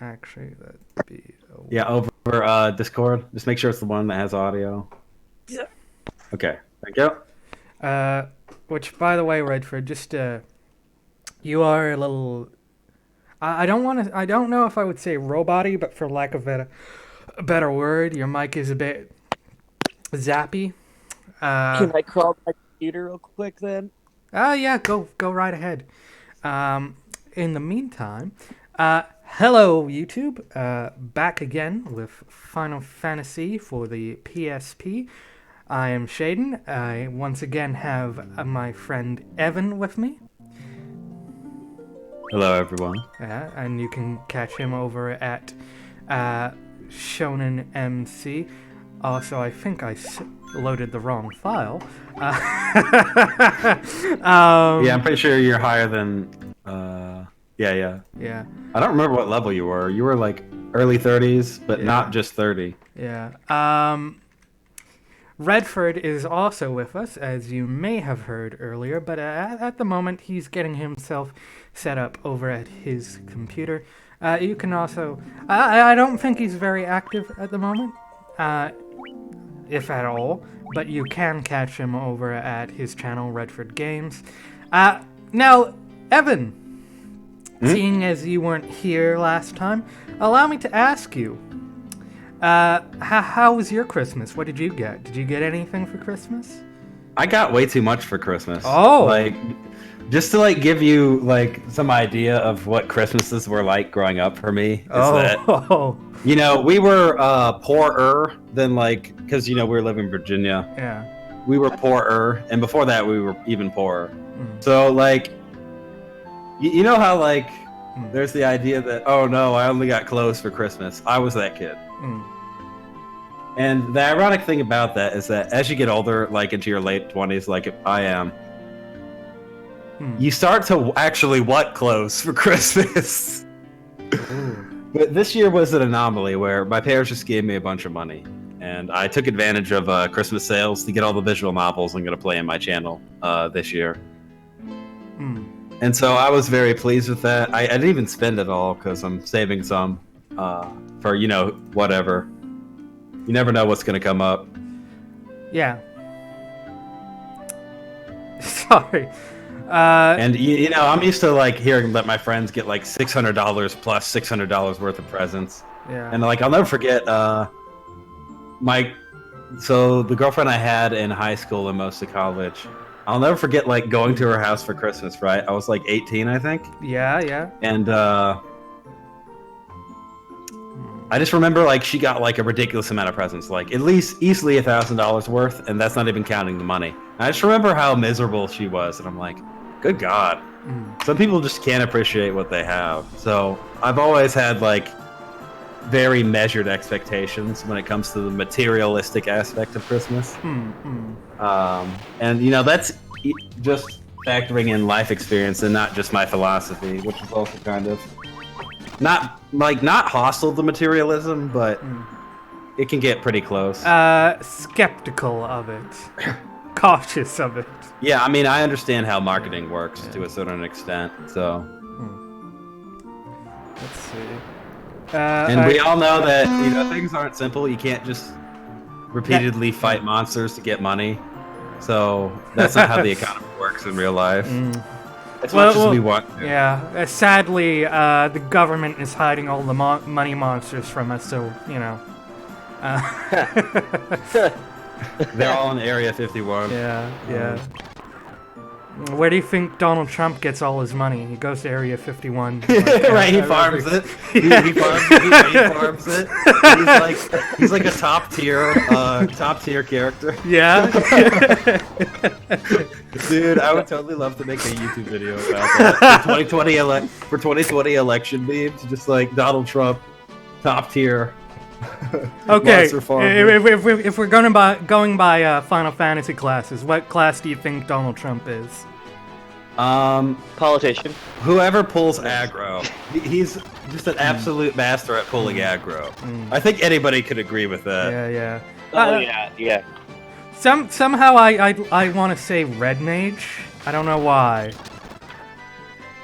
actually. That'd be Yeah, over Discord. Just make sure it's the one that has audio. yeah. Okay, thank you. Which, by the way, Redford, just you are a little. I don't want to. I don't know if I would say roboty, but for lack of a better word, your mic is a bit zappy. Uh, Can I crawl my computer real quick then? yeah, go right ahead. In the meantime, hello YouTube, back again with Final Fantasy for the PSP. I am Shaden. I once again have my friend Evan with me. Hello, everyone. And you can catch him over at Shonen MC. Also, I think I loaded the wrong file. Yeah, I'm pretty sure you're higher than. Yeah. Yeah. I don't remember what level you were. You were like early 30s, but not just 30. Yeah. Redford is also with us, as you may have heard earlier, but at the moment he's getting himself set up over at his computer. You can also... I don't think he's very active at the moment, if at all, but you can catch him over at his channel, Redford Games. Now, Evan, seeing as you weren't here last time, allow me to ask you, how was your Christmas? What did you get? Did you get anything for Christmas? I got way too much for Christmas. Oh. Like, just to like give you like some idea of what Christmases were like growing up for me. Is that, you know, we were poorer than like, because you know we were living in Virginia. Yeah. We were poorer, and before that we were even poorer. So like, you know how like there's the idea that, oh no, I only got clothes for Christmas. I was that kid. And the ironic thing about that is that as you get older, like into your late 20s, like I am, you start to actually want clothes for Christmas. But this year was an anomaly where my parents just gave me a bunch of money. And I took advantage of Christmas sales to get all the visual novels I'm going to play in my channel this year. And so I was very pleased with that. I didn't even spend it all because I'm saving some for, you know, whatever. You never know what's going to come up. Yeah. Sorry. And, you know, I'm used to, like, hearing that my friends get, like, $600 plus $600 worth of presents. Yeah. And, like, I'll never forget so the girlfriend I had in high school and most of college, I'll never forget, like, going to her house for Christmas, right? I was, like, 18, I think. Yeah. And, I just remember, like, she got, like, a ridiculous amount of presents, like, at least easily $1,000 worth, and that's not even counting the money. And I just remember how miserable she was, and I'm like, good God. Some people just can't appreciate what they have. So I've always had, like, very measured expectations when it comes to the materialistic aspect of Christmas. And, you know, that's just factoring in life experience and not just my philosophy, which is also kind of... not hostile to materialism, but it can get pretty close. Skeptical of it. Cautious of it. Yeah, I mean, I understand how marketing works to a certain extent, so... Let's see. And we all know that, you know, things aren't simple. You can't just repeatedly fight monsters to get money. So that's not how the economy works in real life. As much as we want to. Yeah, sadly, the government is hiding all the money monsters from us, so, you know. They're all in Area 51. Yeah. Where do you think Donald Trump gets all his money? He goes to Area 51. Right, he farms it. He farms it. He's like a top tier character. Yeah. Dude, I would totally love to make a YouTube video about that. For 2020 election memes, just like Donald Trump, top tier. Okay, if we're going by Final Fantasy classes, what class do you think Donald Trump is? Politician. Whoever pulls aggro. He's just an absolute master at pulling aggro. I think anybody could agree with that. Yeah. Oh yeah. Somehow I want to say Red Mage. I don't know why.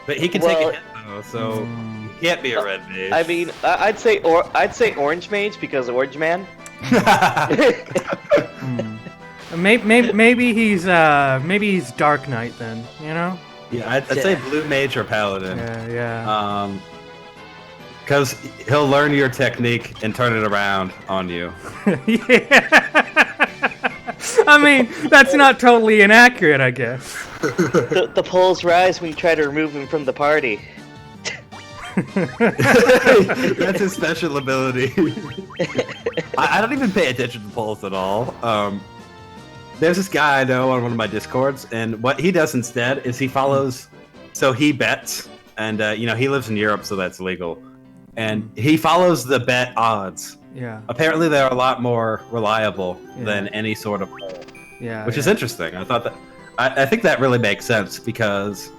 But he can take a hit though, so can't be a red mage. I mean, I'd say orange mage because orange man. Maybe he's Dark Knight then. You know? Yeah, I'd say blue mage or paladin. Yeah. Because he'll learn your technique and turn it around on you. Yeah. I mean, that's not totally inaccurate, I guess. The polls rise when you try to remove him from the party. That's his special ability. I don't even pay attention to polls at all. There's this guy I know on one of my discords, and what he does instead is he follows. So he bets, and he lives in Europe, so that's legal. And he follows the bet odds. Yeah. Apparently, they're a lot more reliable than any sort of poll. Yeah. Which is interesting. I thought that. I think that really makes sense because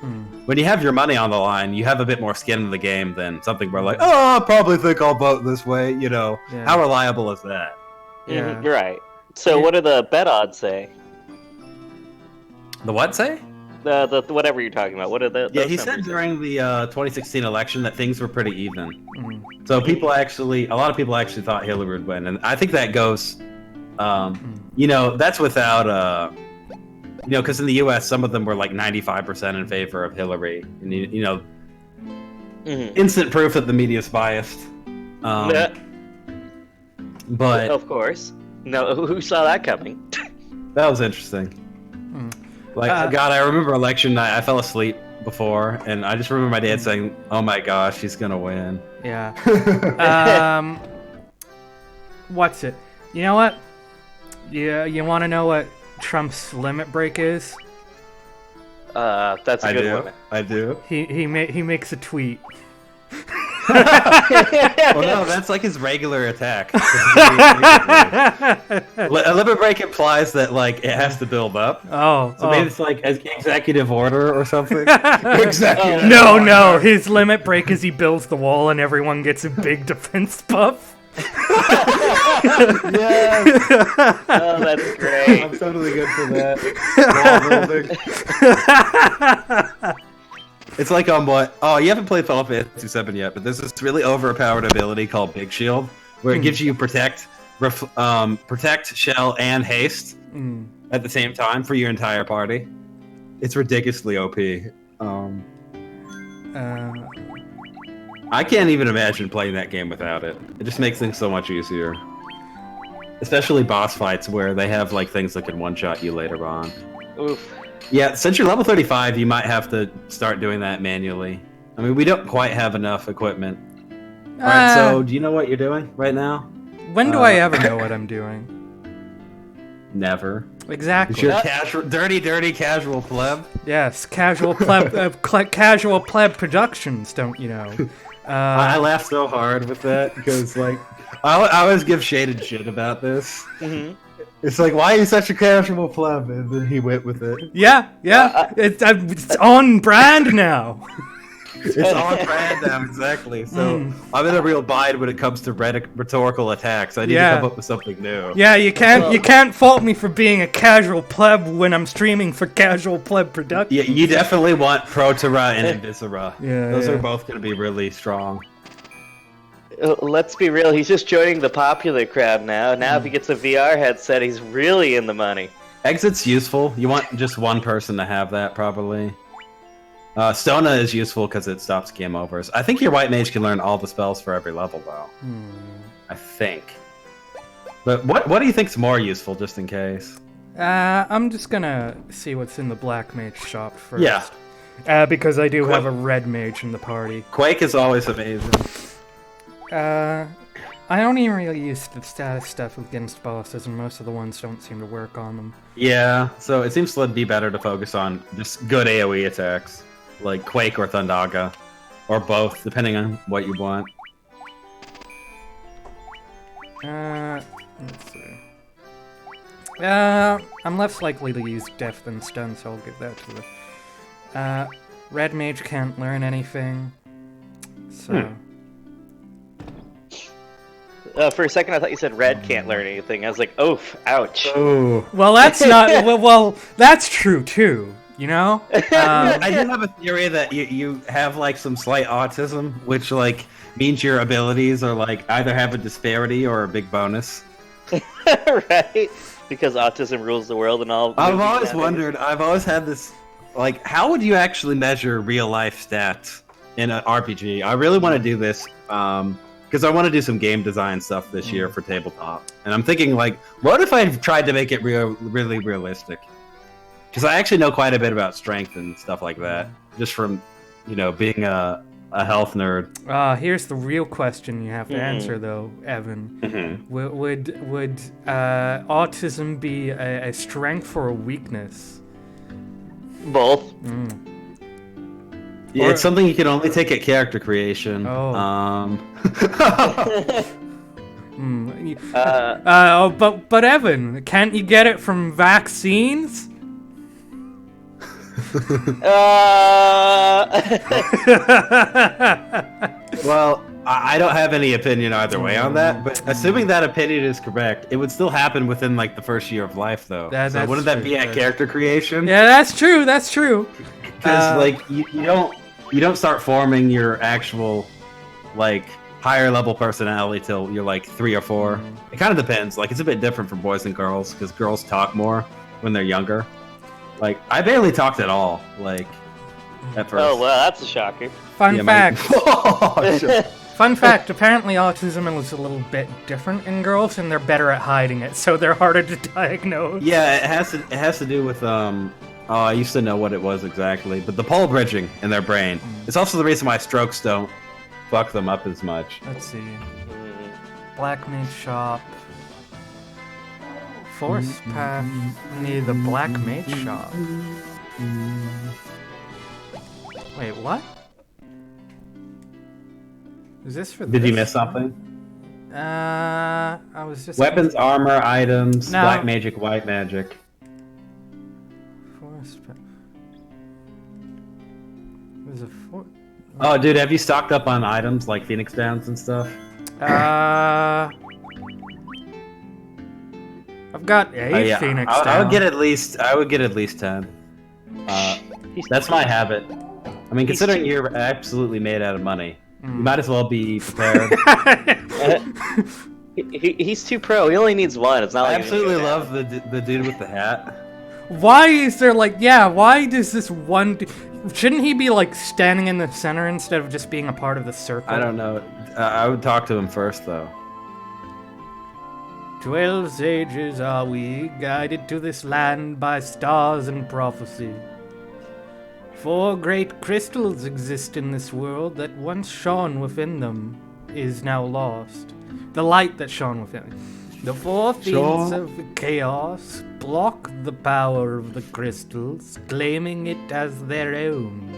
when you have your money on the line, you have a bit more skin in the game than something where like, oh, I probably think I'll vote this way. How reliable is that? Yeah. You're right. So what do the bet odds say? The what say? The whatever you're talking about. What are the? Yeah, he said during the 2016 election that things were pretty even. So a lot of people actually thought Hillary would win, and I think that goes, that's without, because in the U.S. some of them were like 95% in favor of Hillary, and instant proof that the media is biased. But of course, no, who saw that coming? That was interesting. God, I remember election night. I fell asleep before, and I just remember my dad saying, "Oh my gosh, he's gonna win." Yeah. What's it? You know what? You want to know what Trump's limit break is? That's a good one. I do. He makes a tweet. Well, no, that's like his regular attack. A limit break implies that it has to build up. So maybe it's like an executive order or something. Executive. No. His limit break is he builds the wall and everyone gets a big defense buff. Yes. Oh, that's great. I'm totally good for that. Wall building. It's like on what? Oh, you haven't played Final Fantasy VII yet, but there's this really overpowered ability called Big Shield, where it gives you protect, shell, and haste at the same time for your entire party. It's ridiculously OP. I can't even imagine playing that game without it. It just makes things so much easier. Especially boss fights where they have things that can one-shot you later on. Oof. Yeah, since you're level 35, you might have to start doing that manually. I mean, we don't quite have enough equipment. Alright, so do you know what you're doing right now? When do I ever know what I'm doing? Never. Exactly. You're dirty casual pleb. Yes, casual pleb, casual pleb productions. Don't you know? I laugh so hard with that because I always give shaded shit about this. Mm-hmm. It's like, why are you such a casual pleb? And then he went with it. Yeah. It's on brand now. It's on brand now, exactly. So I'm in a real bind when it comes to rhetorical attacks. I need to come up with something new. Yeah, you can't fault me for being a casual pleb when I'm streaming for casual pleb production. Yeah, you definitely want Protera and Invisera. Yeah, those are both going to be really strong. Let's be real, he's just joining the popular crowd now. Now if he gets a VR headset, he's really in the money. Exit's useful. You want just one person to have that, probably. Stona is useful because it stops game overs. I think your white mage can learn all the spells for every level, though. I think. But what do you think's more useful, just in case? I'm just gonna see what's in the black mage shop first. Yeah. Because I do have a red mage in the party. Quake is always amazing. I only really use the status stuff against bosses, and most of the ones don't seem to work on them. Yeah, so it seems to be better to focus on just good AoE attacks, like Quake or Thundaga, or both, depending on what you want. Let's see. I'm less likely to use Death than Stun, so I'll give that to the... Red Mage can't learn anything, so... For a second, I thought you said red can't learn anything. I was like, oof, ouch. Oh. Well, that's not... well, that's true, too. You know? I do have a theory that you have like some slight autism, which like means your abilities are like either have a disparity or a big bonus. Right? Because autism rules the world and all. I've movies always nowadays. wondered. I've always had this, like, how would you actually measure real life stats in an RPG? I really want to do this because I want to do some game design stuff this year for tabletop, and I'm thinking like, what if I tried to make it really realistic? Because I actually know quite a bit about strength and stuff like that, just from, being a health nerd. Here's the real question you have to answer, though, Evan. Mm-hmm. Would autism be a strength or a weakness? Both. Yeah, Or- it's something you can only take at character creation. Oh. Uh, But Evan, can't you get it from vaccines? Well, I don't have any opinion either way on that, but assuming that opinion is correct, it would still happen within like the first year of life, though. That's So wouldn't that true, be at yeah. character creation? Yeah, that's true. That's true. Because like you don't start forming your actual like higher level personality till you're like 3 or 4. It kind of depends. Like it's a bit different for boys and girls because girls talk more when they're younger. Like I barely talked at all. Like at first. oh well, that's a shocker. Fun Yeah, fact. Oh, shit. Fun fact. Apparently, autism is a little bit different in girls, and they're better at hiding it, so they're harder to diagnose. Yeah, it has to do with Oh, I used to know what it was exactly, but the pole bridging in their brain. It's also the reason why strokes don't fuck them up as much. Let's see. Black Mage Shop. Force path near the Black Mage Shop. Wait, what? Is this for Did you this? miss something? I was just... Weapons, armor, items, No. black magic, white magic. Force path. There's a Oh, dude, have you stocked up on items like Phoenix Downs and stuff? I've got 8 Phoenix I would down. get at least. I would get at least 10. That's my habit. I mean, considering you're absolutely made out of money, you might as well be prepared. He's too pro. He only needs one. It's not I like absolutely love the dude with the hat. Why is there why does this one... Shouldn't he be standing in the center instead of just being a part of the circle? I don't know. I would talk to him first, though. 12 sages are we, guided to this land by stars and prophecy. 4 great crystals exist in this world that once shone within them is now lost. The light that shone within. The 4 fiends of chaos block the power of the crystals, claiming it as their own.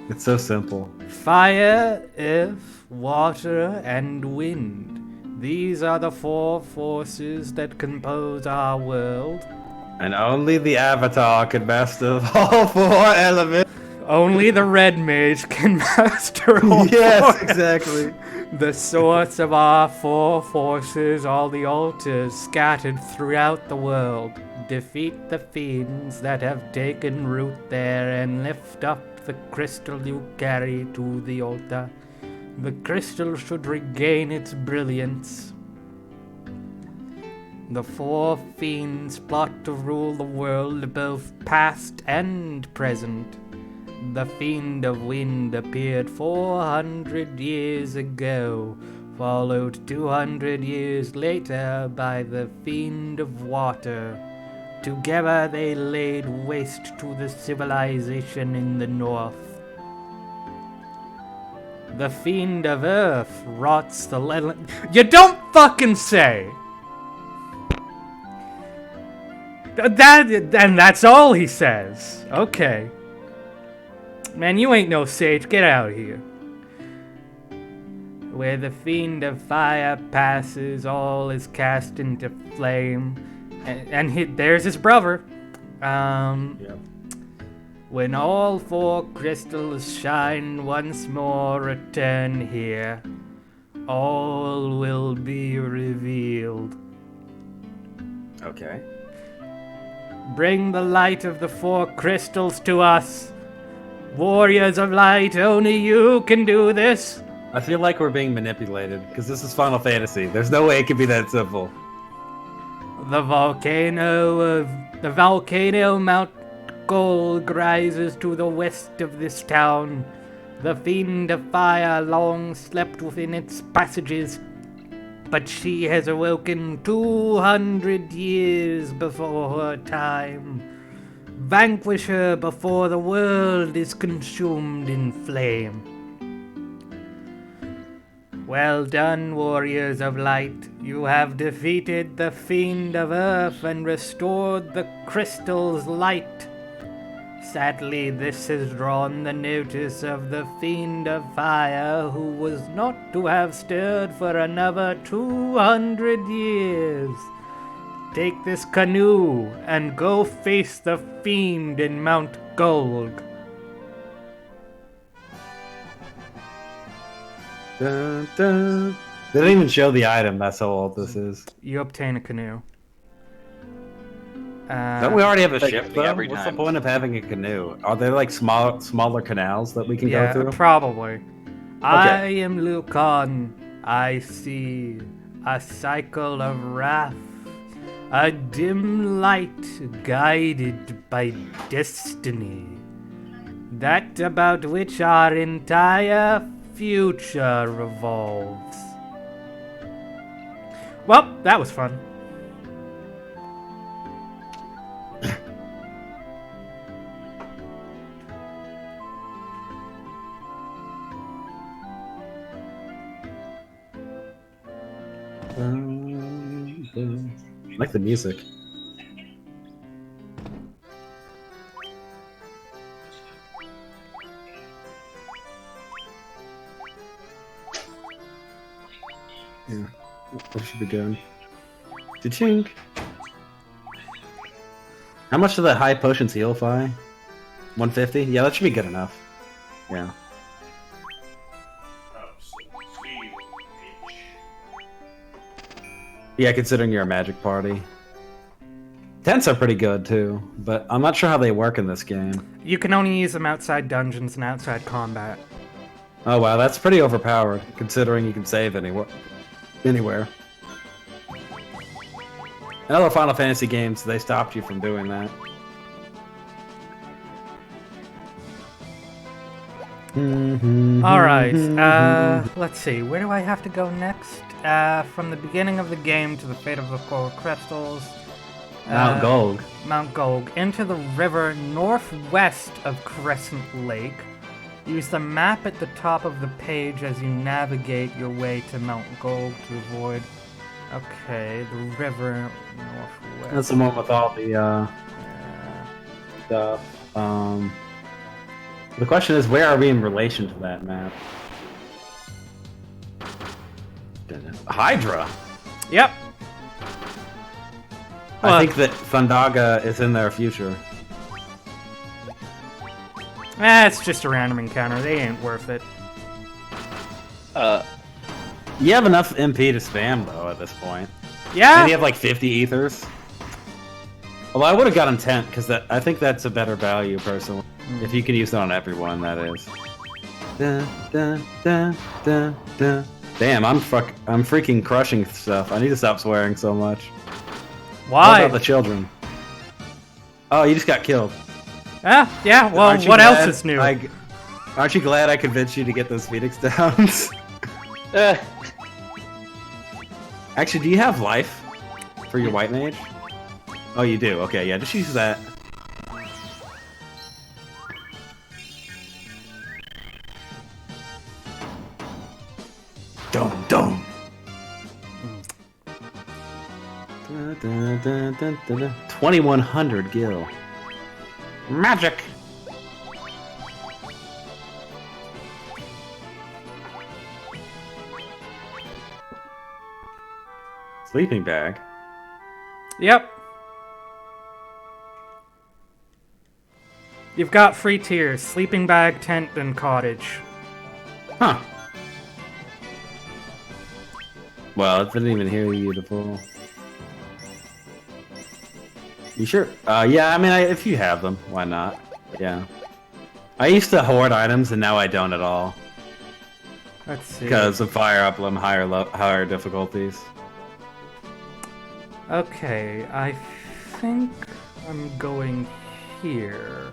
It's so simple. Fire, earth, water, and wind. These are the 4 forces that compose our world. And only the Avatar can master all 4 elements. Only the red mage can master all 4. Yes, exactly. The source of our 4 forces are the altars scattered throughout the world. Defeat the fiends that have taken root there and lift up the crystal you carry to the altar. The crystal should regain its brilliance. The 4 fiends plot to rule the world both past and present. The Fiend of Wind appeared 400 years ago, followed 200 years later by the Fiend of Water. Together they laid waste to the civilization in the north. The Fiend of Earth rots the land. You don't fucking say! And that's all he says. Okay. Man, you ain't no sage. Get out of here. Where the Fiend of Fire passes, all is cast into flame. And there's his brother. Yep. When all 4 crystals shine once more, return here. All will be revealed. Okay. Bring the light of the 4 crystals to us. Warriors of light, only you can do this. I feel like we're being manipulated because this is Final Fantasy. There's no way it could be that simple. The volcano Mount Gold rises to the west of this town. The fiend of fire long slept within its passages, but she has awoken 200 years before her time. Vanquish her before the world is consumed in flame. Well done, warriors of light. You have defeated the fiend of earth and restored the crystal's light. Sadly, this has drawn the notice of the fiend of fire, who was not to have stirred for another 200 years. Take this canoe and go face the fiend in Mount Gold. Dun, dun. They didn't even show the item. That's how old this is. You obtain a canoe. Don't we already have a Like ship, me though? every What's the time. point of having a canoe? Are there like smaller canals that we can go through? Probably. I am Lucan. I see a cycle of wrath, a dim light guided by destiny, that about which our entire future revolves. Well, that was fun. I like the music. Yeah, that should be good. Cha-ching. How much do the high potions heal by? 150? Yeah, that should be good enough. Yeah. Yeah, considering you're a magic party. Tents are pretty good too, but I'm not sure how they work in this game. You can only use them outside dungeons and outside combat. Oh wow, that's pretty overpowered, considering you can save anywhere. In other Final Fantasy games, they stopped you from doing that. Alright, let's see, where do I have to go next? From the beginning of the game to the Fate of the 4 Crystals. Mount Gold. Mount Gold. Into the river northwest of Crescent Lake. Use the map at the top of the page as you navigate your way to Mount Gold to avoid... Okay, the river northwest. That's the one with all the, stuff. The question is, where are we in relation to that map? Hydra! Yep. I think that Thundaga is in their future. It's just a random encounter. They ain't worth it. You have enough MP to spam, though, at this point. Yeah? And you have like 50 ethers. Although I would have gotten Tent, because I think that's a better value, personally. If you can use it on everyone, that is. Dun, dun, dun, dun, dun. Damn, I'm freaking crushing stuff. I need to stop swearing so much. Why? What about the children? Oh, you just got killed. Yeah, well, Aren't you what else glad is new? Aren't you glad I convinced you to get those Phoenix Downs? Actually, do you have life for your white mage? Oh, you do. Okay, yeah, just use that. Dum dum. 2100 gil. Magic. Sleeping bag. Yep. You've got 3 tiers: sleeping bag, tent, and cottage. Huh. Well, it didn't even hear you to pull. You sure? Yeah, I mean, if you have them, why not? Yeah. I used to hoard items, and now I don't at all. Let's see. Because of Fire Emblem higher difficulties. Okay, I think I'm going here.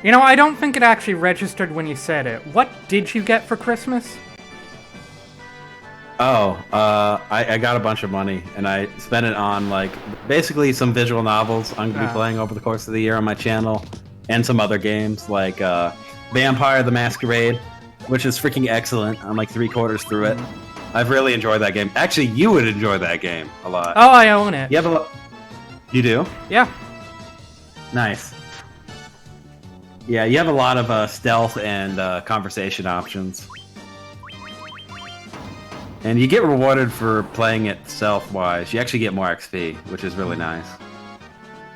You know, I don't think it actually registered when you said it. What did you get for Christmas? Oh, I got a bunch of money, and I spent it on, like, basically some visual novels I'm going to be playing over the course of the year on my channel, and some other games, like Vampire the Masquerade, which is freaking excellent. I'm like 3/4 through it. I've really enjoyed that game. Actually, you would enjoy that game a lot. Oh, I own it. You have a You do? Yeah. Nice. Yeah, you have a lot of stealth and conversation options. And you get rewarded for playing it stealth-wise. You actually get more XP, which is really nice.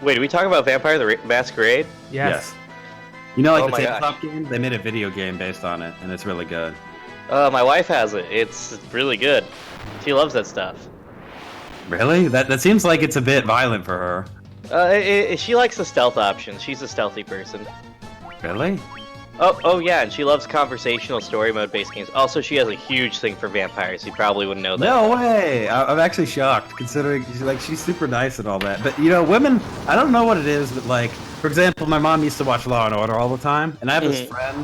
Wait, are we talking about Vampire the Masquerade? Yes. You know, like Oh the my tabletop game? They made a video game based on it, and it's really good. My wife has it. It's really good. She loves that stuff. Really? That seems like it's a bit violent for her. She likes the stealth options. She's a stealthy person. Really? Oh yeah, and she loves conversational story mode based games. Also, she has a huge thing for vampires. You probably wouldn't know that. No way! I'm actually shocked, considering she's super nice and all that. But you know, women, I don't know what it is, but like, for example, my mom used to watch Law and Order all the time, and I have this friend.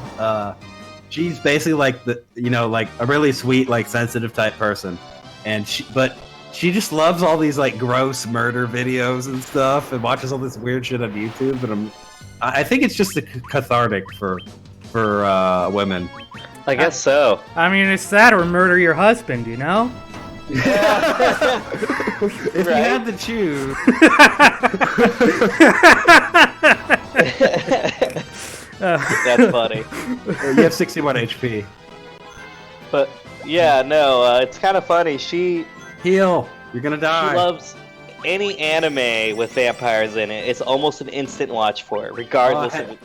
She's basically like like a really sweet, like sensitive type person, and she just loves all these like gross murder videos and stuff, and watches all this weird shit on YouTube. And I think it's just a cathartic for women. I guess so. I mean, it's that or murder your husband, you know? If you had to choose. That's funny. You have 61 HP. But yeah, no, it's kind of funny. She Heal. You're gonna die. loves any anime with vampires in it. It's almost an instant watch for it, regardless of.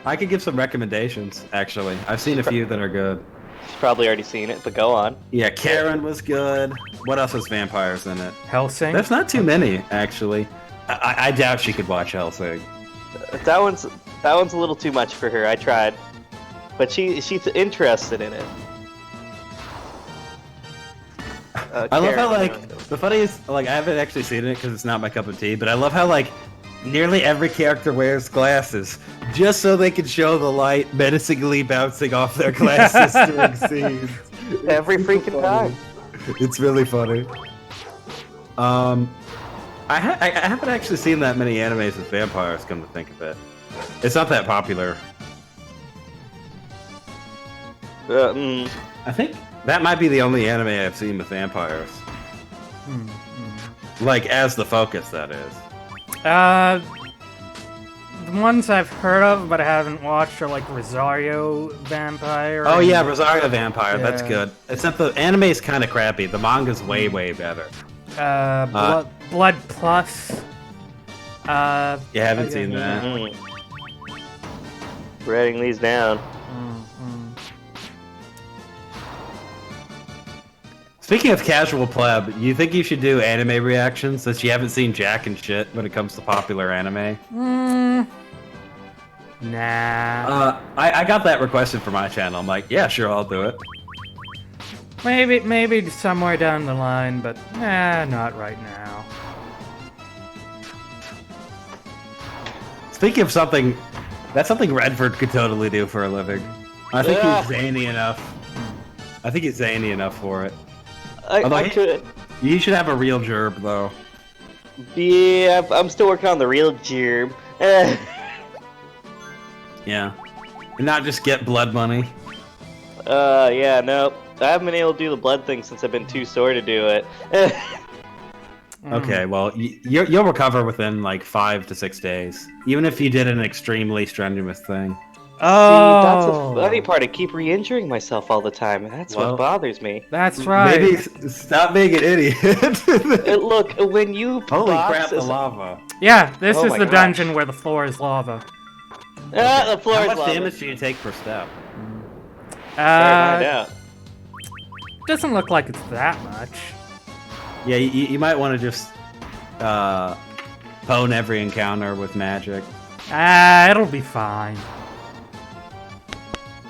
I could give some recommendations. Actually, I've seen a few that are good. She's probably already seen it, but go on. Yeah, Karen was good. What else has vampires in it? Hellsing? There's not too many, actually. I doubt she could watch Hellsing. That one's a little too much for her. I tried, but she's interested in it. I love how, Karen, like, the funniest, like, I haven't actually seen it because it's not my cup of tea, but I love how, like, nearly every character wears glasses just so they can show the light menacingly bouncing off their glasses during scenes. every freaking time. It's really funny. I haven't actually seen that many animes with vampires, come to think of it. It's not that popular. I think that might be the only anime I've seen with vampires. Like, as the focus, that is. The ones I've heard of but I haven't watched are like Rosario Vampire. Oh yeah, Rosario Vampire, that's Yeah. good. Except the anime is kind of crappy. The manga's way, way better. Blood Plus. You haven't seen that? Writing these down. Speaking of casual pleb, you think you should do anime reactions since you haven't seen jack and shit when it comes to popular anime? Nah. I got that requested for my channel. I'm like, yeah, sure, I'll do it. Maybe somewhere down the line, but not right now. Speaking of something, that's something Redford could totally do for a living. I think he's zany enough. I think he's zany enough for it. I could. You should have a real gerb, though. Yeah, I'm still working on the real gerb. Yeah. And not just get blood money. Yeah, no. I haven't been able to do the blood thing since I've been too sore to do it. Okay, well, you'll recover within like 5 to 6 days. Even if you did an extremely strenuous thing. Oh, See, that's the funny part. I keep re-injuring myself all the time, and that's Well, what bothers me. that's right. Maybe stop being an idiot. Look, when you Holy box crap, the as- lava. Yeah, this Oh is my the gosh. dungeon where the floor is lava. the floor How is much lava. damage do you take per step? Find out. Doesn't look like it's that much. Yeah, you might want to just pwn every encounter with magic. It'll be fine.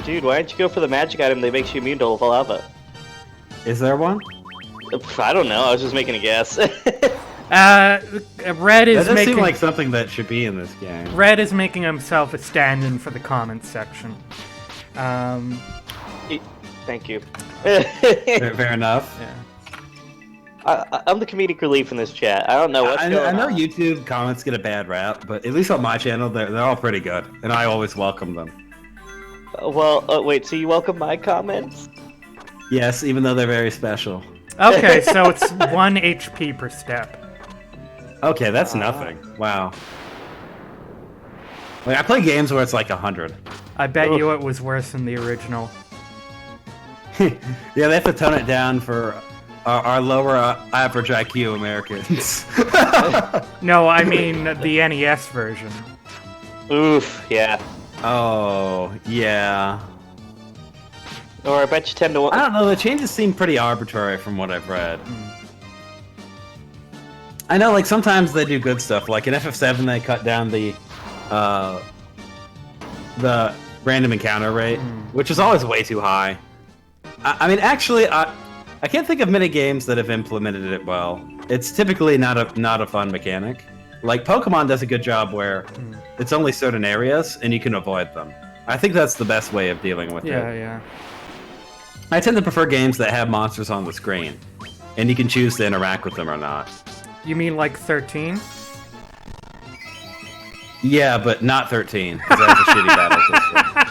Dude, why don't you go for the magic item that makes you immune to lava? Is there one? I don't know. I was just making a guess. Red is That does making seem like something that should be in this game. Red is making himself a stand-in for the comments section. Thank you. Fair enough. Yeah. I'm the comedic relief in this chat. I don't know what's I going know on. YouTube comments get a bad rap, but at least on my channel, they're all pretty good, and I always welcome them. Well, wait, so you welcome my comments? Yes, even though they're very special. Okay, so it's 1 HP per step. Okay, that's nothing. Wow. Like, I play games where it's like 100. I bet you it was worse than the original. Yeah, they have to tone it down for our lower average IQ Americans. No, I mean the NES version. Oof, yeah. Oh, yeah. Or I bet you 10 to 1. I don't know, the changes seem pretty arbitrary from what I've read. I know, like, sometimes they do good stuff. Like, in FF7, they cut down the random encounter rate, which is always way too high. I mean, actually, I can't think of many games that have implemented it well. It's typically not a fun mechanic. Like, Pokemon does a good job where it's only certain areas, and you can avoid them. I think that's the best way of dealing with it. Yeah. I tend to prefer games that have monsters on the screen, and you can choose to interact with them or not. You mean like 13? Yeah, but not 13, because that has a shitty battle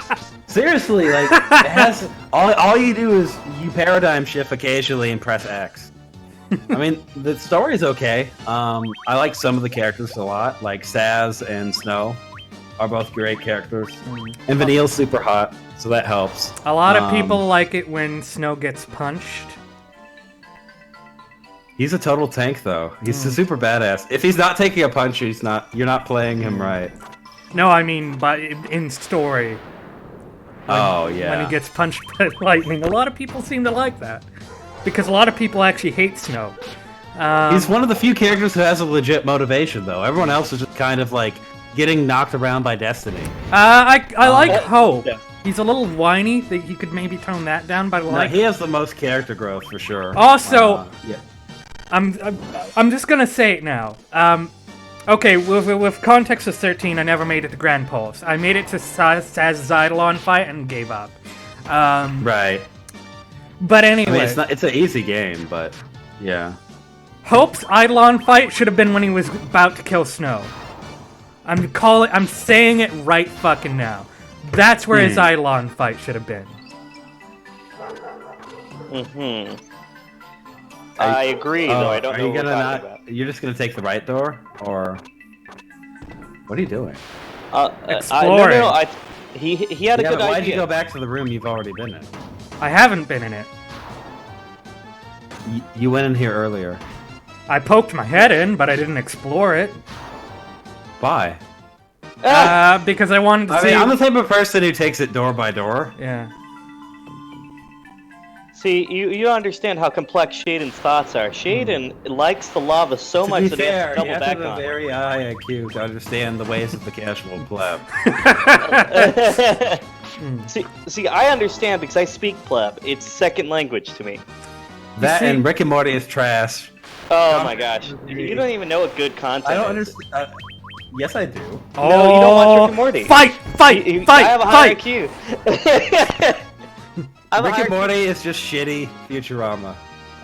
system. Seriously, like, it has... All you do is you paradigm shift occasionally and press X. I mean, the story's okay. I like some of the characters a lot, like Saz and Snow are both great characters. And Vanille's super hot, so that helps. A lot of people like it when Snow gets punched. He's a total tank, though. He's a super badass. If he's not taking a punch, you're not playing him right. No, I mean, but in story. Oh, yeah. When he gets punched by lightning. A lot of people seem to like that. Because a lot of people actually hate Snow. He's one of the few characters who has a legit motivation, though. Everyone else is just kind of, like, getting knocked around by destiny. I like Hope. He's a little whiny. He could maybe tone that down, but like... No, he has the most character growth, for sure. Also... Yeah. I'm just gonna say it now. Okay, with context of 13, I never made it to Grand Pulse. I made it to Saz's Eidolon fight and gave up. Right. But anyway, I mean, it's an easy game, but yeah. Hope's Eidolon fight should have been when he was about to kill Snow. I'm saying it right fucking now. That's where his Eidolon fight should have been. I agree, though. I don't know what we're talking about. You're just gonna take the right door, or what are you doing? Exploring. No, he had a Yeah, good but why'd idea. you go back to the room you've already been in? I haven't been in it. You went in here earlier. I poked my head in, but I didn't explore it. Why? Because I wanted to I see... mean, I'm the type of person who takes it door by door. Yeah. See, you understand how complex Shaden's thoughts are. Shaden likes the lava so much that he has to double you back have to have on a it. very high IQ to understand the ways of the casual pleb. See, I understand because I speak pleb. It's second language to me. That see- and Rick and Morty is trash. Oh my gosh. You don't even know what good content I don't is. understand. Yes, I do. No, you don't watch Rick and Morty. Fight! I have a high IQ. Rick and Morty is just shitty Futurama.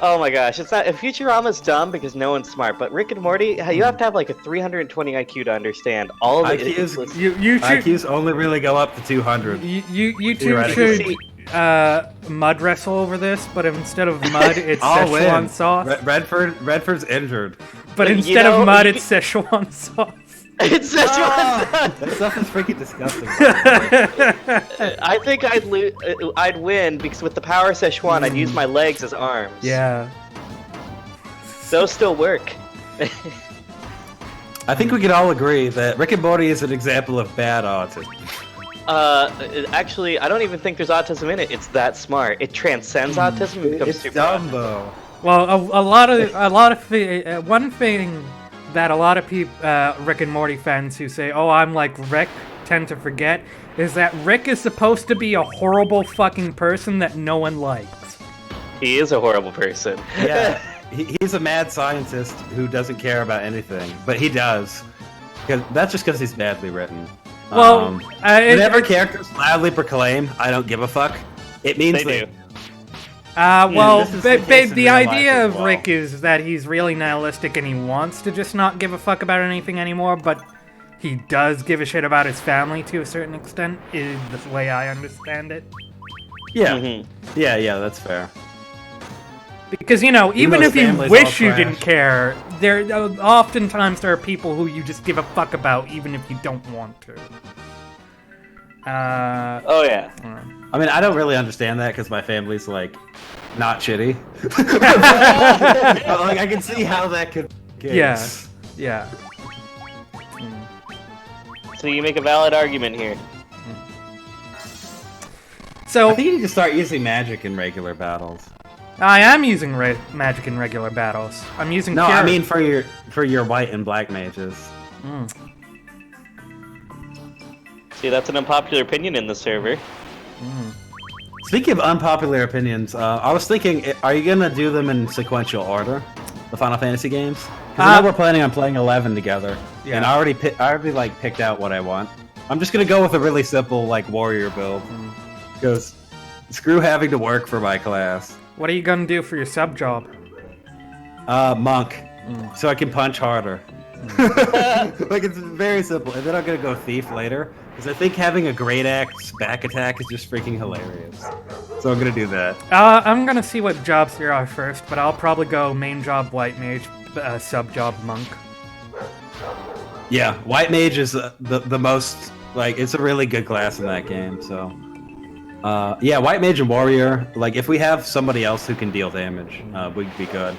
Oh my gosh, it's not. Futurama's dumb because no one's smart, but Rick and Morty, you have to have like a 320 IQ to understand all of it. IQs, You should... IQs only really go up to 200. You two Theoretically. should mud wrestle over this, but instead of mud, it's I'll Szechuan win. sauce. Redford's injured. But You instead know, of mud, you- it's Szechuan sauce. It's such That stuff is freaking disgusting. I think I'd win because with the power Szechuan, I'd use my legs as arms. Yeah. Those still work. I think we can all agree that Rick and Morty is an example of bad autism. Actually, I don't even think there's autism in it. It's that smart. It transcends autism and becomes It's super dumb autism. though. Well, one thing that a lot of people, Rick and Morty fans who say, "Oh, I'm like Rick," tend to forget is that Rick is supposed to be a horrible fucking person that no one likes. He is a horrible person. Yeah, he's a mad scientist who doesn't care about anything, but he does. That's just because he's badly written. Well, whenever characters loudly proclaim, "I don't give a fuck," it means They do. Well, this is the case in the real life idea as of well. Rick is that he's really nihilistic and he wants to just not give a fuck about anything anymore, but he does give a shit about his family to a certain extent, is the way I understand it. Yeah, Mhm. yeah, that's fair. Because, you know, even though if his you family's wish all you didn't trash. care, oftentimes there are people who you just give a fuck about even if you don't want to. Oh yeah. I mean, I don't really understand that because my family's like not shitty. But, like, I can see how that could. Be the Yeah. case. Yeah. So you make a valid argument here. So, I think you need to start using magic in regular battles. I am using magic in regular battles. I'm using No, Cure. I mean for your white and black mages. See, that's an unpopular opinion in the server. Speaking of unpopular opinions, I was thinking, are you gonna do them in sequential order, the Final Fantasy games? Because I know we're planning on playing 11 together, Yeah. and I already like picked out what I want. I'm just gonna go with a really simple like warrior build, because screw having to work for my class. What are you gonna do for your sub job? Monk, so I can punch harder. Like, it's very simple, and then I'm gonna go thief later, because I think having a great axe back attack is just freaking hilarious. So I'm gonna do that. I'm gonna see what jobs there are first, but I'll probably go main job white mage, sub job monk. Yeah, white mage is the most, like, it's a really good class in that game. So, yeah, white mage and warrior. Like, if we have somebody else who can deal damage, we'd be good.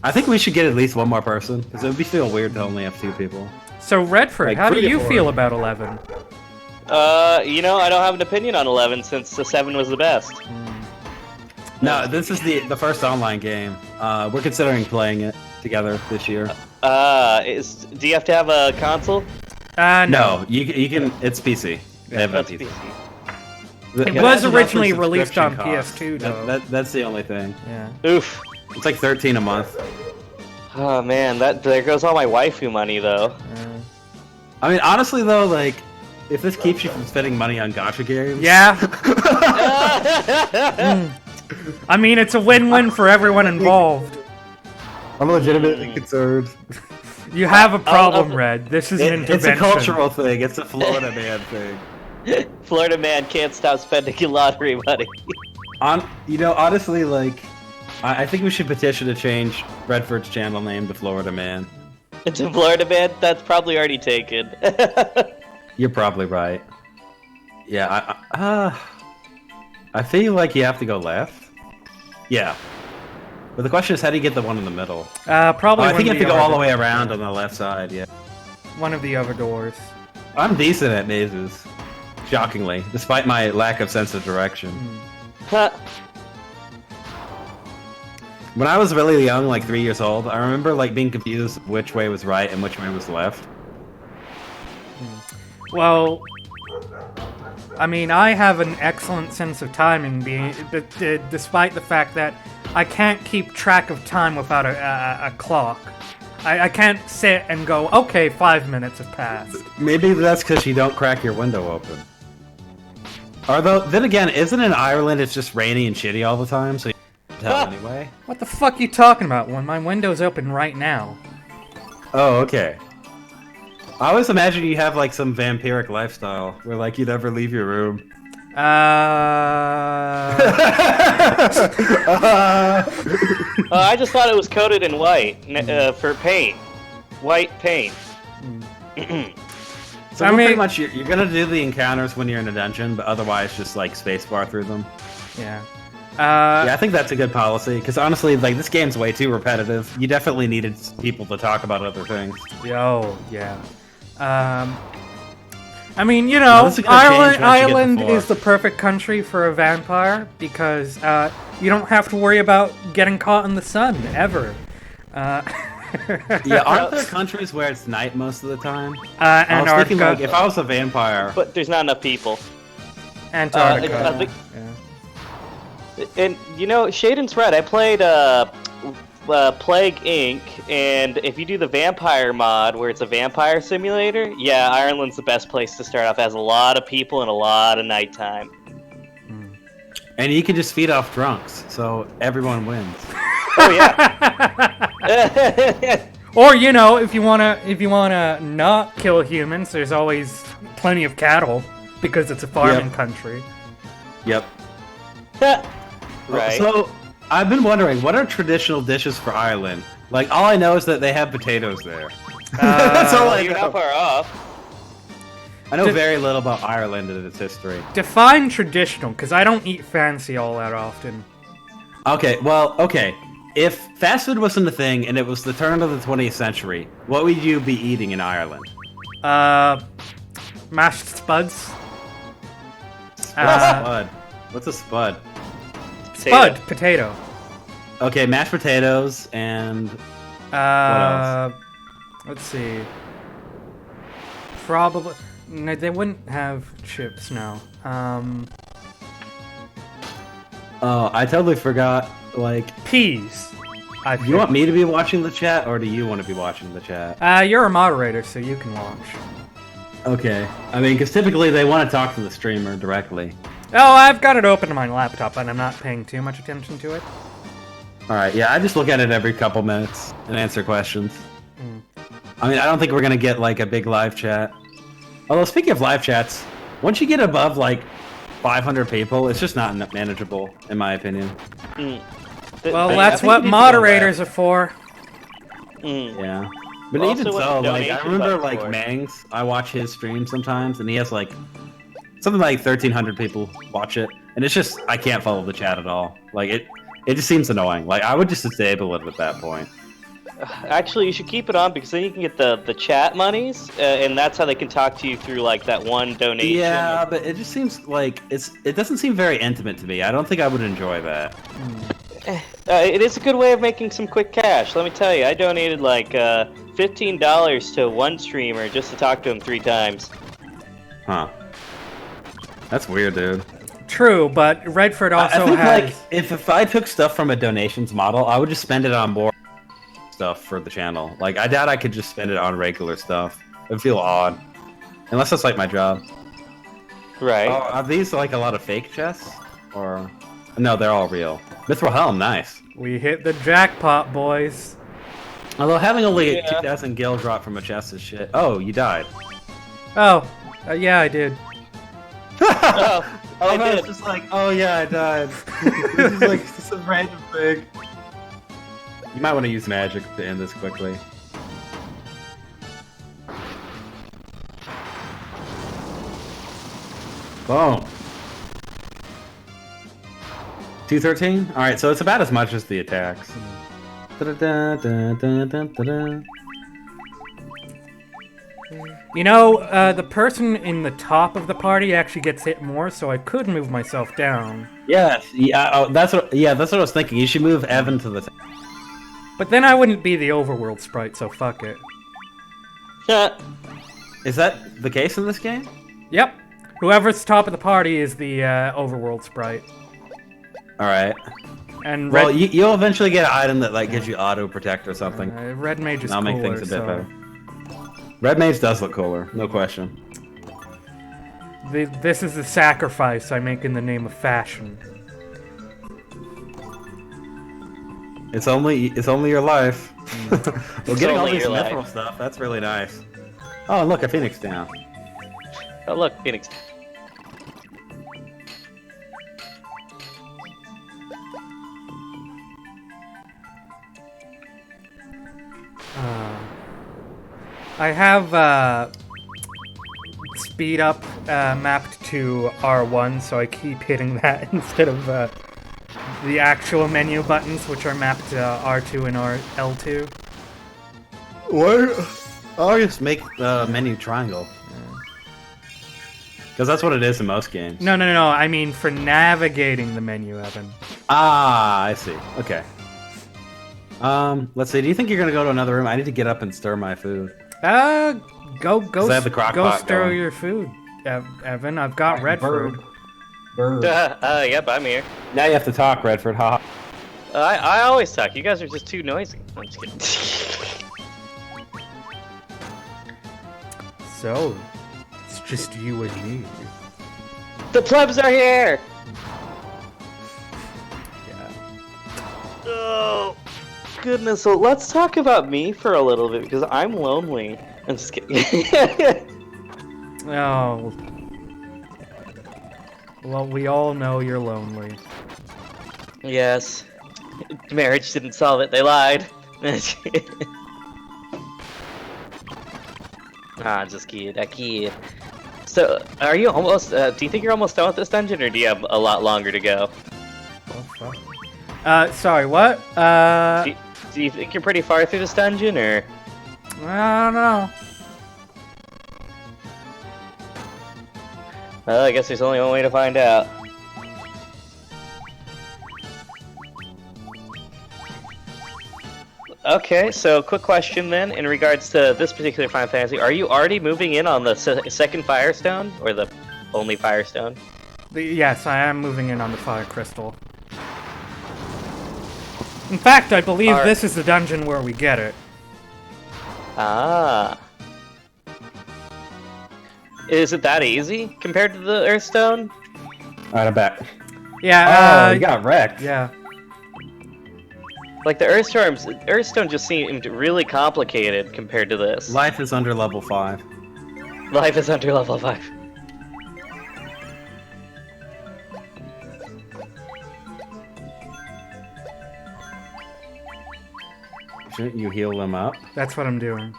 I think we should get at least one more person, because it would feel weird to only have 2 people. So Redford, Like, how do 3 to you 4. feel about 11? You know, I don't have an opinion on 11 since the 7 was the best. No, this is the first online game. We're considering playing it together this year. Do you have to have a console? No, you can. It's PC. They have it on That's PC. PC. It Yeah, was that's enough originally for released on subscription cost. PS2 though. That's the only thing. Yeah. Oof. It's like 13 a month. Oh man, there goes all my waifu money though. I mean, honestly though, like, if this keeps you from spending money on gacha games, Yeah. I mean, it's a win-win for everyone involved. I'm legitimately concerned. You have a problem, I'll- Red. This is an It's intervention. a cultural thing. It's a Florida man thing. Florida man can't stop spending lottery money. Honestly, like, I think we should petition to change Redford's channel name to Florida Man. It's a Florida man? That's probably already taken. You're probably right. Yeah, I feel like you have to go left. Yeah. But the question is, how do you get the one in the middle? Probably I think you one have of to go all the other- way around on the left side, yeah. One of the other doors. I'm decent at mazes. Shockingly, despite my lack of sense of direction. Huh. When I was really young, like 3 years old, I remember like being confused which way was right and which way was left. Well, I mean, I have an excellent sense of timing, despite the fact that I can't keep track of time without a clock. I can't sit and go, okay, 5 minutes have passed. Maybe that's because you don't crack your window open. Although, then again, isn't in Ireland it's just rainy and shitty all the time, so you can't tell anyway? What the fuck you talking about when my window's open right now? Oh, okay. I always imagine you have like some vampiric lifestyle where like you never leave your room. I just thought it was coated in white for paint. White paint. So I we're mean- pretty much you're gonna do the encounters when you're in a dungeon, but otherwise just like spacebar through them. Yeah. Yeah, I think that's a good policy because honestly, like this game's way too repetitive. You definitely needed people to talk about other things. Yo, yeah. I mean, you No, know, this is gonna change once you get Ireland to is four. the perfect country for a vampire because you don't have to worry about getting caught in the sun ever. Yeah, aren't there countries where it's night most of the time? I was Antarctica. thinking like if I was a vampire. But there's not enough people. Antarctica. I think- yeah. And you know, Shaden's right. I played Plague Inc. And if you do the vampire mod, where it's a vampire simulator, yeah, Ireland's the best place to start off. It has a lot of people and a lot of nighttime. And you can just feed off drunks, so everyone wins. Oh yeah. Or you know, if you wanna not kill humans, there's always plenty of cattle because it's a farming country. Yep. Right. So I've been wondering, what are traditional dishes for Ireland? Like all I know is that they have potatoes there. That's all I You're know. not far off. I know very little about Ireland and its history. Define traditional, because I don't eat fancy all that often. Okay, well, okay. If fast food wasn't a thing and it was the turn of the 20th century, what would you be eating in Ireland? Mashed spuds. Spud. What's a spud? Spud, potato. Okay, mashed potatoes and else? Let's see. Probably. No, they wouldn't have chips now. oh, I totally forgot. Like, Peas. I you want me to be watching the chat, or do you want to be watching the chat? You're a moderator, so you can watch. Okay. I mean, because typically they want to talk to the streamer directly. Oh, I've got it open on my laptop, and I'm not paying too much attention to it. All right. Yeah, I just look at it every couple minutes and answer questions. I mean, I don't think we're gonna get like a big live chat. Although speaking of live chats, once you get above like 500 people, it's just not manageable, in my opinion. Well, I that's think what you need to go moderators are for. Yeah. But Also, even what so, the like I donation remember button's like for. Mangs, I watch his stream sometimes, and he has like something like 1,300 people watch it, and it's just I can't follow the chat at all. Like it just seems annoying. Like I would just disable it at that point. Actually, you should keep it on because then you can get the chat monies, and that's how they can talk to you through like that one donation. Yeah, but it just seems like it doesn't seem very intimate to me. I don't think I would enjoy that. It is a good way of making some quick cash. Let me tell you, I donated like $15 to one streamer just to talk to him 3 times. Huh. That's weird, dude. True, but Redford also I think has. like if I took stuff from a donations model, I would just spend it on more stuff for the channel. Like I doubt I could just spend it on regular stuff. It would feel odd. Unless that's like my job. Right. Oh, are these like a lot of fake chests? Or no, they're all real. Mithril Helm, nice. We hit the jackpot, boys. Although having only Yeah. 2,000 gil drop from a chest is shit. Oh, you died. Oh, yeah, I did. Oh, I did. It's just like, oh yeah, I died. This is like some random thing. You might want to use magic to end this quickly. Boom. 213? Alright, so it's about as much as the attacks. Da-da-da-da-da-da-da-da. You know, the person in the top of the party actually gets hit more, so I could move myself down. Yes, yeah, that's what I was thinking. You should move Evan to the top. But then I wouldn't be the overworld sprite, so fuck it. Is that the case in this game? Yep. Whoever's top of the party is the overworld sprite. Alright. And Well, red, you'll eventually get an item that like gives you auto protect or something. red mage is That'll make cooler, things a bit so better. Red Mage does look cooler, no question. this is the sacrifice I make in the name of fashion. It's only your life. Well, getting all only this your life. mithril stuff, that's really nice. Oh, look, a phoenix down. Oh, look, Phoenix. I have speed up mapped to R1, so I keep hitting that instead of the actual menu buttons, which are mapped to R2 and L2. What? I'll just make the menu triangle. Because that's what it is in most games. No. I mean for navigating the menu, Evan. Ah, I see. Okay. Let's see. Do you think you're gonna go to another room? I need to get up and stir my food. Go I have the crock go pot stir going. your food, Evan. I've got Redford. Bird. Yep, I'm here. Now you have to talk, Redford. Ha. I always talk. You guys are just too noisy. I'm just kidding. So, it's just you and me. The plebs are here! Yeah. Oh, goodness. So let's talk about me for a little bit because I'm lonely. I'm just kidding. Oh. Well, we all know you're lonely. Yes. Marriage didn't solve it. They lied. Just kidding. I kid. So, are you almost? Do you think you're almost done with this dungeon, or do you have a lot longer to go? Oh, fuck. Sorry, what? Do you think you're pretty far through this dungeon, or? I don't know. Well, I guess there's only one way to find out. Okay, so quick question then, in regards to this particular Final Fantasy, are you already moving in on the second Firestone, or the only Firestone? Yes, I am moving in on the Fire Crystal. In fact, I believe this is the dungeon where we get it. Ah. Is it that easy compared to the Earthstone? Alright, I'm back. Yeah, you got wrecked. Yeah. Like the Earthstone just seemed really complicated compared to this. Life is under level 5. Life is under level 5. Shouldn't you heal them up? That's what I'm doing.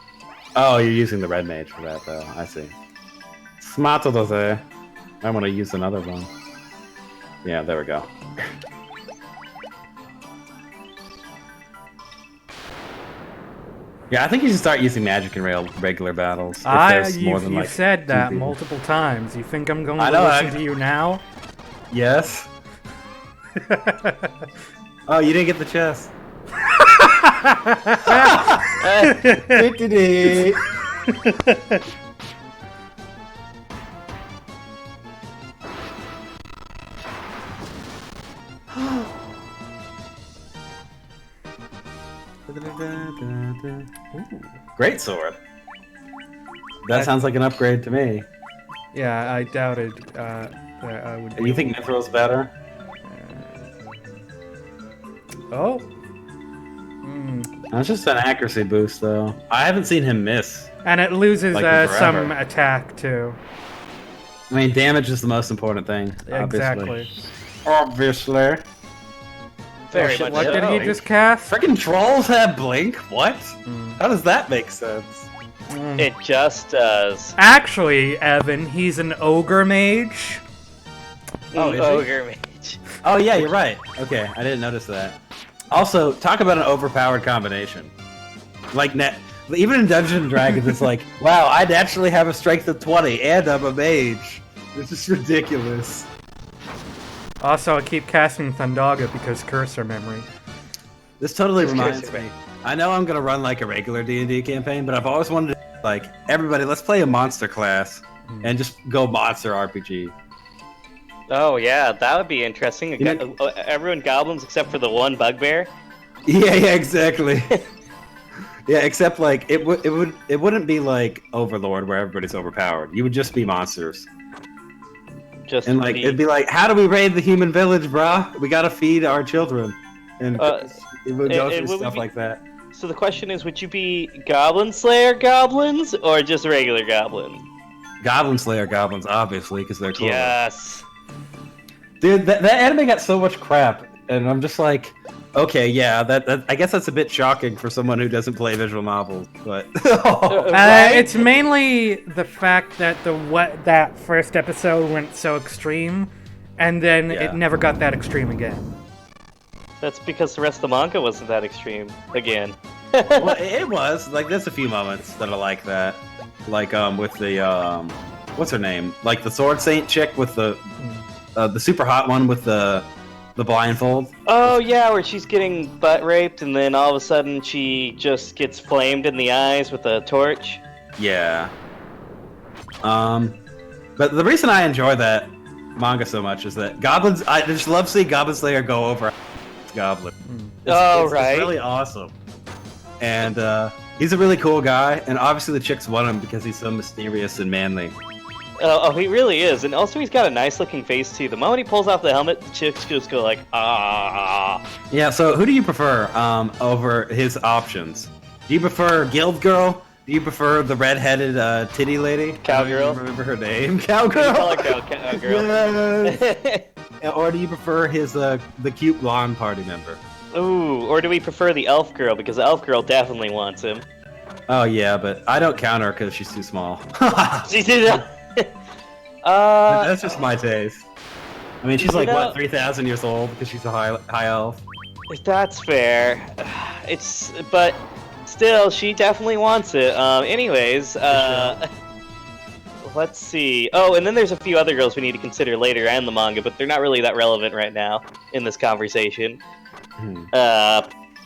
Oh, you're using the red mage for that, though. I see. Smarto does I want to use another one. Yeah, there we go. Yeah, I think you should start using magic in regular battles. If there's more than, you've like, said that 2 people. multiple times. You think I'm going I to know, listen to you now? Yes. Oh, you didn't get the chest. Great sword. That sounds like an upgrade to me. Yeah, I doubted that I would. Do you think Mithril's better? Oh. That's just an accuracy boost, though. I haven't seen him miss. And it loses Like in some forever. attack too. I mean, damage is the most important thing. Exactly. Obviously. Very shit, much What so. did he just cast? Freaking trolls have blink? What? How does that make sense? It just does. Actually, Evan, he's an ogre mage. Oh, is he? Ogre mage. Oh, yeah, you're right. Okay, I didn't notice that. Also, talk about an overpowered combination. Like, even in Dungeons & Dragons, it's like, wow, I naturally have a strength of 20, and I'm a mage. This is ridiculous. Also, I keep casting Thundaga because cursor memory. This totally Just reminds curious, me. I know I'm gonna run like a regular D&D campaign, but I've always wanted to, like, everybody, let's play a monster class and just go monster RPG. Oh yeah, that would be interesting. Everyone goblins except for the one bugbear. Yeah, exactly. Yeah, except like it wouldn't be like Overlord where everybody's overpowered. You would just be monsters. Just And like it'd be like, how do we raid the human village, brah? We gotta feed our children, and it would go through stuff like that. So the question is, would you be Goblin Slayer goblins or just regular goblin? Goblin Slayer goblins, obviously, because they're cool. Yes. Dude, that anime got so much crap, and I'm just like, Okay, yeah, that I guess that's a bit shocking for someone who doesn't play visual novels, but Right? It's mainly the fact that that first episode went so extreme, and then Yeah. it never got that extreme again. That's because the rest of the manga wasn't that extreme. Again. well, it was like there's a few moments that are like that, like with the what's her name, like the Sword Saint chick with the super hot one with the blindfold. Oh yeah, where she's getting butt raped and then all of a sudden she just gets flamed in the eyes with a torch. Yeah. But the reason I enjoy that manga so much is that goblins. I just love seeing Goblin Slayer go over Goblin. It's really awesome. And he's a really cool guy, and obviously the chicks want him because he's so mysterious and manly. Oh, he really is, and also he's got a nice-looking face too. The moment he pulls off the helmet, the chicks just go like, ah. Yeah. So who do you prefer over his options? Do you prefer Guild Girl? Do you prefer the red-headed titty lady? Cowgirl. I don't even remember her name. You Cowgirl. call her cowgirl. Yes. Or do you prefer his the cute blonde party member? Ooh, or do we prefer the elf girl because the elf girl definitely wants him. Oh yeah, but I don't count her because she's too small. She did. That's just my taste. I mean, she's like know- what 3,000 years old because she's a high elf. That's fair. But still, she definitely wants it. Anyways, let's see. Oh, and then there's a few other girls we need to consider later and the manga, but they're not really that relevant right now in this conversation.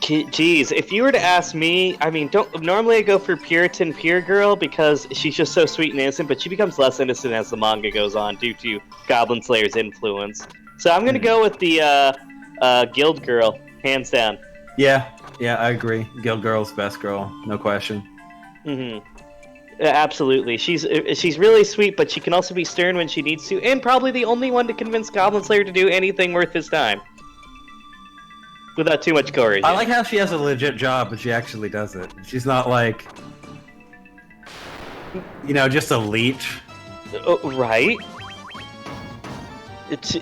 Geez, if you were to ask me, I mean, normally I go for Puritan Pure Girl because she's just so sweet and innocent, but she becomes less innocent as the manga goes on due to Goblin Slayer's influence. So I'm gonna go with the Guild Girl, hands down. Yeah, I agree. Guild Girl's best girl, no question. Absolutely, she's really sweet, but she can also be stern when she needs to, and probably the only one to convince Goblin Slayer to do anything worth his time. Without too much courage. I like how she has a legit job, but she actually does it. She's not like, just a leech. Right?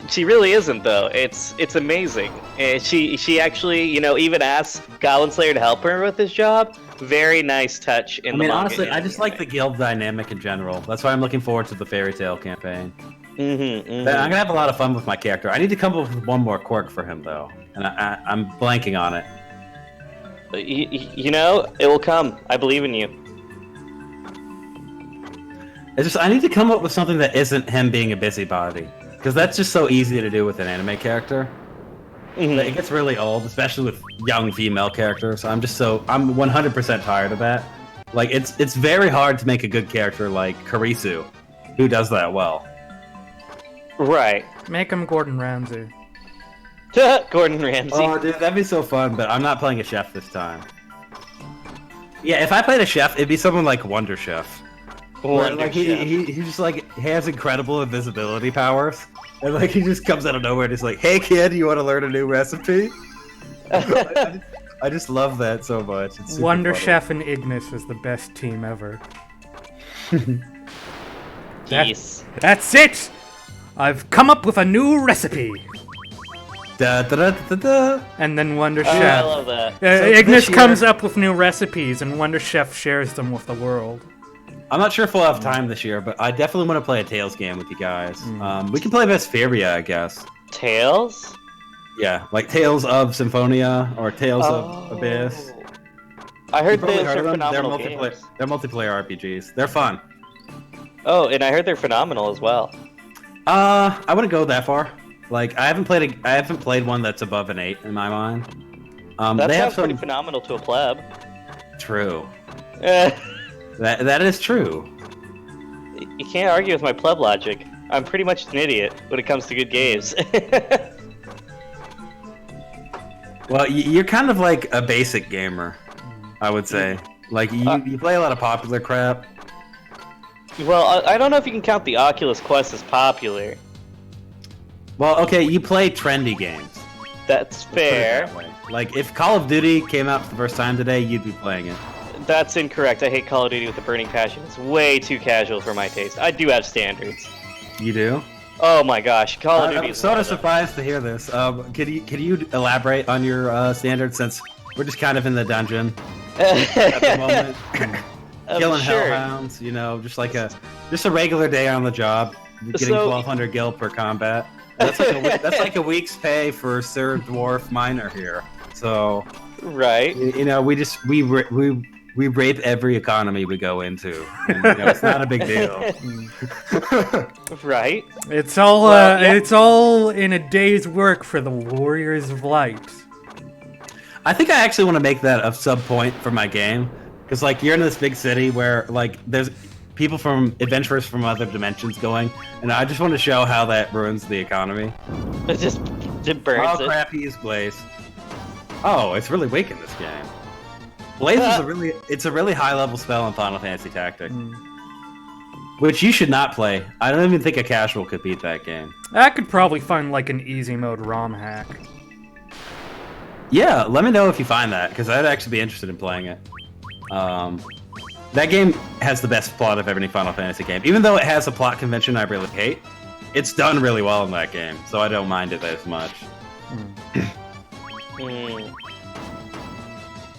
She really isn't, though. It's amazing. And she actually, even asks Goblin Slayer to help her with his job. Very nice touch in the manga. Honestly, I just like the guild dynamic in general. That's why I'm looking forward to the Fairy Tail campaign. I'm gonna have a lot of fun with my character. I need to come up with one more quirk for him, though, and I'm blanking on it. It will come. I believe in you. It's just I need to come up with something that isn't him being a busybody, because that's just so easy to do with an anime character. But it gets really old, especially with young female characters. I'm 100% tired of that. Like it's very hard to make a good character like Karisu, who does that well. Right. Make him Gordon Ramsay. Gordon Ramsay. Oh, dude, that'd be so fun, but I'm not playing a chef this time. Yeah, if I played a chef, it'd be someone like Wonder Chef. Where, like, he just like has incredible invisibility powers, and like he just comes out of nowhere and he's like, "Hey kid, you want to learn a new recipe?" I just love that so much. It's super Wonder funny. Chef and Ignis is the best team ever. Yes. That's it! I've come up with a new recipe! Da, da, da, da, da. And then Wonder I Chef. love that. So Ignis this year- comes up with new recipes, and Wonder Chef shares them with the world. I'm not sure if we'll have time this year, but I definitely want to play a Tales game with you guys. We can play Vesperia, I guess. Tails? Yeah, like Tales of Symphonia or Tales of Abyss. I heard Probably those heard are of them. phenomenal games. They're multiplayer RPGs. They're fun. Oh, and I heard they're phenomenal as well. I wouldn't go that far. Like I haven't played one that's above an 8 in my mind. That they have sounds pretty some phenomenal to a pleb. true. Eh, That is true. you can't argue with my pleb logic. I'm pretty much an idiot when it comes to good games. Well, you're kind of like a basic gamer, I would say. Like you play a lot of popular crap. Well, I don't know if you can count the Oculus Quest as popular. Well, okay, you play trendy games. That's Put it fair. that way. Like if Call of Duty came out for the first time today, you'd be playing it. That's incorrect. I hate Call of Duty with a burning passion. It's way too casual for my taste. I do have standards. You do? Oh my gosh, Call of Duty I'm is sort one of them. surprised to hear this. Could you elaborate on your standards, since we're just kind of in the dungeon at the moment, killing Sure. hellhounds? Just a regular day on the job, getting So- 1,200 gil per combat. That's like a week's pay for Sir Dwarf Miner here. So Right. we rape every economy we go into, and it's not a big deal. Right. It's all Well, yeah. it's all in a day's work for the Warriors of Light. I think I actually want to make that a sub point for my game, because like you're in this big city where like there's people from adventurers from other dimensions going, and I just want to show how that ruins the economy. It burns Oh it. crap, he is Blaze. Oh, it's really weak in this game. Blaze is a really high level spell in Final Fantasy Tactics, which you should not play. I don't even think a casual could beat that game. I could probably find like an easy mode ROM hack. Yeah, let me know if you find that, because I'd actually be interested in playing it. That game has the best plot of any Final Fantasy game. Even though it has a plot convention I really hate, it's done really well in that game, so I don't mind it as much.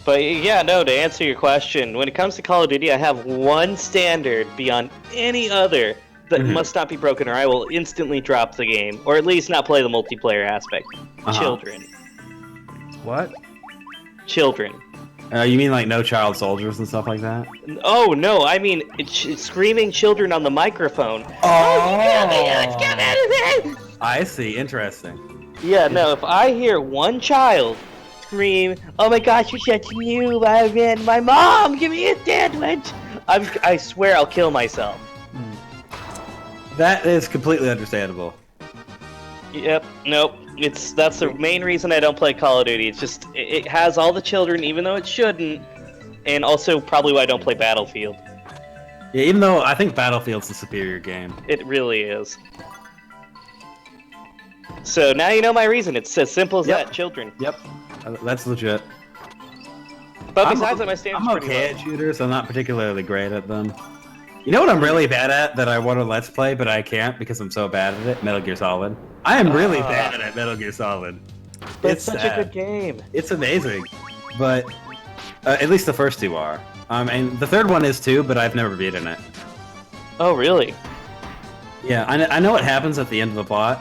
But yeah, no, to answer your question, when it comes to Call of Duty, I have one standard beyond any other that must not be broken, or I will instantly drop the game, or at least not play the multiplayer aspect. Children. What? Children. You mean like no child soldiers and stuff like that? Oh no, I mean it's screaming children on the microphone. I see. Interesting. Yeah, no, if I hear one child scream, "Oh my gosh, you're such a noob, my mom, give me a sandwich!" I swear I'll kill myself. That is completely understandable. Yep, nope. That's the main reason I don't play Call of Duty. It's just it has all the children, even though it shouldn't, and also probably why I don't play Battlefield. Yeah, even though I think Battlefield's the superior game. It really is. So now you know my reason. It's as simple as that. Children. Yep, that's legit. But besides that, my standards I'm pretty okay low. at shooters. I'm not particularly great at them. You know what I'm really bad at that I want to let's play, but I can't because I'm so bad at it? Metal Gear Solid. I am really bad at Metal Gear Solid. But It's it's such sad. a good game. It's amazing, but at least the first two are. And the third one is too, but I've never beaten it. Oh, really? Yeah, I know what happens at the end of the plot.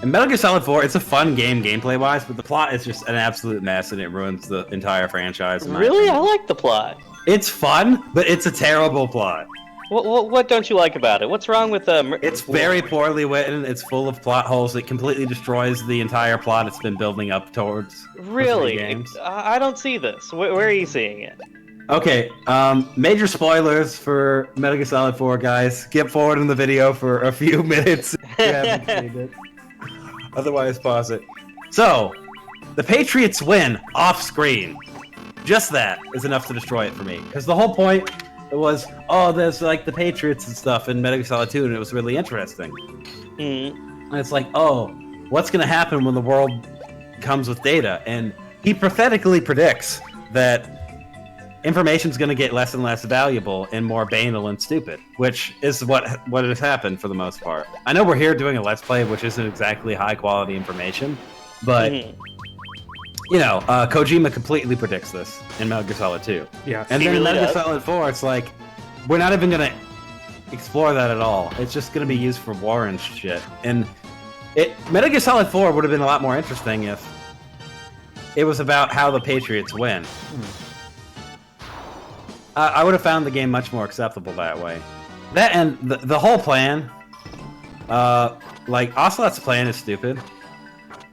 And Metal Gear Solid 4, it's a fun game gameplay-wise, but the plot is just an absolute mess, and it ruins the entire franchise. in my Really? I opinion. like the plot. It's fun, but it's a terrible plot. What don't you like about it? What's wrong with It's very poorly written. It's full of plot holes. It completely destroys the entire plot it's been building up towards. for 3 Really? games. I don't see this. Where are you seeing it? Okay, major spoilers for Metal Gear Solid 4, guys. Skip forward in the video for a few minutes if you haven't seen it. Otherwise, pause it. So, the Patriots win off screen. Just that is enough to destroy it for me. Because the whole point was, oh, there's like the Patriots and stuff in Metal Gear Solid 2, and it was really interesting. And it's like, oh, what's going to happen when the world comes with data? And he prophetically predicts that information's going to get less and less valuable and more banal and stupid, which is what has happened for the most part. I know we're here doing a Let's Play, which isn't exactly high-quality information, but, you know, Kojima completely predicts this in Metal Gear Solid 2. Yes. And He then in really Metal Gear does. Solid 4, it's like, we're not even going to explore that at all. It's just going to be used for war and shit. And Metal Gear Solid 4 would have been a lot more interesting if it was about how the Patriots win. I would have found the game much more acceptable that way. That and the whole plan, like Ocelot's plan is stupid.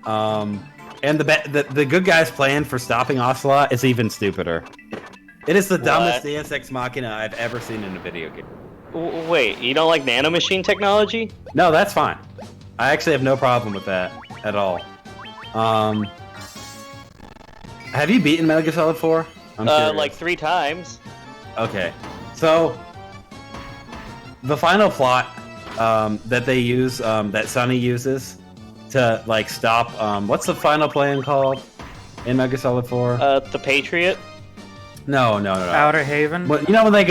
And the good guy's plan for stopping Ocelot is even stupider. It is the dumbest Deus Ex Machina I've ever seen in a video game. Wait, you don't like nanomachine technology? No, that's fine. I actually have no problem with that at all. Have you beaten Metal Gear Solid 4? I'm curious. Like 3 times. Okay, so the final plot that they use, that Sonny uses to like stop, what's the final plan called in Metal Gear Solid 4? The Patriot. No. Outer Haven. Well, you know when they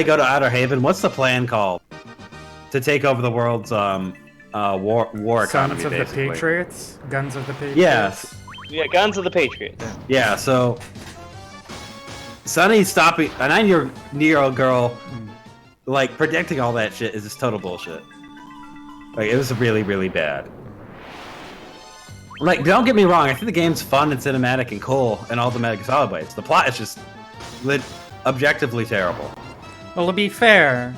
go to Outer Haven, what's the plan called to take over the world's war economy, Sons of basically. the Patriots? Guns of the Patriots? Yes. Yeah, Guns of the Patriots. Yeah, so Sonny stopping a 9-year-old girl, like predicting all that shit is just total bullshit. Like it was really, really bad. Like, don't get me wrong, I think the game's fun and cinematic and cool and all the Metal Gear Solid ways. The plot is just objectively terrible. Well, to be fair,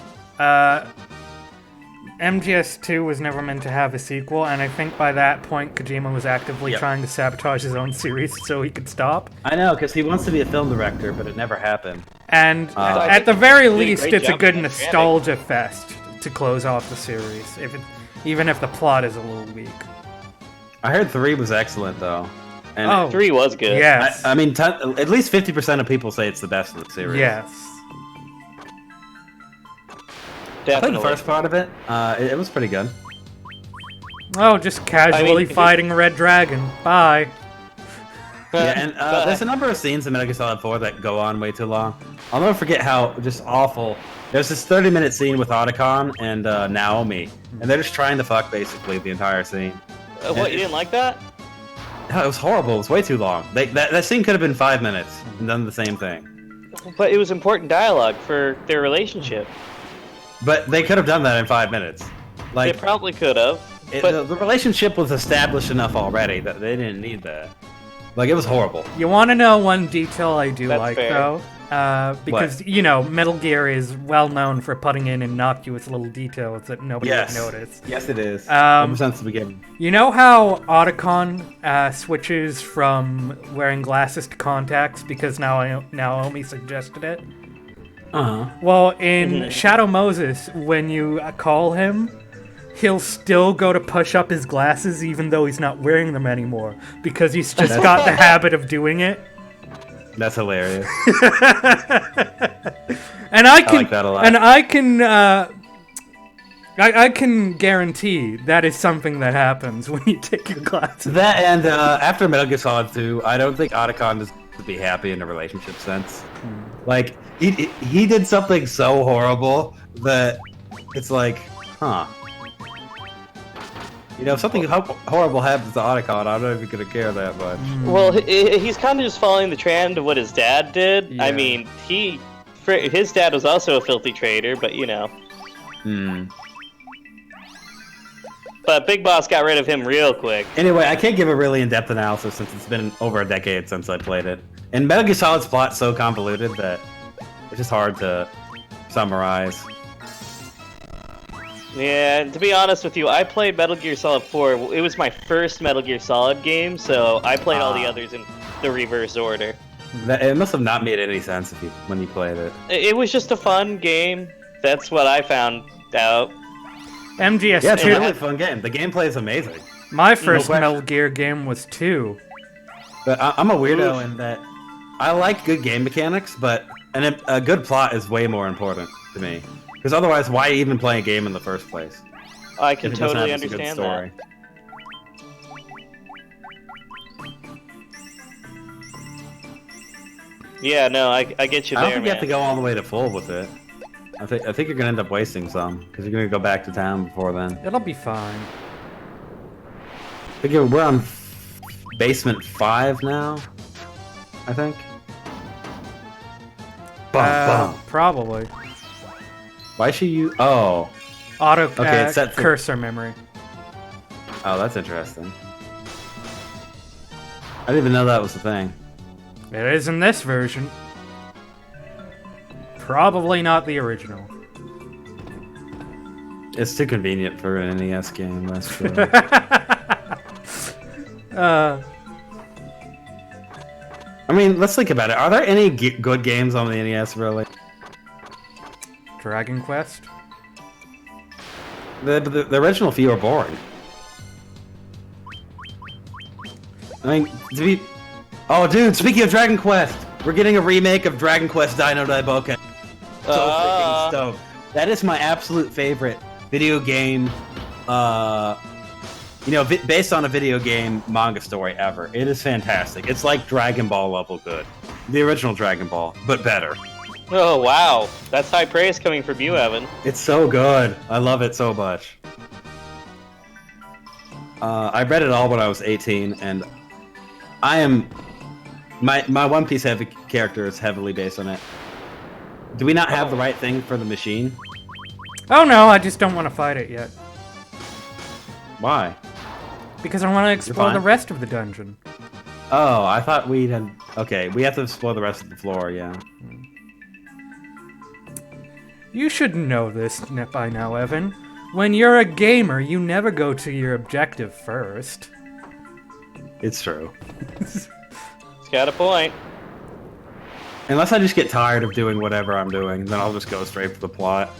MGS2 was never meant to have a sequel, and I think by that point Kojima was actively trying to sabotage his own series so he could stop. I know, because he wants to be a film director, but it never happened. And I at think the very he did a least, great it's a job good with nostalgia fest to close off the series, even if the plot is a little weak. I heard 3 was excellent, though. And Oh, 3 was good. yes. I mean, at least 50% of people say it's the best of the series. Yes. I Definitely. played the first part of it. It was pretty good. Oh, just casually fighting Red Dragon. Bye. Yeah, and there's a number of scenes in Metal Gear Solid 4 that go on way too long. I'll never forget how just awful. There's this 30-minute scene with Otacon and Naomi, and they're just trying to fuck basically the entire scene. What, you didn't like that? No, it was horrible. It was way too long. That scene could have been 5 minutes and done the same thing. But it was important dialogue for their relationship. But they could have done that in 5 minutes. Like They probably could have. But the relationship was established enough already that they didn't need that. Like, it was horrible. You want to know one detail I do That's like, fair. though? Because, you know, Metal Gear is well known for putting in innocuous little details that nobody would notice. Yes, it is. Um, Since the beginning. You know how Otacon switches from wearing glasses to contacts because Naomi suggested it? Uh-huh. Well, in Shadow Moses, when you call him, he'll still go to push up his glasses even though he's not wearing them anymore because he's just got the habit of doing it. That's hilarious. And I can, like that a lot. and I can guarantee that is something that happens when you take your glasses. That and after Metal Gear Solid 2, I don't think Otacon is to be happy in a relationship sense. Like, he did something so horrible that it's like, huh. You know, if something horrible happens to Otacon, I'm not even gonna care that much. Well, he's kind of just following the trend of what his dad did. Yeah. I mean, his dad was also a filthy traitor, but you know. But Big Boss got rid of him real quick. Anyway, I can't give a really in-depth analysis since it's been over a decade since I played it. And Metal Gear Solid's plot's so convoluted that it's just hard to summarize. Yeah, and to be honest with you, I played Metal Gear Solid 4. It was my first Metal Gear Solid game, so I played all the others in the reverse order. It must have not made any sense when you played it. It was just a fun game. That's what I found out. MGS2. Yeah, it's a really fun game. The gameplay is amazing. My first question. Metal Gear game was 2. But I'm a weirdo in that I like good game mechanics, but a good plot is way more important to me. Because otherwise, why even play a game in the first place? I can If it doesn't totally have a good understand story. that. Yeah, no, I get you I there, don't think you have to go all the way to full with it. I think you're gonna end up wasting some because you're gonna go back to town before then. It'll be fine. I think we're on basement 5 now. I think. Probably. Why should you? Oh, Okay, it's set for- cursor memory. oh, that's interesting. I didn't even know that was the thing. It is in this version. Probably not the original. It's too convenient for an NES game. That's true. I mean, let's think about it. Are there any good games on the NES, really? Dragon Quest? The original few are boring. I mean, oh, dude, speaking of Dragon Quest, we're getting a remake of Dragon Quest Dino Daiboken. So freaking stoked. That is my absolute favorite video game, based on a video game manga story ever. It is fantastic. It's like Dragon Ball level good. The original Dragon Ball, but better. Oh, wow. That's high praise coming from you, Evan. It's so good. I love it so much. I read it all when I was 18, and I am my One Piece heavy character is heavily based on it. Do we not have the right thing for the machine? Oh no, I just don't want to fight it yet. Why? Because I want to explore fine. the rest of the dungeon. Oh, I thought we had. Okay, we have to explore the rest of the floor. Yeah. You should know this by now, Evan. When you're a gamer, you never go to your objective first. It's true. It's got a point. Unless I just get tired of doing whatever I'm doing, then I'll just go straight for the plot.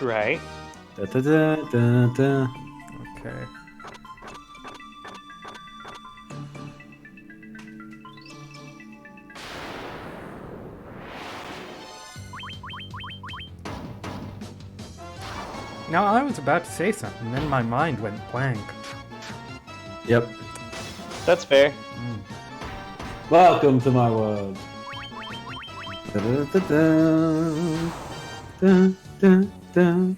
Right. Da, da, da, da, da. Okay. Now, I was about to say something, then my mind went blank. Yep. That's fair. Welcome to my world. Da, da, da, da, da, da.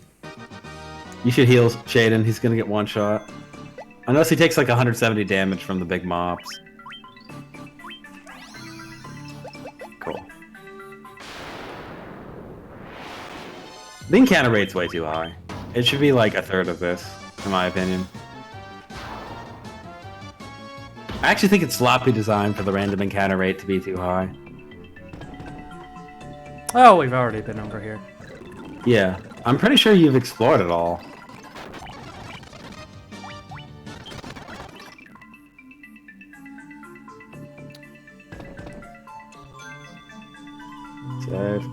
You should heal Shaden. He's gonna get one shot. Unless he takes like 170 damage from the big mobs. Cool. The encounter rate's way too high. It should be like a third of this, in my opinion. I actually think it's sloppy designed for the random encounter rate to be too high. Oh, we've already been over here. Yeah, I'm pretty sure you've explored it all. Save.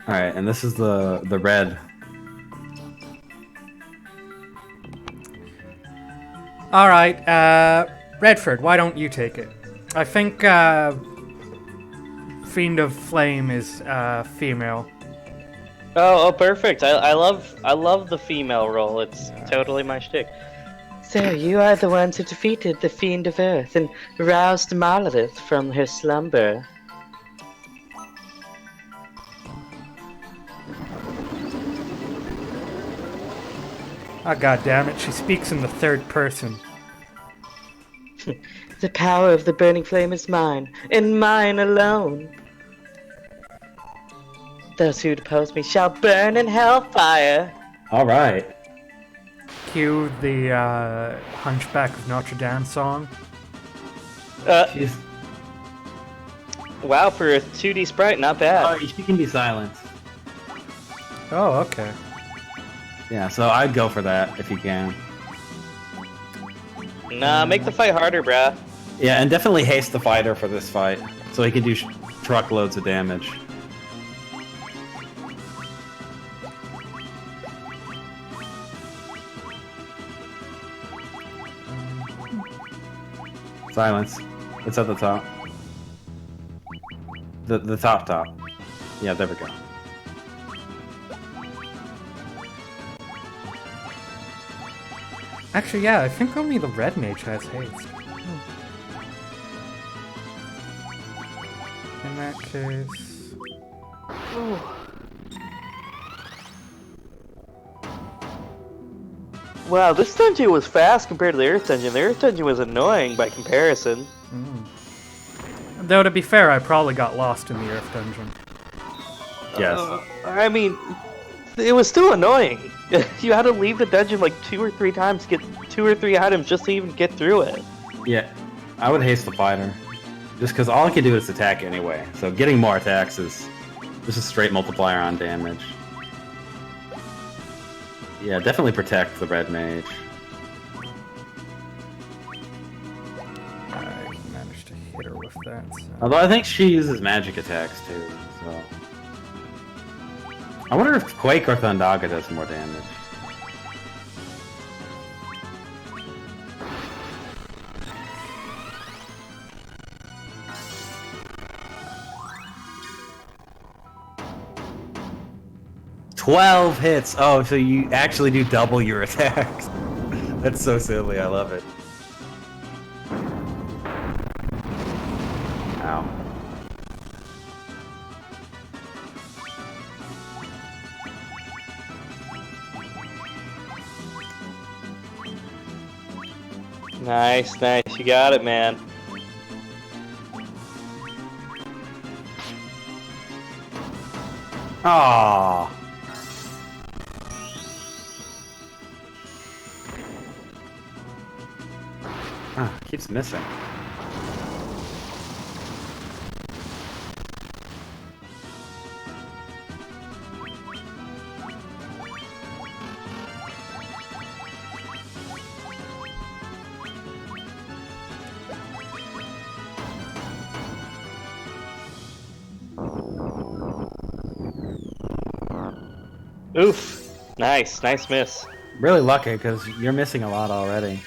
Alright, and this is the red. Alright, Redford, why don't you take it? I think, Fiend of Flame is, female. Oh, perfect. I love the female role. It's totally my shtick. So you are the ones who defeated the Fiend of Earth and roused Monolith from her slumber. Oh, god damn it, she speaks in the third person. The power of the burning flame is mine, and mine alone. Those who depose me shall burn in hellfire. Alright. Cue the, Hunchback of Notre Dame song. Jeez. Wow, for a 2D sprite, not bad. Oh, she can be silent. Oh, okay. Yeah, so I'd go for that if you can. Nah, make the fight harder, bruh. Yeah, and definitely haste the fighter for this fight, so he can do truckloads of damage. Silence. It's at the top. The top. Yeah, there we go. Actually, yeah, I think only the red mage has haste. In that case... Wow, this dungeon was fast compared to the Earth dungeon. The Earth dungeon was annoying by comparison. Though, to be fair, I probably got lost in the Earth dungeon. Yes. I mean, it was still annoying. You had to leave the dungeon like 2 or 3 times to get 2 or 3 items just to even get through it. Yeah, I would haste the fighter. Just because all I can do is attack anyway. So getting more attacks is just a straight multiplier on damage. Yeah, definitely protect the red mage. I managed to hit her with that, so... Although I think she uses magic attacks too, so... I wonder if Quake or Thundaga does more damage. 12 hits. Oh, so you actually do double your attacks. That's so silly. I love it. Ow. Nice, nice. You got it, man. Aww. Ah, keeps missing. Oof. Nice, nice miss. Really lucky, because you're missing a lot already.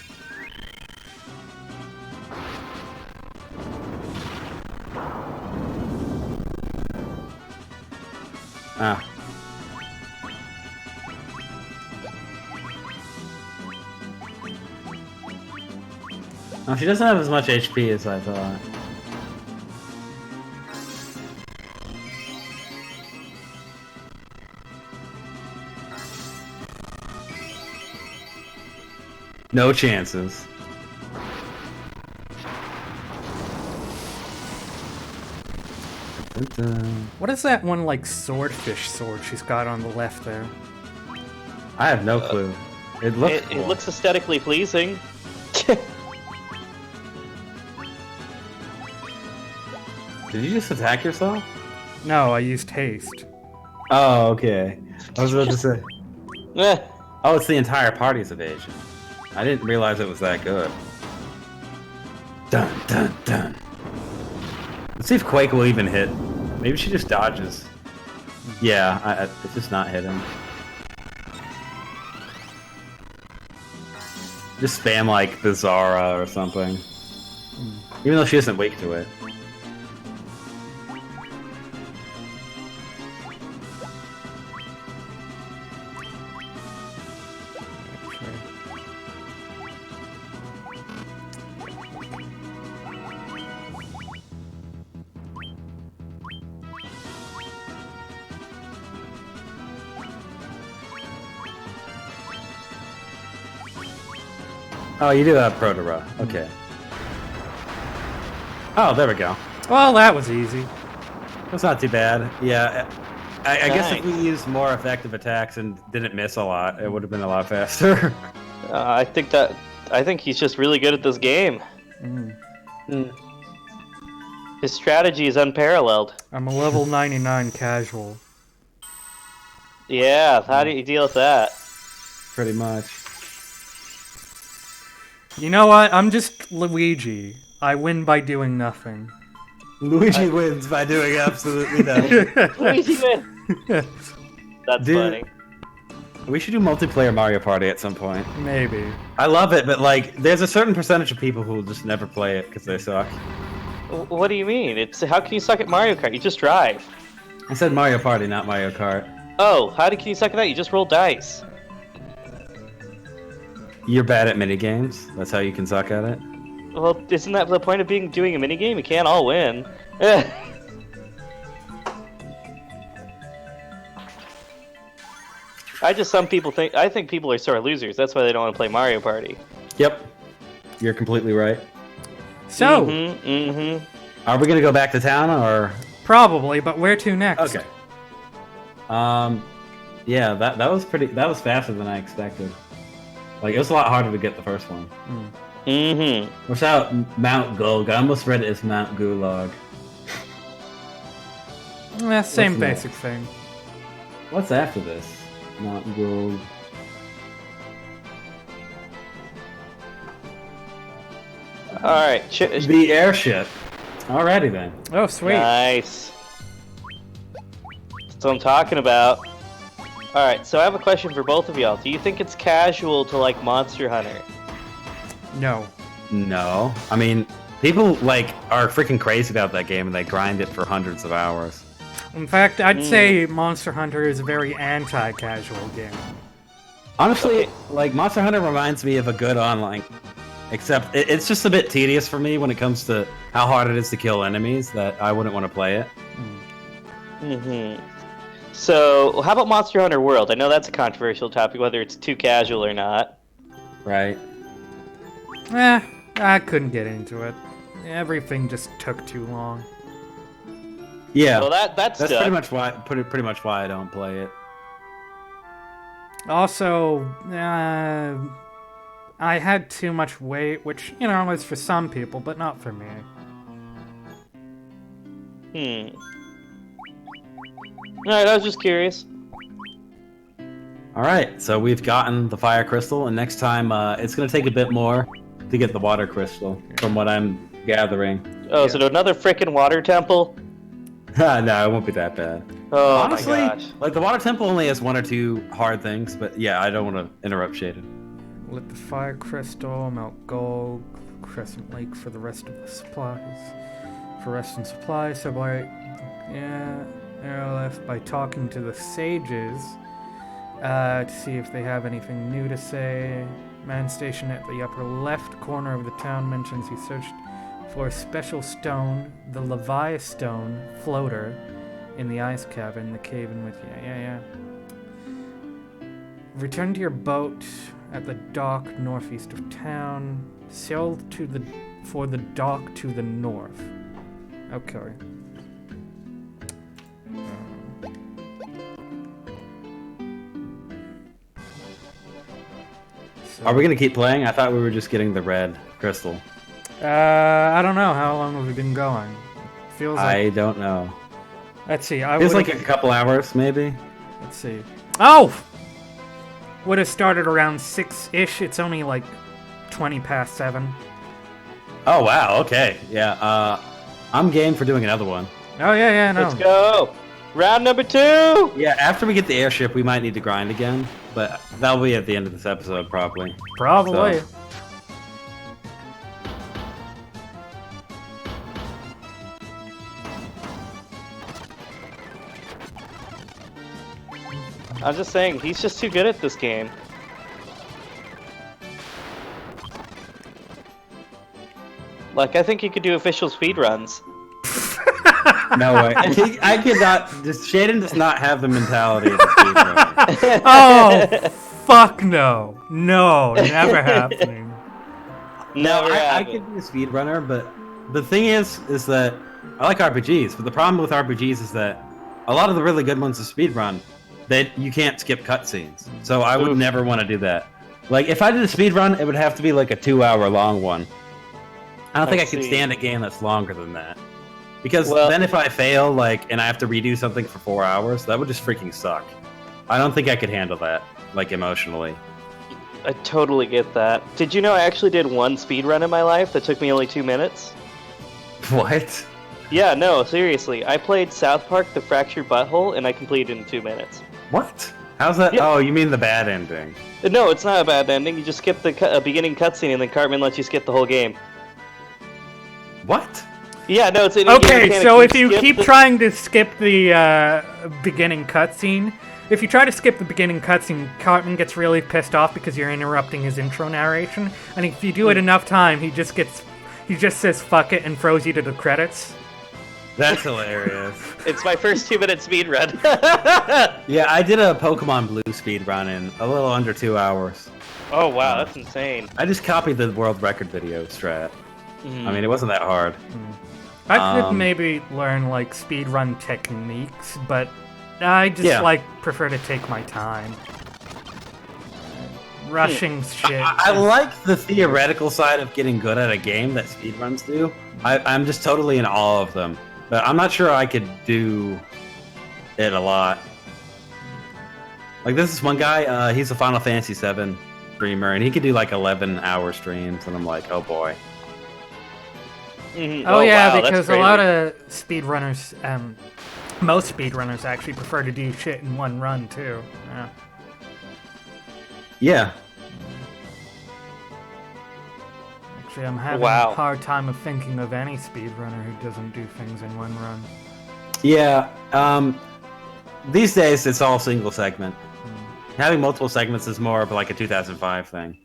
Ah. Oh, she doesn't have as much HP as I thought. No chances. What is that one, like, swordfish sword she's got on the left there? I have no clue. It looks cool. It looks aesthetically pleasing. Did you just attack yourself? No, I used haste. Oh, okay. I was about to say. Eh. Oh, it's the entire party's evasion. I didn't realize it was that good. Dun dun dun. Let's see if Quake will even hit. Maybe she just dodges. Yeah, it's just not hitting. Just spam like the Zara or something. Even though she isn't weak to it. Oh, you do have Protera. Okay. Oh, there we go. Well, that was easy. That's not too bad. Yeah, I guess if we Nice. used more effective attacks and didn't miss a lot, it would have been a lot faster. I think he's just really good at this game. His strategy is unparalleled. I'm a level 99 casual. Yeah, how do you deal with that? Pretty much. You know what? I'm just Luigi. I win by doing nothing. Luigi wins by doing absolutely nothing. Luigi win. That's Dude. funny. We should do multiplayer Mario Party at some point. Maybe. I love it, but like, there's a certain percentage of people who will just never play it because they suck. What do you mean? It's how can you suck at Mario Kart? You just drive. I said Mario Party, not Mario Kart. Oh, can you suck at that? You just roll dice. You're bad at minigames. That's how you can suck at it. Well, isn't that the point of doing a minigame? You can't all win. I think people are sore losers. That's why they don't want to play Mario Party. Yep. You're completely right. So, Are we gonna go back to town or? probably, but where to next? Okay. Yeah, that was faster than I expected. Like, it was a lot harder to get the first one. What's out Mount Gulg? I almost read it as Mount Gulag. Same What's basic thing. What's after this? Mount Gulg. Alright, The airship. Alrighty then. Oh, sweet. nice. That's what I'm talking about. Alright, so I have a question for both of y'all. Do you think it's casual to like Monster Hunter? No. No. I mean, people like are freaking crazy about that game and they grind it for hundreds of hours. In fact, I'd say Monster Hunter is a very anti-casual game. Honestly, like Monster Hunter reminds me of a good online, except it's just a bit tedious for me when it comes to how hard it is to kill enemies. That I wouldn't want to play it. So, how about Monster Hunter World? I know that's a controversial topic, whether it's too casual or not. Right. I couldn't get into it. Everything just took too long. Yeah. Well, that's pretty much why I don't play it. Also, I had too much weight, which, you know, is for some people, but not for me. Alright, I was just curious. Alright, so we've gotten the fire crystal, and next time it's going to take a bit more to get the water crystal, from what I'm gathering. Oh, so another frickin' water temple? No, it won't be that bad. Oh, honestly, my gosh. like the water temple only has 1 or 2 hard things, but yeah, I don't want to interrupt Shaden. Lit the fire crystal, melt gold, Crescent Lake for the rest of the supplies. For rest and supply, sublight. Yeah, arrow left by talking to the sages to see if they have anything new to say. Man stationed at the upper left corner of the town mentions he searched for a special stone, the Leviathan stone floater, in the ice cavern, the cave in which... Yeah. Return to your boat at the dock northeast of town. Sail for the dock to the north. Okay. Are we going to keep playing? I thought we were just getting the red crystal. I don't know. How long have we been going? Feels like... I don't know. Let's see. Feels like a couple hours, maybe. Let's see. Oh! Would have started around 6-ish. It's only like 20 past 7. Oh, wow. Okay. Yeah. I'm game for doing another one. Oh, yeah, no. Let's go! Round number 2! Yeah, after we get the airship, we might need to grind again. But that'll be at the end of this episode, probably. Probably. So. I'm just saying, he's just too good at this game. Like, I think he could do official speedruns. No way. I could not. Shaden does not have the mentality of a speedrunner. Oh, fuck no. No, never happening. Never I could be a speedrunner, but the thing is that I like RPGs, but the problem with RPGs is that a lot of the really good ones to speedrun, that you can't skip cutscenes. So I would never want to do that. Like, if I did a speedrun, it would have to be like a 2-hour long one. I don't think I could stand a game that's longer than that. Because then if I fail, like, and I have to redo something for 4 hours, that would just freaking suck. I don't think I could handle that, like, emotionally. I totally get that. Did you know I actually did one speedrun in my life that took me only 2 minutes? What? Yeah, no, seriously. I played South Park: The Fractured Butthole, and I completed in 2 minutes. What? How's that? Yeah. Oh, you mean the bad ending. No, it's not a bad ending. You just skip the beginning cutscene, and then Cartman lets you skip the whole game. What? Yeah, no, it's... Okay, so if you keep trying to skip the beginning cutscene, if you try to skip the beginning cutscene, Cartman gets really pissed off because you're interrupting his intro narration, and if you do it enough time, he just says fuck it and throws you to the credits. That's hilarious. It's my first 2-minute speedrun. Yeah, I did a Pokemon Blue speedrun in a little under 2 hours. Oh, wow, that's insane. I just copied the world record video strat. I mean, it wasn't that hard. I could maybe learn, like, speedrun techniques, but I just, prefer to take my time. Rushing shit. I like the theoretical side of getting good at a game that speedruns do. I'm just totally in awe of them. But I'm not sure I could do it a lot. Like, this is one guy, he's a Final Fantasy VII streamer, and he could do, like, 11-hour streams, and I'm like, oh boy. Mm-hmm. Oh yeah, wow, because a lot of speedrunners, most speedrunners actually prefer to do shit in one run too. Yeah. Yeah. Actually, I'm having a hard time of thinking of any speedrunner who doesn't do things in one run. Yeah. These days it's all single segment. Having multiple segments is more of like a 2005 thing.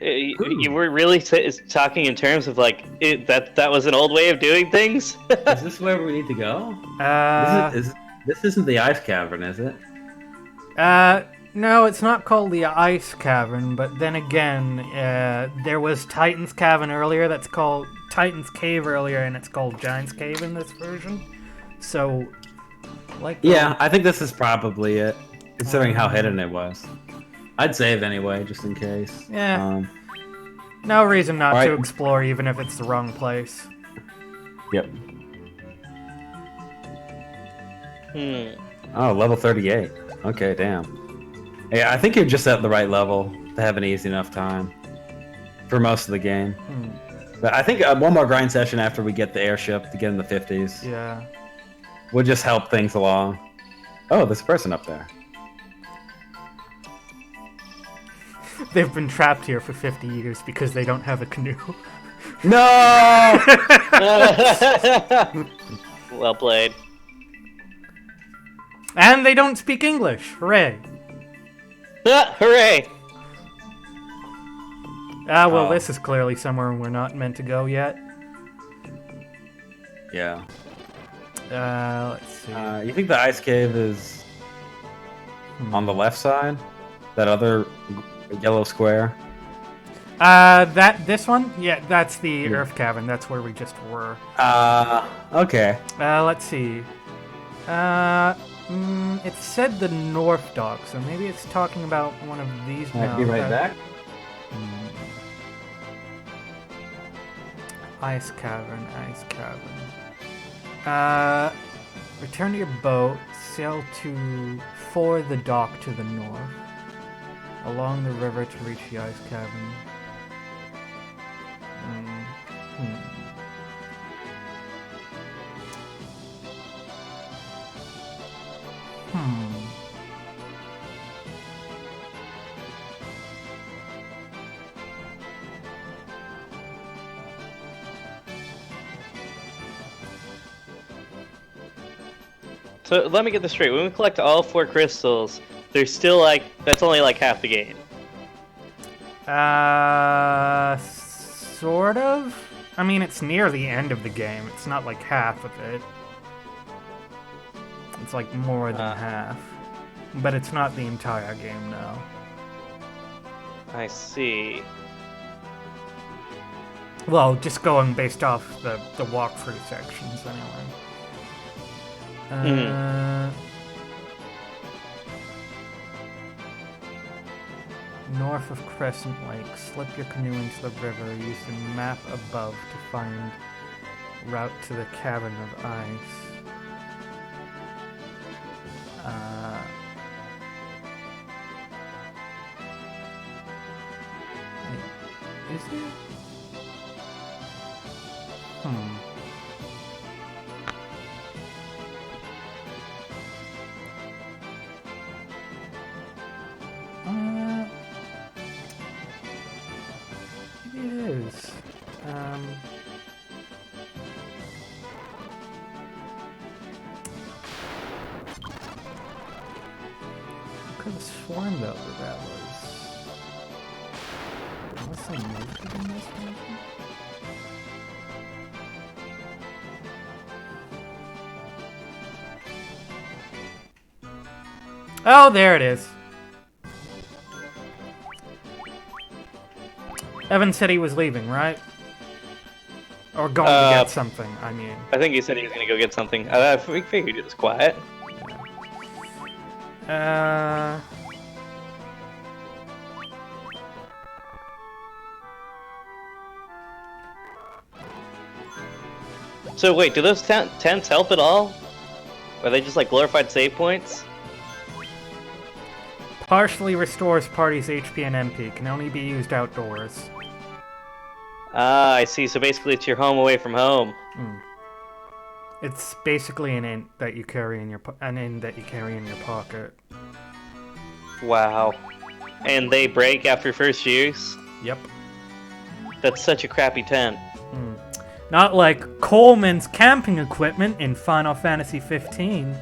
You were really talking in terms of like that was an old way of doing things. Is this where we need to go? This isn't the ice cavern, is it? No, it's not called the Ice Cavern, but then again, there was Titan's Cavern earlier that's called Titan's Cave earlier, and it's called Giant's Cave in this version. So, like... Yeah, I think this is probably it, considering how hidden it was. I'd save anyway, just in case. Yeah. No reason not to right. explore, even if it's the wrong place. Yep. Hmm. Oh, level 38. Okay, damn. Yeah, I think you're just at the right level to have an easy enough time for most of the game. But I think one more grind session after we get the airship to get in the 50s Yeah. would just help things along. Oh, there's a person up there. They've been trapped here for 50 years because they don't have a canoe. No! Well played. And they don't speak English. Hooray. Hooray! Well, this is clearly somewhere we're not meant to go yet. Yeah. Let's see. You think the ice cave is on the left side? That other yellow square? This one? Yeah, that's the Earth Cavern. That's where we just were. Okay. Let's see. It said the North Dock, so maybe it's talking about one of these now. I'll be right back. Ice Cavern. Return to your boat, sail for the dock to the north, along the river to reach the Ice Cavern. So let me get this straight. When we collect all 4 crystals, there's still that's only like half the game. Sort of? I mean, it's near the end of the game. It's not like half of it. It's like more than half. But it's not the entire game now. I see. Well, just going based off the walkthrough sections, anyway. North of Crescent Lake, slip your canoe into the river. Use the map above to find route to the Cavern of Ice. Wait, is it? Maybe it is. I could have sworn though that was. Unless I moved it in this version? Oh, there it is. Evan said he was leaving, right? Or going to get something, I mean. I think he said he was going to go get something. I figured it was quiet. So wait, do those tents help at all? Are they just like glorified save points? Partially restores party's HP and MP. Can only be used outdoors. Ah, I see. So basically it's your home away from home. It's basically an int that you carry in your pocket. Wow. And they break after first use? Yep. That's such a crappy tent. Not like Coleman's camping equipment in Final Fantasy 15.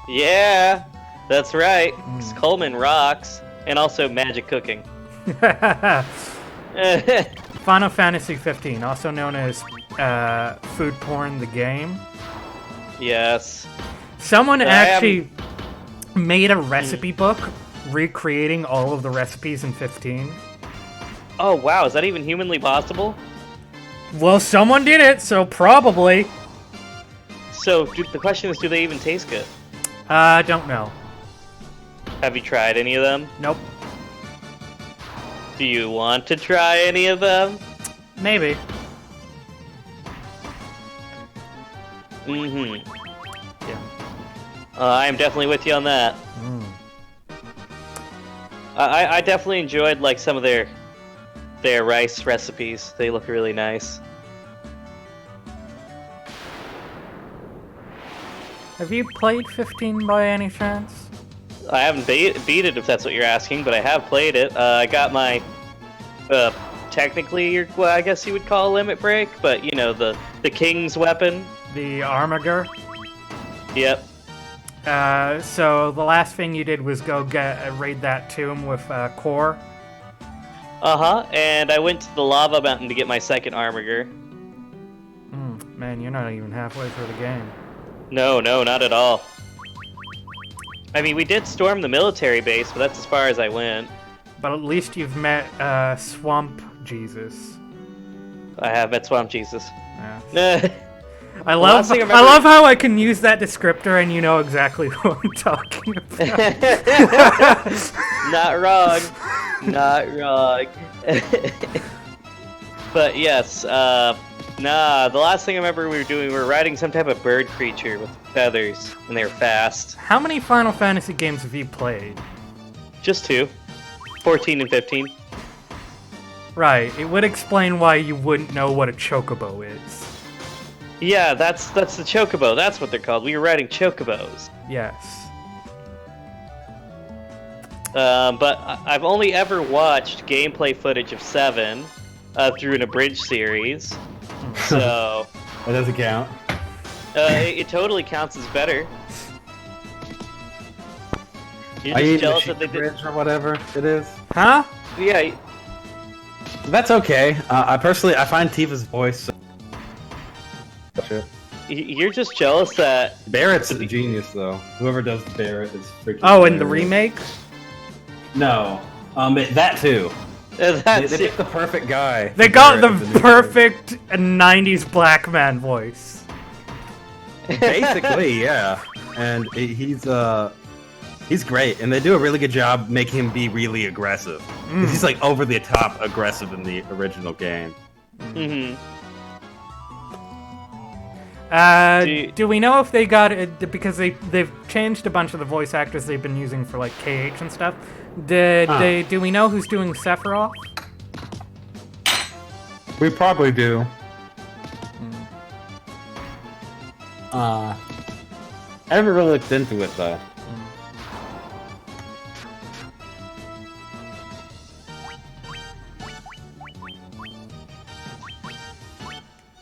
Yeah, that's right. 'Cause Coleman rocks, and also magic cooking. Final Fantasy 15, also known as Food Porn the Game. Yes. Someone actually made a recipe book recreating all of the recipes in 15. Oh wow, is that even humanly possible? Well, someone did it, so probably. So the question is, do they even taste good? Don't know. Have you tried any of them? Nope. Do you want to try any of them? Maybe. Mm-hmm. Yeah. I am definitely with you on that. I definitely enjoyed like some of their rice recipes. They look really nice. Have you played 15 by any chance? I haven't beat it if that's what you're asking, but I have played it. I got my technically, well, I guess you would call a limit break, but you know the king's weapon. The Armiger? Yep. So the last thing you did was go raid that tomb with Core. And I went to the lava mountain to get my second Armiger. Man, you're not even halfway through the game. No, not at all. I mean, we did storm the military base, but that's as far as I went. But at least you've met Swamp Jesus. I have met Swamp Jesus. Yeah. I love how I can use that descriptor and you know exactly what I'm talking about. Not wrong. Not wrong. But yes, the last thing I remember we were riding some type of bird creature with feathers, and they were fast. How many Final Fantasy games have you played? Just 2. 14 and 15. Right, it would explain why you wouldn't know what a chocobo is. Yeah, that's the chocobo. That's what they're called. We were riding chocobos. Yes. But I've only ever watched gameplay footage of 7 through an abridged series. So That doesn't count. it totally counts as better. You're Are you just jealous the that they did. bridge or whatever it is? Huh? Yeah, That's okay. I find Tifa's voice. you're just jealous that. Barrett's a genius, though. Whoever does Barrett is freaking. Oh, in the hilarious. remake? No, that too. They That's picked the perfect guy. They for got the Barrett as new perfect 90s black man voice. Barrett. Basically, yeah. And he's great, and they do a really good job making him be really aggressive. 'Cause he's like over the top aggressive in the original game. Mhm. Do we know if they got it because they've changed a bunch of the voice actors they've been using for like KH and stuff? Do we know who's doing Sephiroth? We probably do. I haven't really looked into it though.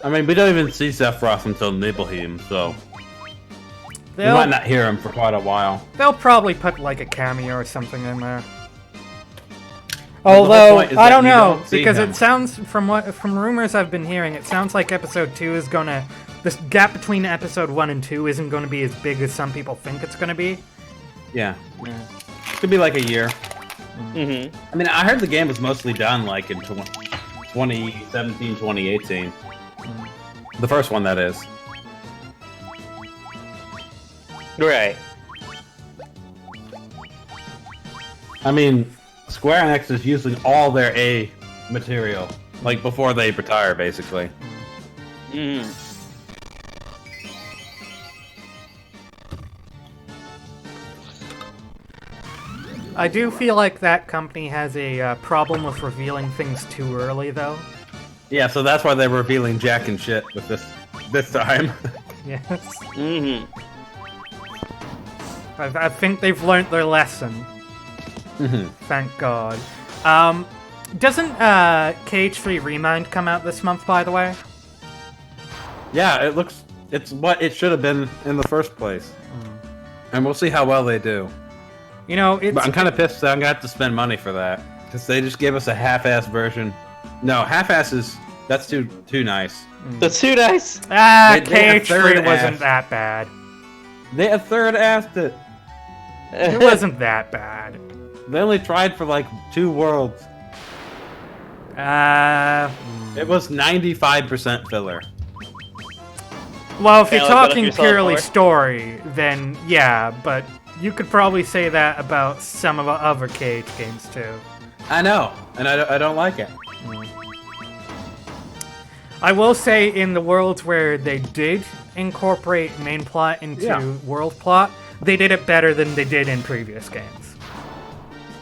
I mean, we don't even see Sephiroth until Nibelheim, so we might not hear him for quite a while. They'll probably put like a cameo or something in there. Well, the whole Although point is I that don't you know don't see because him. it sounds from rumors I've been hearing, it sounds like episode 2 is gonna this gap between episode 1 and 2 isn't going to be as big as some people think it's going to be. Yeah. Could be like a year. Mhm. I mean, I heard the game was mostly done like in 2017, 2018. The first one, that is. Right. I mean, Square Enix is using all their A material, like before they retire, basically. Mhm. I do feel like that company has a problem with revealing things too early, though. Yeah, so that's why they're revealing Jack and shit with this time. Yes. Mhm. I think they've learned their lesson. Thank God. Doesn't KH3 Remind come out this month, by the way? Yeah, it's what it should have been in the first place. And we'll see how well they do. You know, But I'm kind of pissed that I'm gonna have to spend money for that because they just gave us a half-ass version. No, half-ass that's too nice. That's too nice. They KH3 wasn't ass. that bad. They a third-assed it. It wasn't that bad. They only tried for like 2 worlds. It was 95% filler. Well, if you're Yeah, like, what if talking you saw it purely more? story, then yeah, but you could probably say that about some of the other KH games too. I know, and I don't like it. I will say in the worlds where they did incorporate main plot into world plot, they did it better than they did in previous games.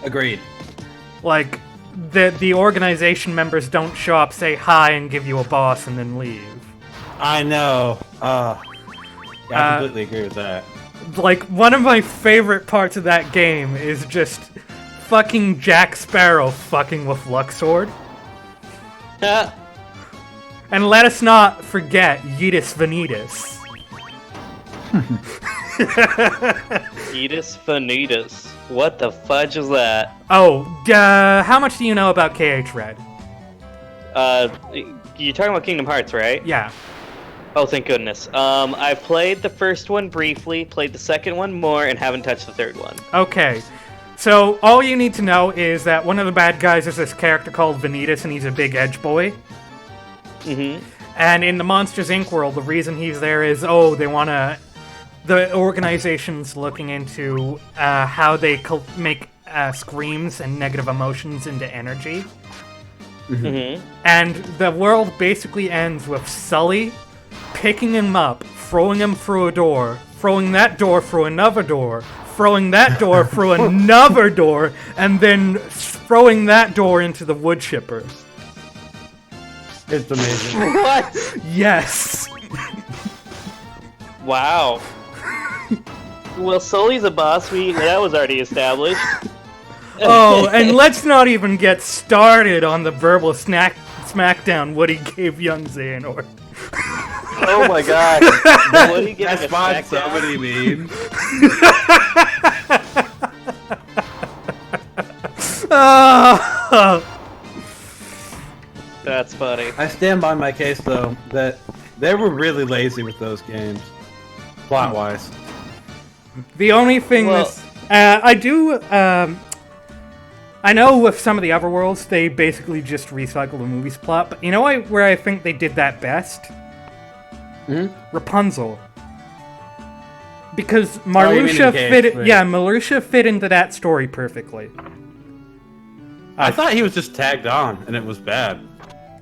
Agreed. Like, the organization members don't show up, say hi, and give you a boss, and then leave. I know. I completely agree with that. Like, one of my favorite parts of that game is just fucking Jack Sparrow fucking with Luxord. And let us not forget Yeetus Vanitas. Edis Vanitas. What the fudge is that? Oh, how much do you know about KH Red? You're talking about Kingdom Hearts, right? Yeah. Oh, thank goodness. I played the first one briefly, played the second one more, and haven't touched the third one. Okay. So, all you need to know is that one of the bad guys is this character called Vanitas, and he's a big edge boy. Mm-hmm. And in the Monsters, Inc. world, the reason he's there is, they want to... The organization's looking into how they make screams and negative emotions into energy. Mm-hmm. And the world basically ends with Sully picking him up, throwing him through a door, throwing that door through another door, throwing that door through another door, and then throwing that door into the wood chipper. It's amazing. What? Yes! Wow. Well, Sully's a boss. That was already established. Oh, and let's not even get started on the verbal smackdown Woody gave young Xehanort. Oh my god. Woody getting That's a fine. smackdown? Somebody mean. That's funny. I stand by my case though that they were really lazy with those games, plot-wise. The only thing Well- I know with some of the other worlds, they basically just recycle the movie's plot, but you know where I think they did that best? Rapunzel. Because you mean Marluxia in fit... KH3. Yeah, Marluxia fit into that story perfectly. I thought he was just tagged on, and it was bad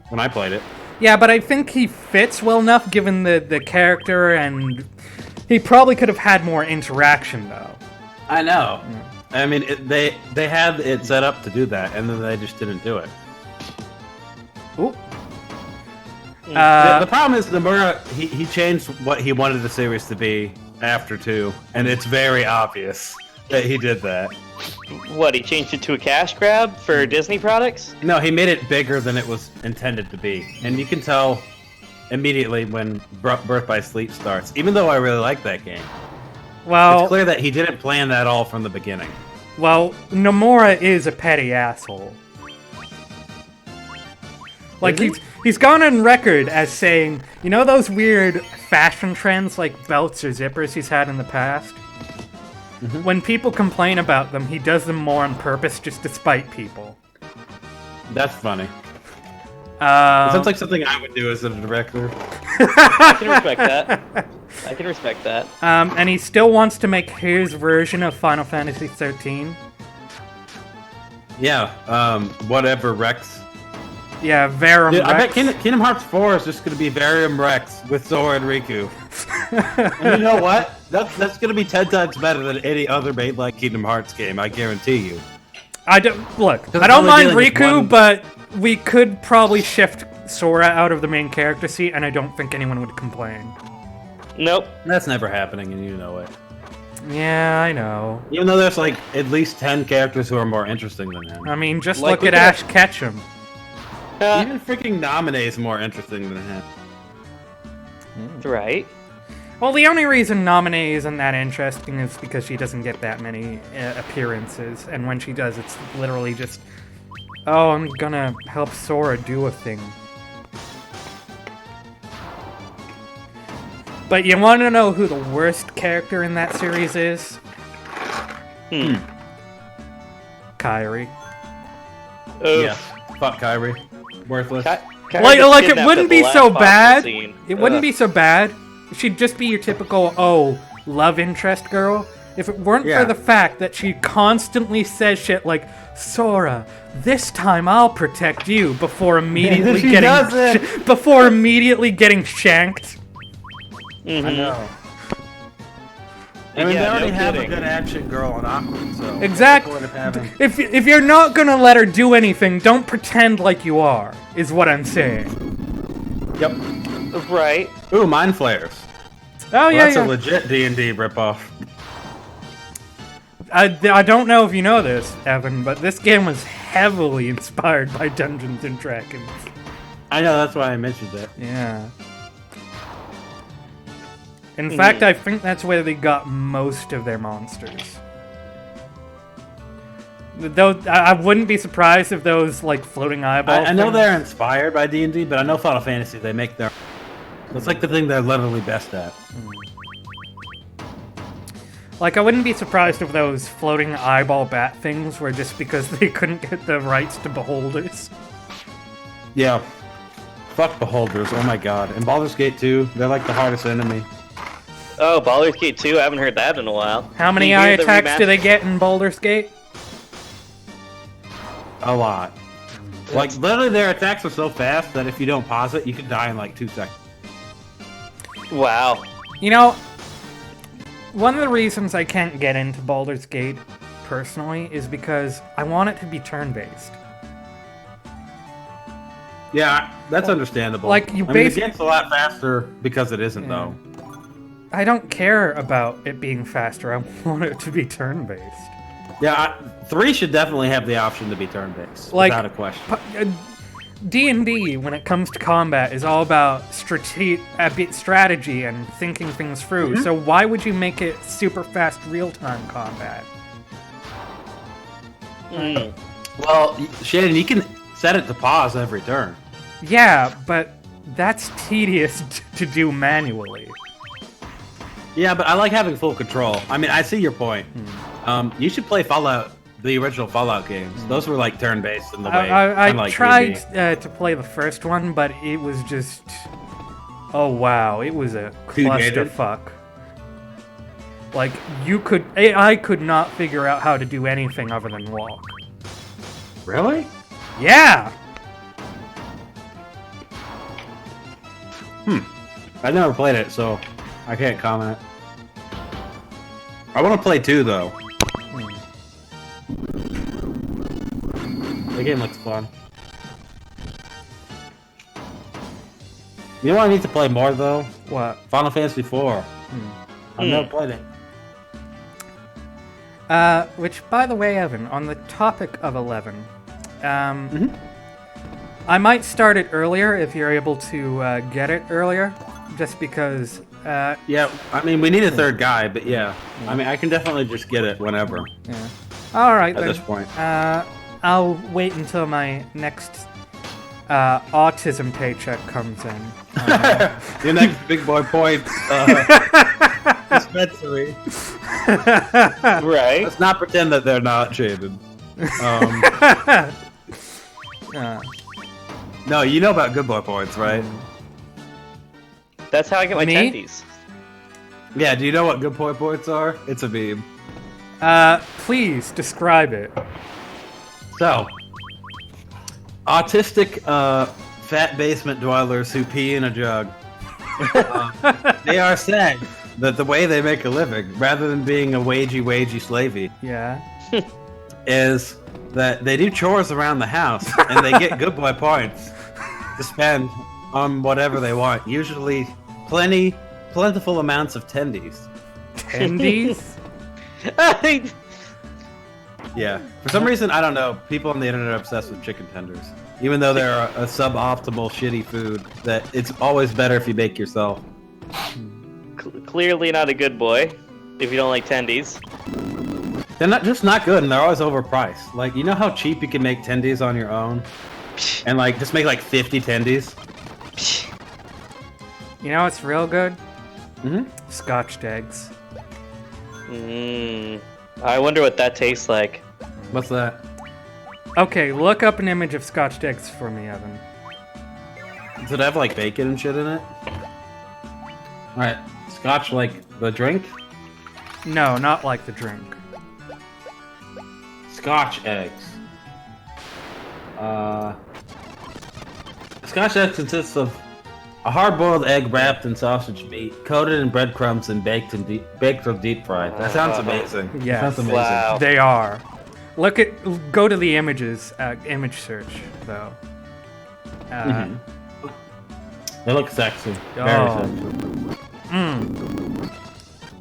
when I played it. Yeah, but I think he fits well enough given the character, and he probably could have had more interaction, though. I know. I mean, they had it set up to do that, and then they just didn't do it. Ooh. The problem is Nomura, he changed what he wanted the series to be after 2, and it's very obvious that he did that. What, he changed it to a cash grab for Disney products? No, he made it bigger than it was intended to be, and you can tell immediately when Birth by Sleep starts, even though I really like that game. Well, It's clear that he didn't plan that all from the beginning. well, Nomura is a petty asshole. Like, Is he? he's gone on record as saying, you know those weird fashion trends like belts or zippers he's had in the past? When people complain about them, he does them more on purpose just to spite people. That's funny. It sounds like something I would do as a director. I can respect that. I can respect that. And he still wants to make his version of Final Fantasy XIII. Yeah, whatever, Rex. Yeah, Verum Dude, I bet Rex. Kingdom Hearts 4 is just going to be Varium Rex with Zora and Riku. And you know what? That's going to be 10 times better than any other made like Kingdom Hearts game, I guarantee you. I don't look. Because I don't it's only mind dealing with Riku, one- but we could probably shift Sora out of the main character seat, and I don't think anyone would complain. Nope. That's never happening, and you know it. Yeah, I know. Even though there's like at least 10 characters who are more interesting than him. I mean, just Like look we at could Ash have- Ketchum. Even freaking Naminé is more interesting than him. Right. Well, the only reason Nominee isn't that interesting is because she doesn't get that many appearances, and when she does, it's literally just, oh, I'm gonna help Sora do a thing. But you want to know who the worst character in that series is? Kairi. Yeah. Fuck Kyrie. Worthless. Like it wouldn't be so bad. It wouldn't be so bad. She'd just be your typical, love interest girl. If it weren't for the fact that she constantly says shit like, Sora, this time I'll protect you, before immediately getting shanked. I know. I mean, they already have a good action girl on Aqua, so... Exactly. If you're not gonna let her do anything, don't pretend like you are, is what I'm saying. Yep. Right. Ooh, Mind Flayers. Oh, yeah, That's a legit D&D ripoff. I don't know if you know this, Evan, but this game was heavily inspired by Dungeons & Dragons. I know, that's why I mentioned it. Yeah. In fact, I think that's where they got most of their monsters. Though I wouldn't be surprised if those like floating eyeballs. I know they're inspired by D&D, but I know Final Fantasy they make their. It's like the thing they're literally best at. Like I wouldn't be surprised if those floating eyeball bat things were just because they couldn't get the rights to beholders. Yeah. Fuck beholders. Oh my god. In Baldur's Gate 2, they're like the hardest enemy. Oh, Baldur's Gate 2? I haven't heard that in a while. How many eye attacks do they get in Baldur's Gate? A lot. Like, literally their attacks are so fast that if you don't pause it, you can die in like 2 seconds. Wow. You know, one of the reasons I can't get into Baldur's Gate, personally, is because I want it to be turn-based. Yeah, that's understandable. Like, you I mean, it gets a lot faster because it isn't, though. I don't care about it being faster. I want it to be turn-based. Yeah, 3 should definitely have the option to be turn-based, like, without a question. D&D, when it comes to combat, is all about strategy and thinking things through. So why would you make it super fast real-time combat? Well, Shannon, you can set it to pause every turn. Yeah, but that's tedious to do manually. Yeah, but I like having full control. I mean, I see your point. You should play Fallout, the original Fallout games. Those were like turn-based in the way. I like tried to play the first one, but it was just... Oh wow, it was a clusterfuck. Like, I could not figure out how to do anything other than walk. Really? Yeah! I never played it, so I can't comment. I want to play 2, though. The game looks fun. You know what I need to play more, though? What? Final Fantasy IV. I've never played it. Which, by the way, Evan, on the topic of 11, I might start it earlier if you're able to get it earlier, just because... Yeah, I mean, we need a third guy, but yeah. I mean, I can definitely just get it whenever. Yeah. Alright, then. At this point. I'll wait until my next autism paycheck comes in. Your next big boy point dispensary. Right. Let's not pretend that they're not shaded. No, you know about good boy points, right? That's how I get my Me? tendies. Yeah, do you know what good boy points are? It's a meme. Please describe it. So, autistic fat basement dwellers who pee in a jug. They are saying that the way they make a living, rather than being a wagey slavey, Yeah. is that they do chores around the house and they get good boy points to spend on whatever they want. Usually plentiful amounts of tendies. Tendies? Yeah. For some reason, I don't know, people on the internet are obsessed with chicken tenders. Even though they're a suboptimal, shitty food, that it's always better if you make yourself. clearly not a good boy if you don't like tendies. They're not good, and they're always overpriced. Like, you know how cheap you can make tendies on your own, and like just make like 50 tendies. You know what's real good? Mm-hmm. Scotched eggs. I wonder what that tastes like. What's that? Okay, look up an image of scotched eggs for me, Evan. Does it have like bacon and shit in it? Alright, Scotch like the drink? No, not like the drink. Scotch eggs. Scotch eggs consists of a hard-boiled egg wrapped in sausage meat, coated in breadcrumbs, and baked or deep fried. That sounds amazing. Yes. That sounds amazing. Wow. They are. Go to the images, image search, though. They look sexy. Very Oh. sexy.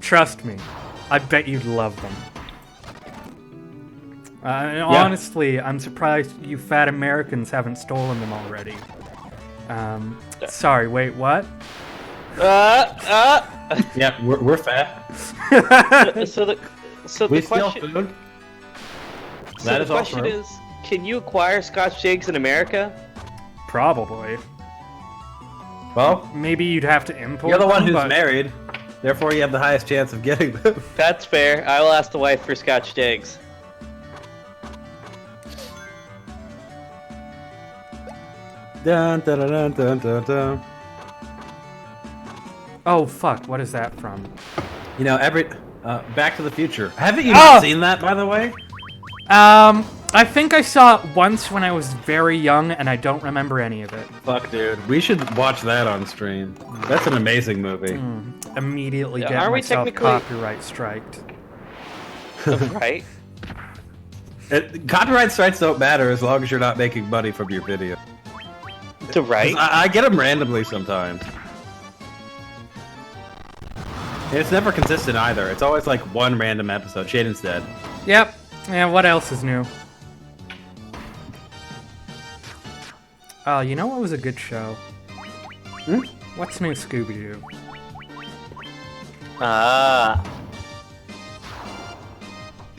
Trust me, I bet you'd love them. And honestly, I'm surprised you fat Americans haven't stolen them already. Sorry, wait, what? Yeah, we're fat. So the We steal question, food. so That the is all question true. is, can you acquire Scotch eggs in America? Probably. Well, Maybe you'd have to import you're the one them, who's but- married. Therefore, you have the highest chance of getting them. That's fair. I will ask the wife for Scotch eggs. Dun, dun, dun, dun, dun, dun. Oh, fuck, what is that from? You know, Back to the Future. Haven't you Oh! seen that, by the way? I think I saw it once when I was very young, and I don't remember any of it. Fuck, dude. We should watch that on stream. That's an amazing movie. Immediately Yeah, get are we myself technically- copyright striked. Right? Copyright strikes don't matter as long as you're not making money from your video. Right? I get them randomly sometimes. And it's never consistent either. It's always like one random episode. Shaden's dead. Yep. Yeah, what else is new? Oh, you know what was a good show? Hmm? What's New Scooby-Doo? I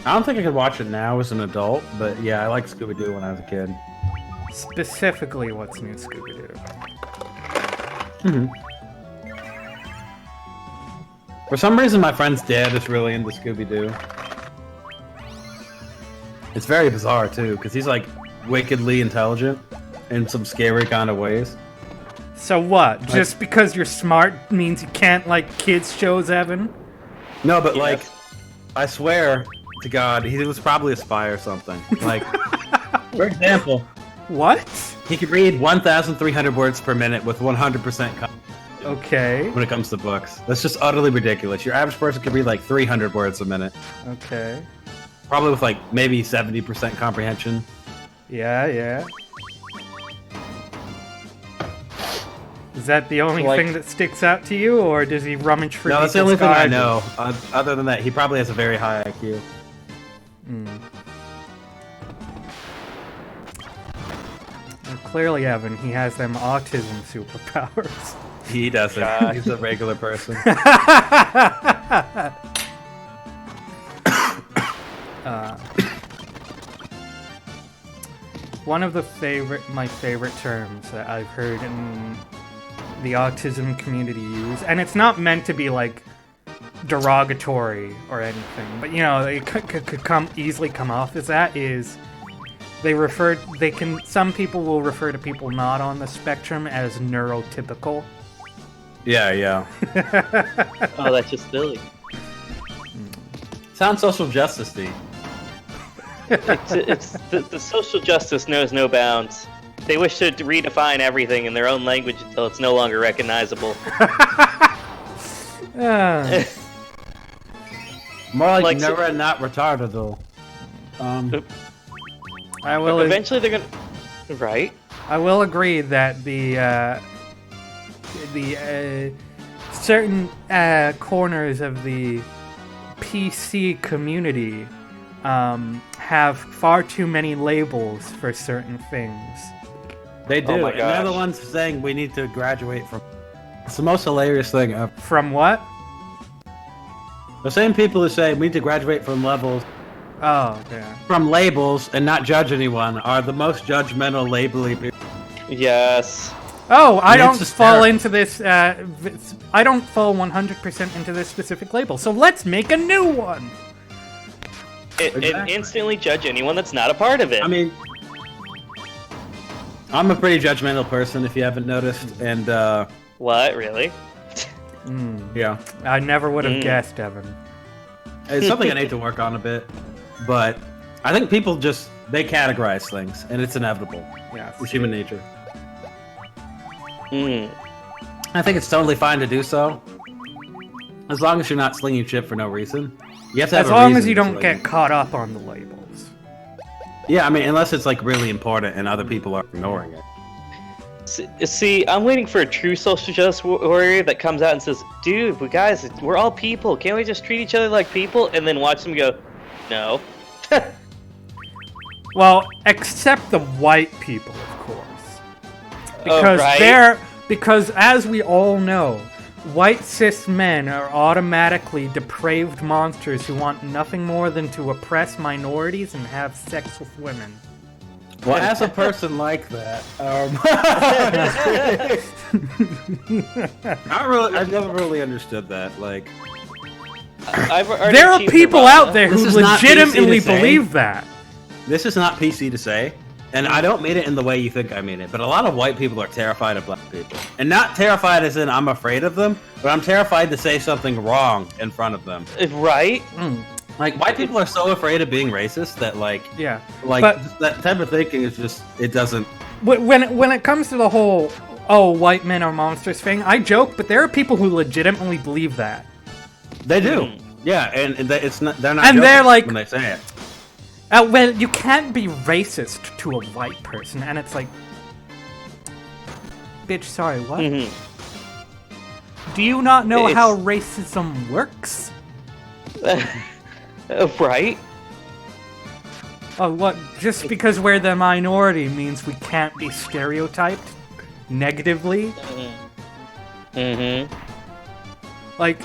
don't think I could watch it now as an adult, but yeah, I liked Scooby-Doo when I was a kid. Specifically, What's New Scooby-Doo? For some reason, my friend's dad is really into Scooby-Doo. It's very bizarre, too, because he's, like, wickedly intelligent in some scary kind of ways. So what? Just because you're smart means you can't like kids shows, Evan? No, but, Yes. like, I swear to God, he was probably a spy or something. Like, for example, What? he could read 1,300 words per minute with 100% confidence Okay. when it comes to books. That's just utterly ridiculous. Your average person could read, like, 300 words a minute. Okay. Probably with, like, maybe 70% comprehension. Yeah. Is that the only Like- thing that sticks out to you, or does he rummage for No, that's the only people's thing I garages? know. Other than that, he probably has a very high IQ. Well, clearly, Evan, he has them autism superpowers. He doesn't. He's a regular person. One of my favorite terms that I've heard in the autism community use, and it's not meant to be like derogatory or anything, but you know, it could easily come off as that, is some people will refer to people not on the spectrum as neurotypical. Yeah. Oh, that's just silly. Sounds social justice-y. It's the social justice knows no bounds. They wish to redefine everything in their own language until it's no longer recognizable. More like, Like, never not retarded, though. I will Eventually, they're gonna. Right? I will agree that the certain corners of the PC community have far too many labels for certain things. They do. Oh my And they're the gosh. ones saying we need to graduate from... It's the most hilarious thing ever. From what? The same people who say we need to graduate from Oh, yeah. from labels and not judge anyone are the most judgmental, labely people. Yes. Oh, I And don't it's fall hysterical. into this. I don't fall 100% into this specific label. So let's make a new one. And Exactly. instantly judge anyone that's not a part of it. I mean, I'm a pretty judgmental person, if you haven't noticed, and What? Really? yeah, I never would have guessed, Evan. it's something I need to work on a bit. But I think people they categorize things, and it's inevitable. Yeah. It's human nature. Mm. I think it's totally fine to do so, as long as you're not slinging shit for no reason. You have to have As a long reason as you to don't sling get it. caught up on the labels. Yeah, I mean, unless it's like really important and other people are ignoring it. See, I'm waiting for a true social justice warrior that comes out and says, "Dude, we're all people. Can't we just treat each other like people?" And then watch them go, "No." Well, except the white people, of course. Oh, Because right. because as we all know, white cis men are automatically depraved monsters who want nothing more than to oppress minorities and have sex with women. Well, as a person like that, I've never really understood that. Like, I've already There are achieved people nirvana. out there This who is not legitimately PC to say. believe that. this is not PC to say, and I don't mean it in the way you think I mean it, but a lot of white people are terrified of black people. And not terrified as in I'm afraid of them, but I'm terrified to say something wrong in front of them. Right? Like, white people are so afraid of being racist that, Yeah. like But- just that type of thinking is just, it doesn't. When it comes to the whole white men are monsters thing, I joke, but there are people who legitimately believe that. They do. Yeah, and it's not, they're not And they're joking like- when they say it. Well, you can't be racist to a white person, and it's like, bitch, sorry, what? Mhm. Do you not know It's- how racism works? Right? Oh, what? Just because we're the minority means we can't be stereotyped negatively? Mm-hmm. Like,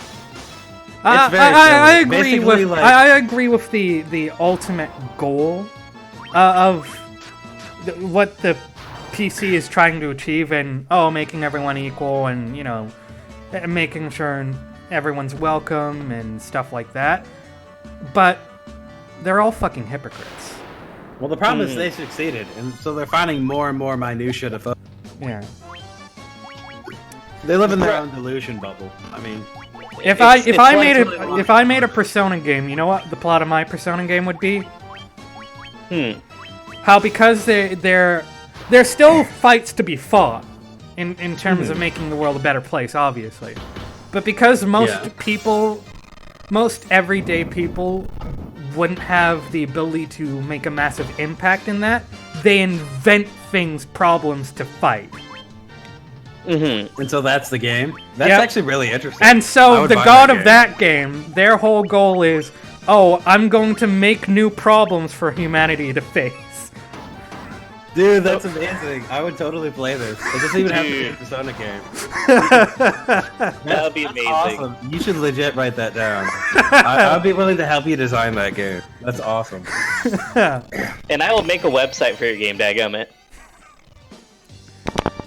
very I silly. agree Basically, with like- I agree with the ultimate goal of what the PC is trying to achieve, and making everyone equal, and making sure everyone's welcome and stuff like that. But they're all fucking hypocrites. Well, the problem is they succeeded, and so they're finding more and more minutia to focus. Yeah. They live in their own delusion bubble. I mean, If It's I made a Persona game, you know what the plot of my Persona game would be? How because there still fights to be fought in terms of making the world a better place, obviously. But because most everyday people wouldn't have the ability to make a massive impact in that, they invent problems to fight. Mm-hmm. and so that's the game. That's Yep. actually really interesting. And I so would the buy god of game. that game, their whole goal is, I'm going to make new problems for humanity to face. Dude, that's amazing. I would totally play this. It doesn't even have to be a Dude. Persona game. That would be amazing. Awesome. You should legit write that down. I'd be willing to help you design that game. That's awesome. And I will make a website for your game, dadgummit.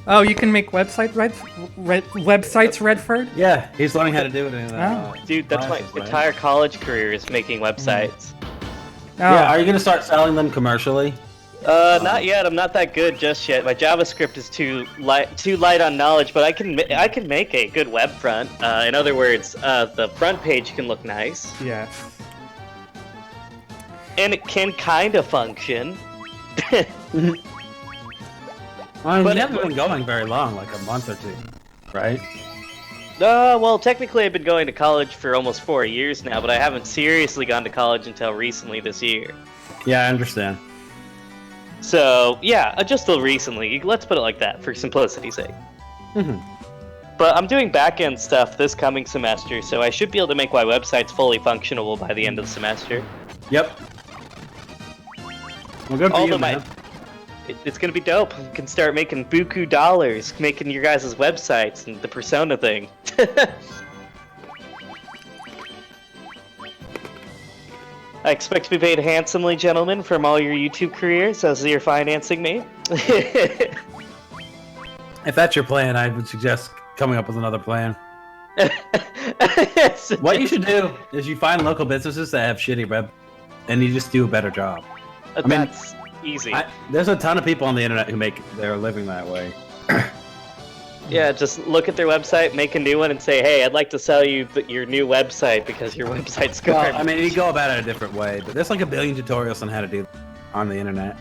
Oh, you can make websites, Redford? Yeah, he's learning how to do it in Dude, that's my classes, right? entire college career is making websites. Yeah, are you gonna start selling them commercially? Not yet. I'm not that good just yet. My JavaScript is too light on knowledge, but I can make a good web front. In other words, the front page can look nice, Yeah. and it can kind of function. I mean, But you it- haven't been going very long, like a month or two, right? Well, technically, I've been going to college for almost 4 years now, but I haven't seriously gone to college until recently this year. Yeah, I understand. So, yeah, just till recently. Let's put it like that, for simplicity's sake. Mhm. But I'm doing back-end stuff this coming semester, so I should be able to make my websites fully functional by the end of the semester. Yep. Well, good for Although you, man. it's gonna be dope. I can start making buku dollars, making your guys' websites and the Persona thing. I expect to be paid handsomely, gentlemen, from all your YouTube careers as you're financing me. If that's your plan, I would suggest coming up with another plan. What you should do is you find local businesses that have shitty web, and you just do a better job. That's easy. There's a ton of people on the internet who make their living that way. Yeah, just look at their website, make a new one, and say, "Hey, I'd like to sell you your new website because your website's garbage." Well, I mean, you go about it a different way, but there's like a billion tutorials on how to do on the internet.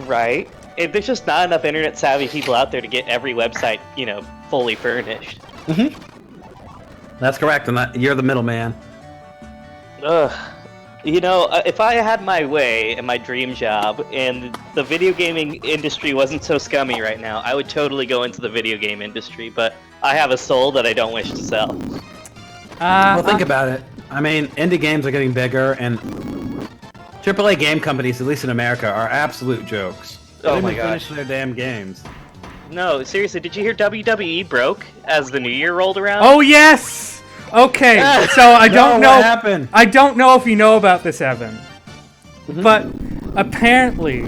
Right. There's just not enough internet savvy people out there to get every website, fully furnished. Mm-hmm. That's correct, and you're the middleman. Ugh. If I had my way and my dream job, and the video gaming industry wasn't so scummy right now, I would totally go into the video game industry, but I have a soul that I don't wish to sell. Well, think about it. I mean, indie games are getting bigger, and AAA game companies, at least in America, are absolute jokes. Oh my gosh. gosh. Finish their damn games. No, seriously, did you hear WWE broke as the new year rolled around? Oh yes. Okay, so I don't know. What happened? I don't know if you know about this, Evan, but apparently,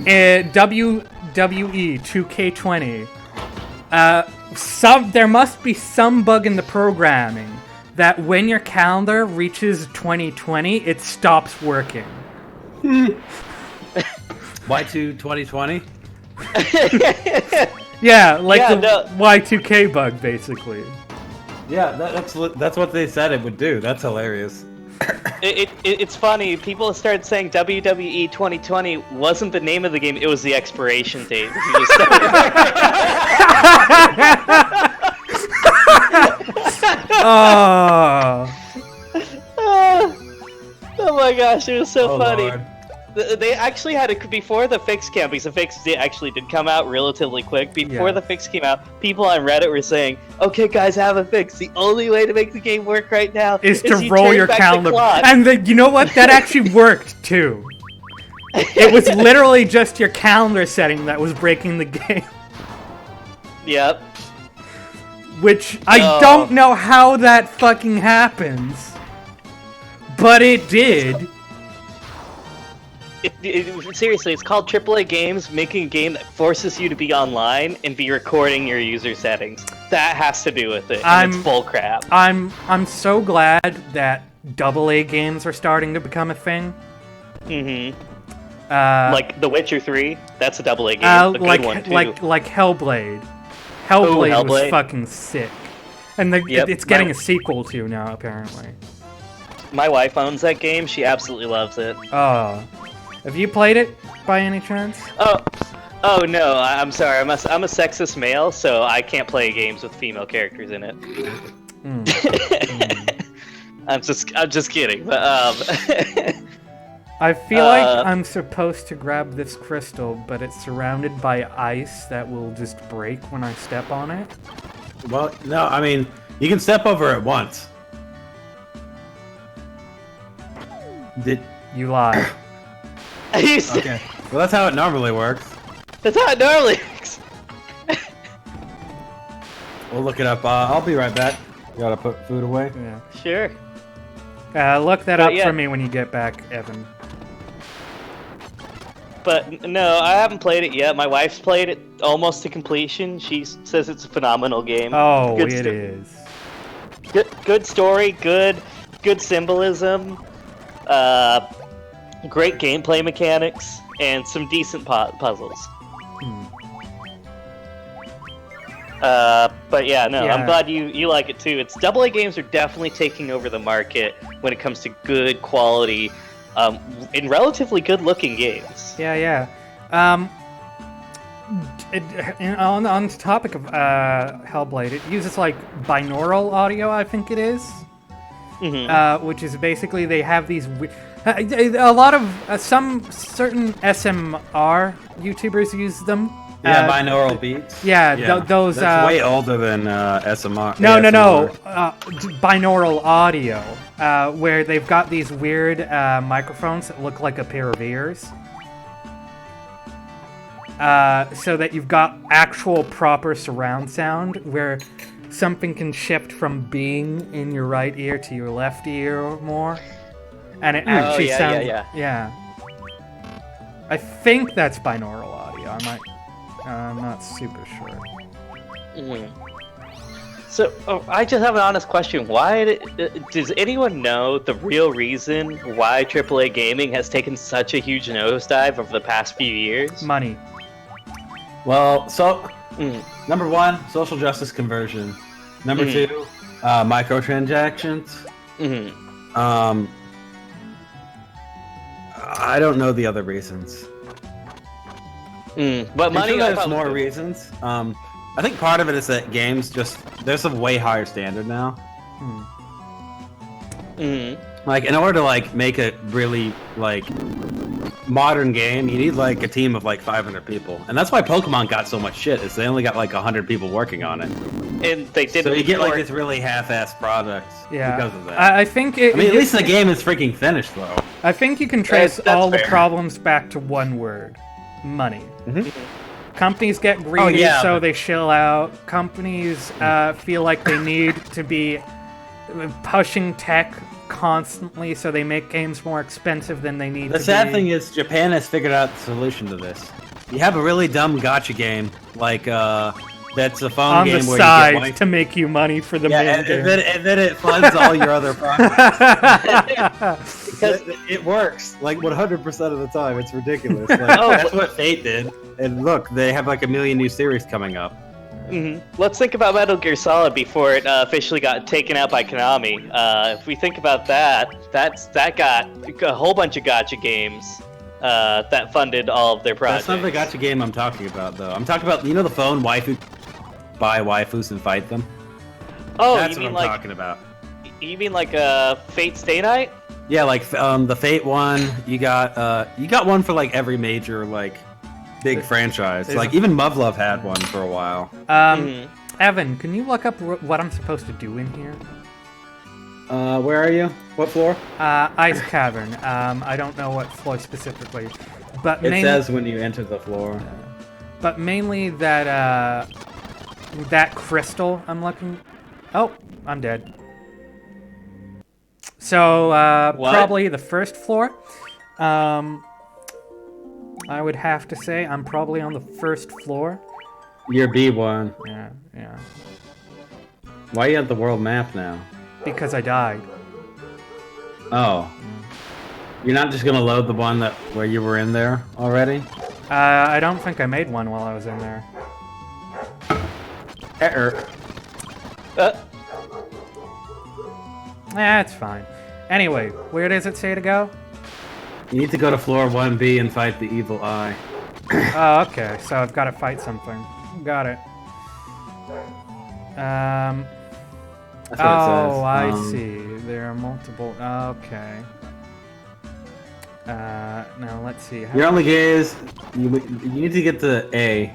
WWE 2K20, there must be some bug in the programming that when your calendar reaches 2020, it stops working. Y2 2020? Yeah, like Y2K bug, basically. Yeah, that's what they said it would do. That's hilarious. It's funny. People started saying WWE 2020 wasn't the name of the game; it was the expiration date. Oh. Oh my gosh, it was so funny. Lord. They actually had before the fix came, because the fix actually did come out relatively quick. Before the fix came out, people on Reddit were saying, "Okay, guys, have a fix. The only way to make the game work right now is to roll your calendar." And you know what? That actually worked too. It was literally just your calendar setting that was breaking the game. Yep. Which I don't know how that fucking happens, but it did. Seriously, it's called AAA games, making a game that forces you to be online and be recording your user settings. That has to do with it, and it's bull crap. I'm so glad that AA games are starting to become a thing. Mm-hmm. Like The Witcher 3, that's a AA game, a good one too. Like Hellblade. Hellblade was fucking sick. And it's getting a sequel too now, apparently. My wife owns that game, she absolutely loves it. Oh. Have you played it, by any chance? Oh no, I'm sorry. I'm a sexist male, so I can't play games with female characters in it. I'm just kidding. But I feel like I'm supposed to grab this crystal, but it's surrounded by ice that will just break when I step on it. Well, no, I mean, you can step over it once. You lie. Okay. Well, that's how it normally works. That's how it normally works. We'll look it up. I'll be right back. You gotta put food away? Yeah. Sure. Look that up for me when you get back, Evan. But no, I haven't played it yet. My wife's played it almost to completion. She says it's a phenomenal game. Oh, it is. Good story, good symbolism, great gameplay mechanics, and some decent puzzles. But yeah, no, I'm glad you like it too. AA games are definitely taking over the market when it comes to good quality, and relatively good-looking games. Yeah. On the topic of Hellblade, it uses like binaural audio, I think it is. Which is basically they have these. A lot of some certain SMR YouTubers use them. Yeah, binaural beats. Yeah. Those. That's way older than SMR. No. Binaural audio, where they've got these weird microphones that look like a pair of ears. So that you've got actual proper surround sound, where something can shift from being in your right ear to your left ear or more. and it actually yeah, sounds. yeah. I think that's binaural audio. I'm not super sure. So, I just have an honest question. Does anyone know the real reason why AAA gaming has taken such a huge nosedive over the past few years? Money. Well, so number one, social justice conversion. Number two, microtransactions. I don't know the other reasons. But money. There's more reasons. I think part of it is that games there's a way higher standard now. Like in order to like make a really like modern game, you need like a team of like 500 people, and that's why Pokemon got so much shit. Is they only got like 100 people working on it, and they didn't. So you get like this really half-assed product because of that. I think. At least the game is freaking finished though. I think you can trace all the problems back to one word: money. Companies get greedy, so they chill out. Companies feel like they need to be pushing tech constantly, so they make games more expensive than they need to be. The sad thing is, Japan has figured out the solution to this. You have a really dumb gacha game, like that's a phone game where side you get to make you money for the main game. And then it funds all your other projects. Because it works, like 100% of the time. It's ridiculous. Like, that's what Fate did. And look, they have like 1 million new series coming up. Let's think about Metal Gear Solid before it officially got taken out by Konami. If we think about that got a whole bunch of gacha games that funded all of their projects. That's not the gacha game I'm talking about, though. I'm talking about, the phone waifu, buy waifus and fight them. Oh, that's what I'm talking about. You mean like Fate Stay Night? Yeah, like the Fate one. You got one for like every major like big franchise. Like even Muv-Luv had one for a while. Evan, can you look up what I'm supposed to do in here? Where are you? What floor? Ice Cavern. I don't know what floor specifically, but it says when you enter the floor. But mainly that that crystal I'm looking. Oh, I'm dead. So probably the first floor. I would have to say I'm probably on the first floor. You're B1. Yeah. Why are you at the world map now? Because I died. Oh. You're not just gonna load the one where you were in there already? I don't think I made one while I was in there. It's fine. Anyway, where does it say to go? You need to go to floor 1B and fight the evil eye. Oh, okay. So I've got to fight something. Got it. That's what it says. I see. There are multiple. Okay. Now let's see. Your only game is you need to get to A.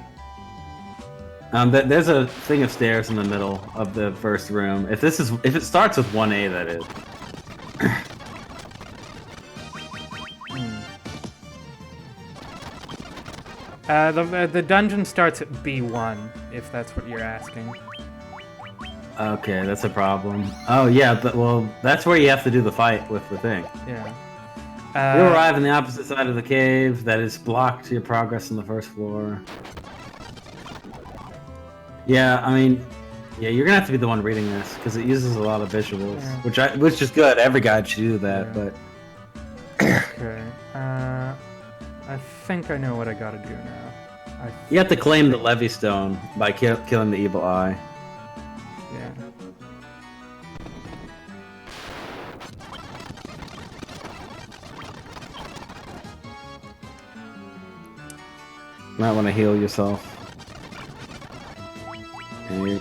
There's a thing of stairs in the middle of the first room. If it starts with 1A, that is. The dungeon starts at B1, if that's what you're asking. Okay, that's a problem. Oh yeah, well that's where you have to do the fight with the thing. Yeah. You arrive on the opposite side of the cave that is blocked your progress on the first floor. Yeah, I mean, you're gonna have to be the one reading this because it uses a lot of visuals, which is good. Every guide should do that, but. Okay. I think I know what I gotta do now. You have to claim the Levy Stone by killing the evil eye. Yeah. You might want to heal yourself. Okay.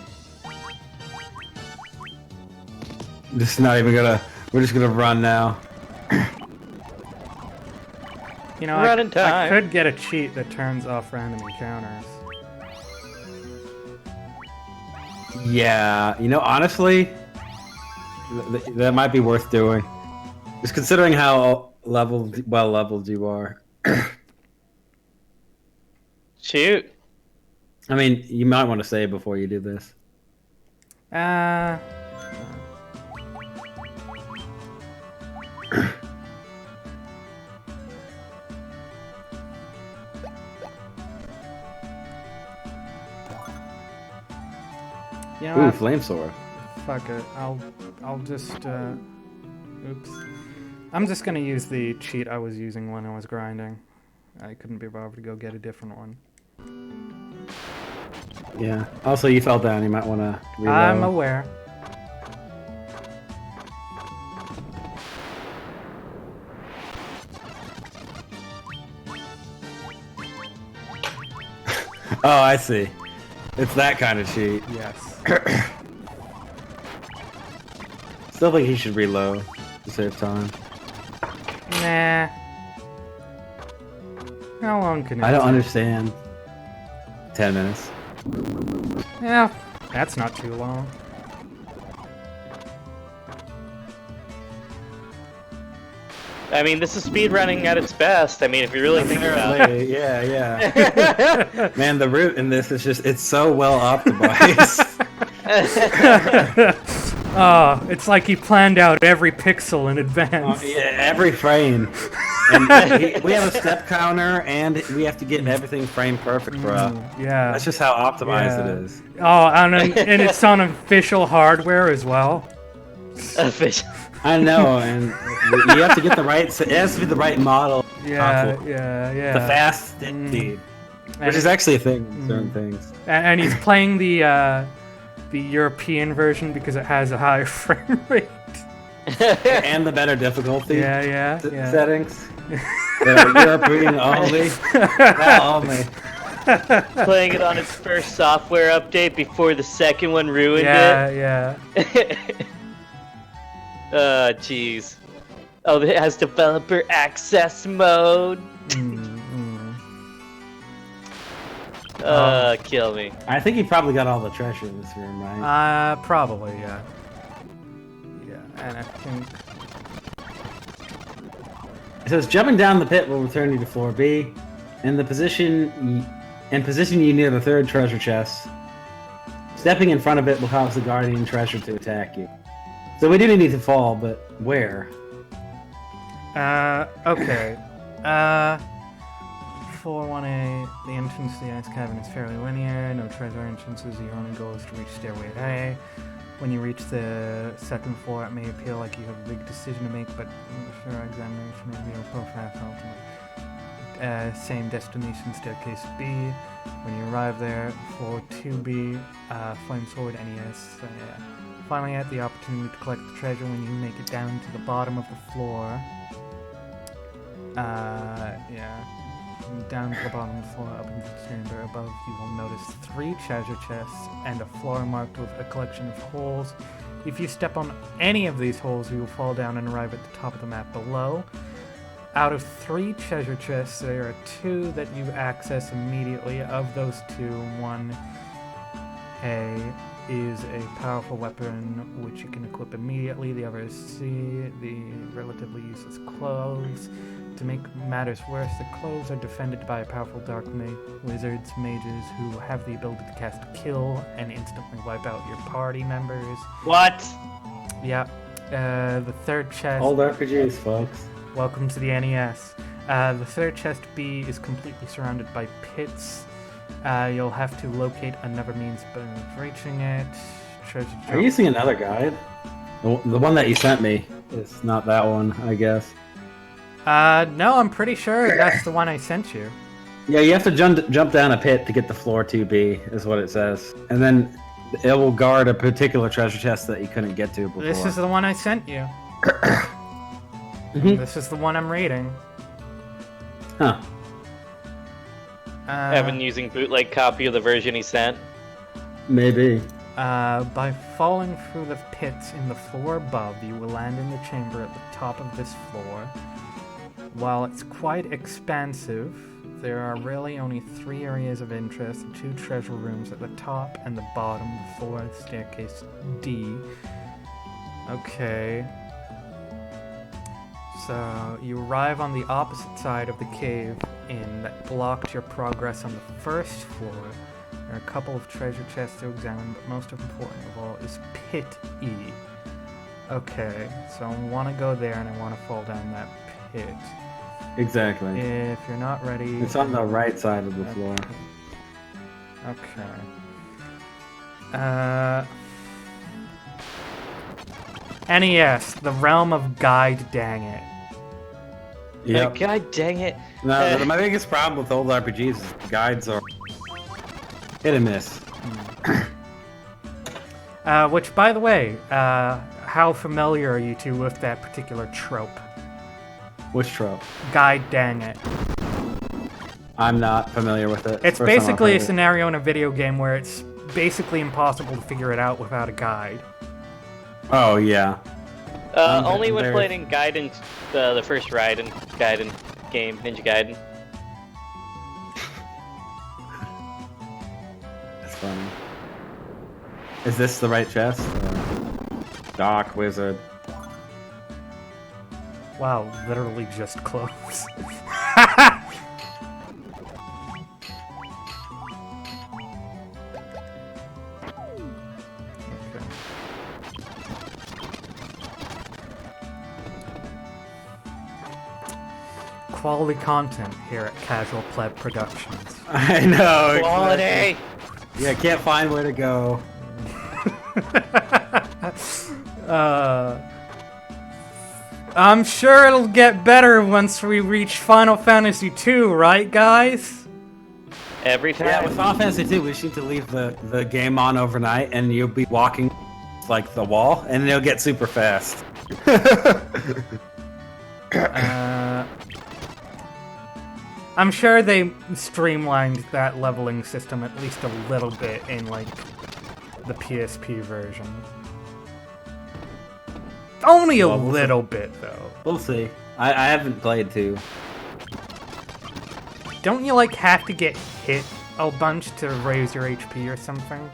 Just not even gonna. We're just gonna run now. You know, I could get a cheat that turns off random encounters. Yeah, honestly, that might be worth doing. Just considering how well leveled you are. Shoot. I mean, you might want to save before you do this. You know Ooh, what? flame sword. Fuck it. I'll just oops. I'm just gonna use the cheat I was using when I was grinding. I couldn't be bothered to go get a different one. Yeah. Also, you fell down. You might want to reload. I'm aware. Oh, I see. It's that kind of cheat. Yes. Still think he should reload to save time. Nah. How long can it I don't take? understand. 10 minutes. Yeah, that's not too long. I mean, this is speedrunning at its best. I mean, if you really think about it. Apparently, yeah. Man, the route in this is just, it's so well optimized. Oh, it's like he planned out every pixel in advance. Yeah, every frame. And we have a step counter, and we have to get everything frame perfect, bro. Yeah. That's just how optimized it is. Oh, and it's on official hardware as well. Official. I know, and you have to get the right. It has to be the right model. Yeah, console. yeah. The fast speed, which is actually a thing in certain things. And he's playing the European version because it has a higher frame rate. And the better difficulty Yeah. settings. European only. Not only. Playing it on its first software update before the second one ruined it. Yeah. Jeez. Oh, it has developer access mode. Kill me. I think he probably got all the treasure in this room, right? Probably, yeah. Yeah, and I think... It says jumping down the pit will return you to floor B. In position you near the third treasure chest. Stepping in front of it will cause the guardian treasure to attack you. So we do need to fall, but where? Okay. 4-1A, the entrance to the ice cavern is fairly linear, no treasure entrances, your only goal is to reach stairway A. When you reach the second floor, it may appear like you have a big decision to make, but sure, examination may be a profile ultimate. Same destination, staircase B. When you arrive there, floor 2B, flame sword, NES. Finally, at the opportunity to collect the treasure when you make it down to the bottom of the floor. Down to the bottom of the floor, up into the chamber above, you will notice 3 treasure chests and a floor marked with a collection of holes. If you step on any of these holes, you will fall down and arrive at the top of the map below. Out of 3 treasure chests, there are 2 that you access immediately. Of those 2, 1A is a powerful weapon which you can equip immediately. The other is C, the relatively useless clothes. To make matters worse, the clothes are defended by powerful dark wizards, mages, who have the ability to cast Kill and instantly wipe out your party members. What? Yeah. The third chest... Old RPGs, folks. Welcome to the NES. The third chest B is completely surrounded by pits. You'll have to locate another means of reaching it. Are you using another guide? The one that you sent me is not that one, I guess. No, I'm pretty sure that's the one I sent you. Yeah, you have to jump down a pit to get to floor 2B, is what it says. And then it will guard a particular treasure chest that you couldn't get to before. This is the one I sent you. This is the one I'm reading. Huh. Evan using bootleg copy of the version he sent. Maybe. By falling through the pits in the floor above, you will land in the chamber at the top of this floor. While it's quite expansive, there are really only 3 areas of interest, 2 treasure rooms at the top and the bottom before staircase D. Okay. So, you arrive on the opposite side of the cave in that blocked your progress on the first floor. There are a couple of treasure chests to examine, but most important of all is Pit E. Okay, so I want to go there and I want to fall down that pit. Exactly. If you're not ready... It's on the right side of the floor. Okay. NES, The Realm of Guide, dang it. Yep. God dang it. No, my biggest problem with old RPGs is the guides are hit and miss. Which, by the way, how familiar are you two with that particular trope? Which trope? Guide, dang it. I'm not familiar with it. It's First time I've basically heard a it. scenario in a video game where it's basically impossible to figure it out without a guide. Oh, yeah. Only when very- playing Gaiden, the first Gaiden game, Ninja Gaiden. That's funny. Is this the right chest? Doc, wizard. Wow, literally just close. Quality content here at Casual Pleb Productions. I know. Quality! Exactly. Yeah, can't find where to go. I'm sure it'll get better once we reach Final Fantasy II, right, guys? Every time. Yeah, with Final Fantasy 2, we just need to leave the game on overnight, and you'll be walking like the wall, and it'll get super fast. I'm sure they streamlined that leveling system at least a little bit in, like, the PSP version. Only a Well, we'll see. little bit, though. We'll see. I haven't played 2. Don't you, like, have to get hit a bunch to raise your HP or something?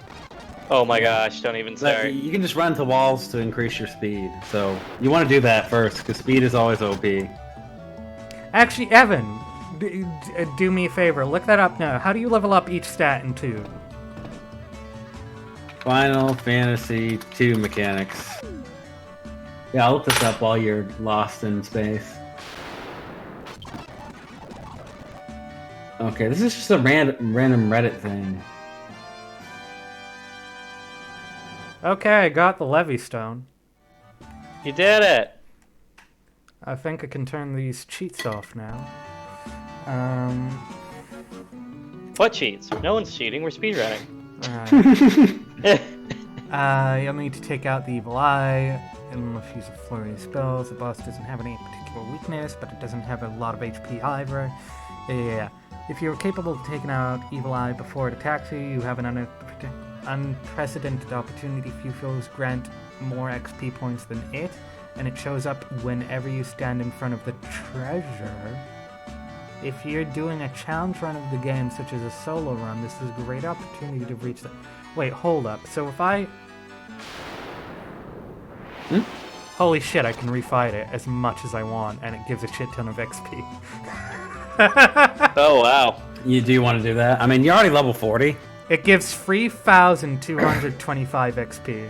Oh my gosh, don't even Like, start. you can just run to walls to increase your speed. So you want to do that first, because speed is always OP. Actually, Evan, do me a favor. Look that up now. How do you level up each stat in 2? Final Fantasy 2 mechanics. Yeah, I'll look this up while you're lost in space. Okay, this is just a random Reddit thing. Okay, I got the Levy Stone. You did it! I think I can turn these cheats off now. What cheats? No one's cheating, we're speedrunning. Alright. You'll need to take out the evil eye. It'll use a flurry of spells. The boss doesn't have any particular weakness, but it doesn't have a lot of HP either. Yeah. If you're capable of taking out evil eye before it attacks you, you have an unprecedented opportunity. Few foes grant more XP points than it, and it shows up whenever you stand in front of the treasure. If you're doing a challenge run of the game, such as a solo run, this is a great opportunity to reach the... Wait, hold up. So if I... Holy shit, I can refight it as much as I want, and it gives a shit ton of XP. Oh wow. You do want to do that? I mean, you're already level 40. It gives 3,225 XP.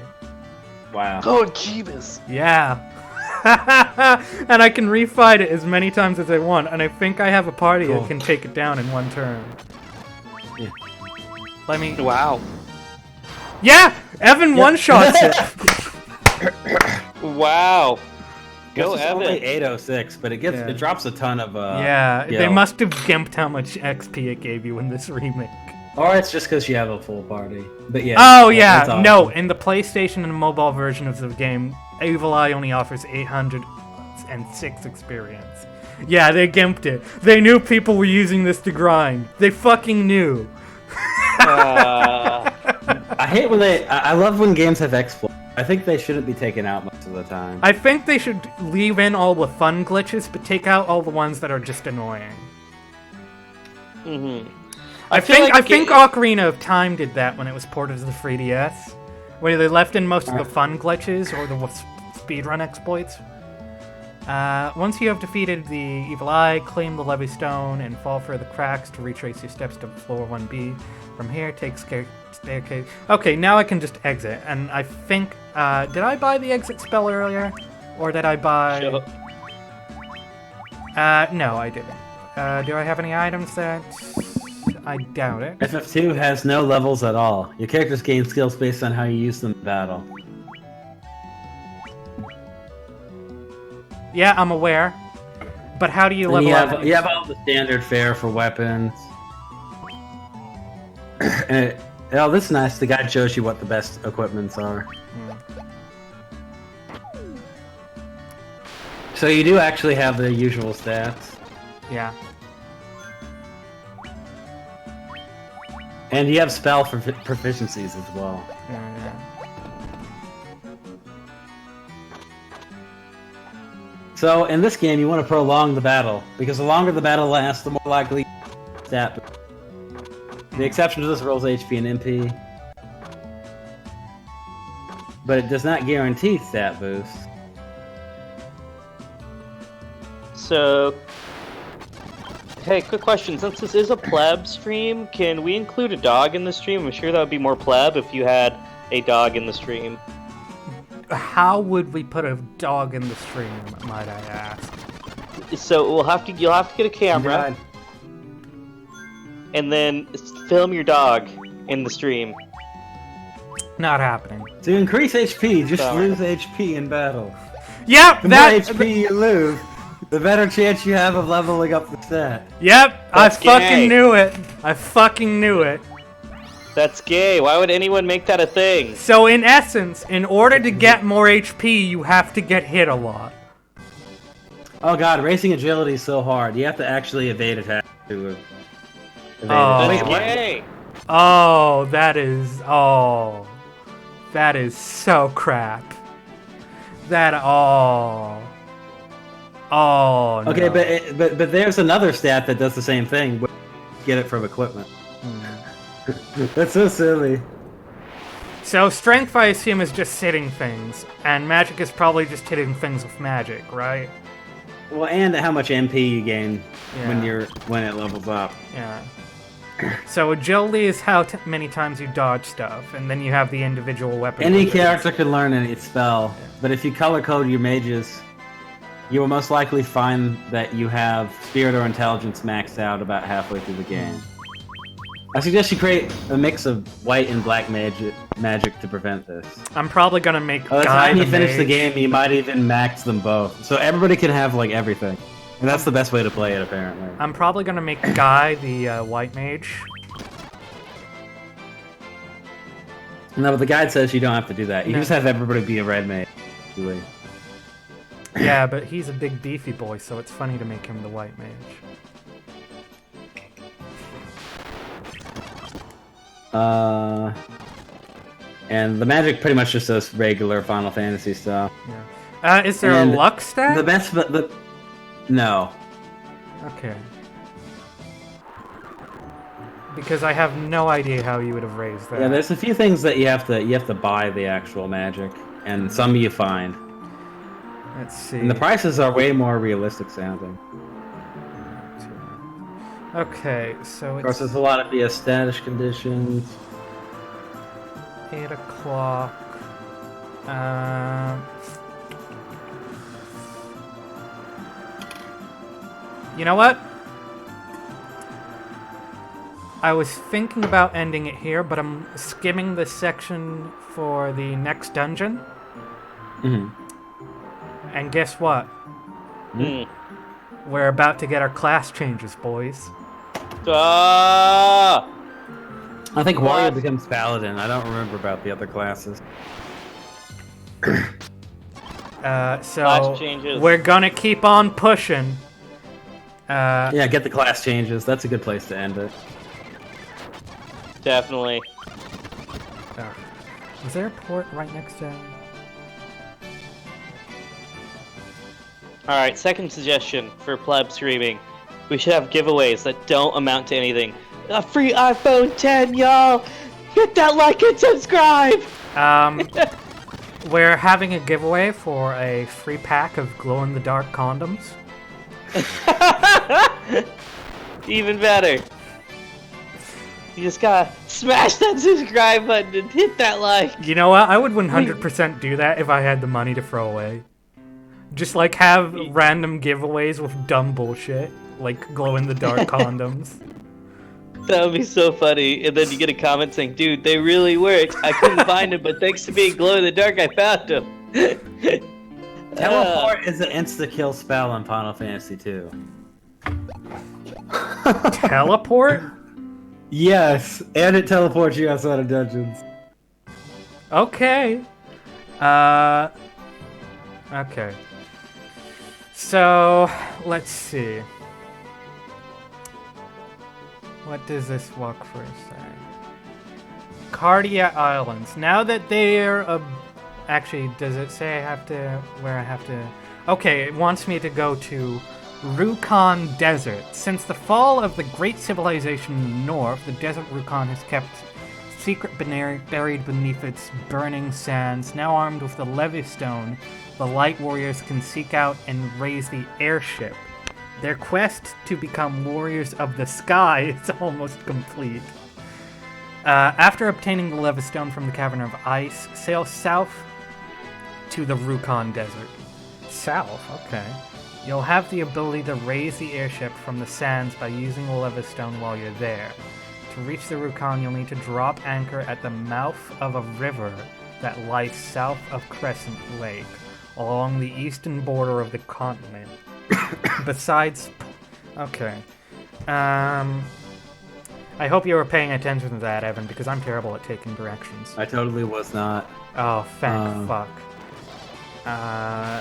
Wow. Oh jeebus. Yeah. And I can refight it as many times as I want, and I think I have a party Cool. that can take it down in one turn. Yeah. Let me... Wow. Yeah! Evan one-shots it! Wow. Go This is only Evan. 806, but it Yeah. it drops a ton of Yeah, you they know. must have gimped how much XP it gave you in this remake. Or it's just because you have a full party. But yeah. Oh that's yeah, awesome. no, in the PlayStation and mobile version of the game, Evil Eye only offers 806 experience. Yeah, they gimped it. They knew people were using this to grind. They fucking knew. I hate when they. I love when games have exploits. I think they shouldn't be taken out most of the time. I think they should leave in all the fun glitches, but take out all the ones that are just annoying. Mm-hmm. I think Ocarina of Time did that when it was ported to the 3DS, where they left in most of the fun glitches or the speedrun exploits. Once you have defeated the Evil Eye, claim the Levy Stone and fall through the cracks to retrace your steps to floor 1B. From here, take staircase. Okay, now I can just exit, and I think... did I buy the exit spell earlier? Or did I buy... Shut up. No, I didn't. Do I have any items that I doubt it. FF2 has no levels at all. Your characters gain skills based on how you use them in battle. Yeah, I'm aware. But how do you level up? You have all the standard fare for weapons. Oh, this is nice. The guide shows you what the best equipments are. So you do actually have the usual stats. Yeah. And you have spell for proficiencies as well. Yeah. So in this game, you want to prolong the battle, because the longer the battle lasts, the more likely stat. The exception to this rule is HP and MP, but it does not guarantee stat boosts. So, hey, quick question. Since this is a pleb stream, can we include a dog in the stream? I'm sure that would be more pleb if you had a dog in the stream. How would we put a dog in the stream, might I ask? So you'll have to get a camera, and then film your dog in the stream. Not happening. To increase HP, just lose HP in battle. Yep, The more HP you lose, the better chance you have of leveling up the stat. Yep, That's I fucking gay. knew it. I fucking knew it. That's gay. Why would anyone make that a thing? So in essence, in order to get more HP, you have to get hit a lot. Oh god, racing agility is so hard. You have to actually evade attack to evade Oh. That's Wait, what? gay. Oh, that is so crap. Oh, Okay, no. but there's another stat that does the same thing. Get it from equipment. That's so silly. So strength, I assume, is just hitting things, and magic is probably just hitting things with magic, right? Well, and how much MP you gain Yeah. when it levels up. Yeah. So agility is how many times you dodge stuff, and then you have the individual weapon. Any abilities. character can learn any spell, but if you color code your mages, you will most likely find that you have spirit or intelligence maxed out about halfway through the game. I suggest you create a mix of white and black magic to prevent this. I'm probably gonna make By the Guy time you the finish the mage. game, you might even max them both. So everybody can have, like, everything. And that's the best way to play it, apparently. I'm probably gonna make Guy the white mage. No, but the guide says you don't have to do that. You No. just have everybody be a red mage. Really. Yeah, but he's a big beefy boy, so it's funny to make him the white mage. And the magic pretty much just does regular Final Fantasy stuff. Yeah. Is there And a luck stat? The best, no. Okay. Because I have no idea how you would have raised that. Yeah, there's a few things that you have to buy the actual magic, and some you find. Let's see. And the prices are way more realistic sounding. Okay, so Of course, it's there's a lot of the status conditions. 8 o'clock. You know what? I was thinking about ending it here, but I'm skimming the section for the next dungeon. Mm-hmm. And guess what? Hmm. We're about to get our class changes, boys. Ah! I think What? Warrior becomes Paladin. I don't remember about the other classes. So Class changes. we're gonna keep on pushing. Yeah, get the class changes. That's a good place to end it. Definitely. Was there a port right next to? Alright, second suggestion for pleb streaming. We should have giveaways that don't amount to anything. A free iPhone 10, y'all! Hit that like and subscribe! We're having a giveaway for a free pack of glow-in-the-dark condoms. Even better. You just gotta smash that subscribe button and hit that like. You know what? I would 100% do that if I had the money to throw away. Just like have random giveaways with dumb bullshit, like glow-in-the-dark condoms. That would be so funny. And then you get a comment saying, dude, they really work. I couldn't find them, but thanks to being glow in the dark, I found them. Teleport is an insta-kill spell in Final Fantasy 2. Teleport? Yes, and it teleports you outside of dungeons. Okay. Okay. So, let's see. What does this walkthrough say? Cardia Islands. Now that they're actually, does it say I have to where I have to? Okay, it wants me to go to Rukon Desert. Since the fall of the great civilization in the north, the desert Rukon has kept secret buried beneath its burning sands. Now armed with the Levistone, the Light Warriors can seek out and raise the airship. Their quest to become warriors of the sky is almost complete. After obtaining the Levistone from the Cavern of Ice, sail south to the Rukon Desert. South? Okay. You'll have the ability to raise the airship from the sands by using the Levistone while you're there. To reach the Rukon, you'll need to drop anchor at the mouth of a river that lies south of Crescent Lake, along the eastern border of the continent. Besides... Okay. I hope you were paying attention to that, Evan, because I'm terrible at taking directions. I totally was not. Oh, thank fuck. How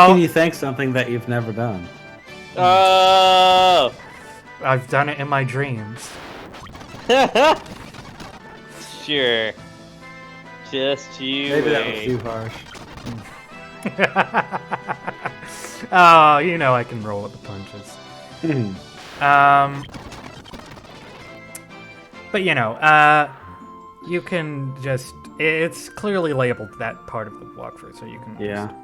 can you thank something that you've never done? Oh! I've done it in my dreams. Sure. Just you Maybe that was wait. too harsh. Oh, you know I can roll with the punches. But you know, you can just... It's clearly labeled that part of the walkthrough, so you can... Yeah. Just...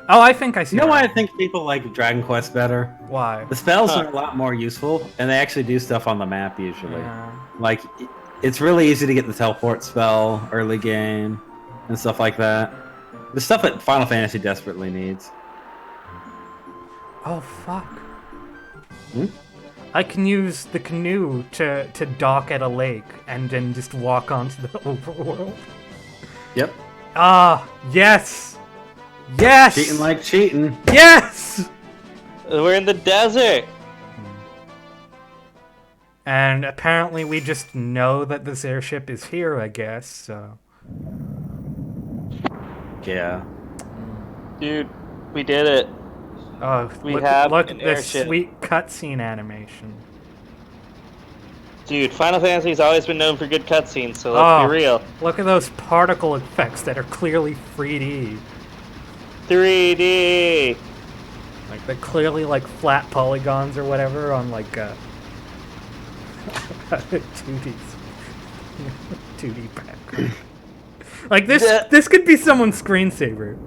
Oh, I think I see. You know why I think people like Dragon Quest better? Why? The spells are a lot more useful, and they actually do stuff on the map usually. Yeah. Like, it's really easy to get the teleport spell early game and stuff like that. The stuff that Final Fantasy desperately needs. Oh, fuck. Hmm? I can use the canoe to dock at a lake and then just walk onto the overworld. Yep. Ah, yes! Yes! Cheating like cheating. Yes! We're in the desert. And apparently we just know that this airship is here, I guess, so... Yeah. Dude, we did it. Oh, We look have at an this airship. sweet cutscene animation. Dude, Final Fantasy's always been known for good cutscenes, so let's be real. Look at those particle effects that are clearly 3D. 3D! Like, they're clearly, like, flat polygons or whatever on, like, 2D background. Like, this could be someone's screensaver.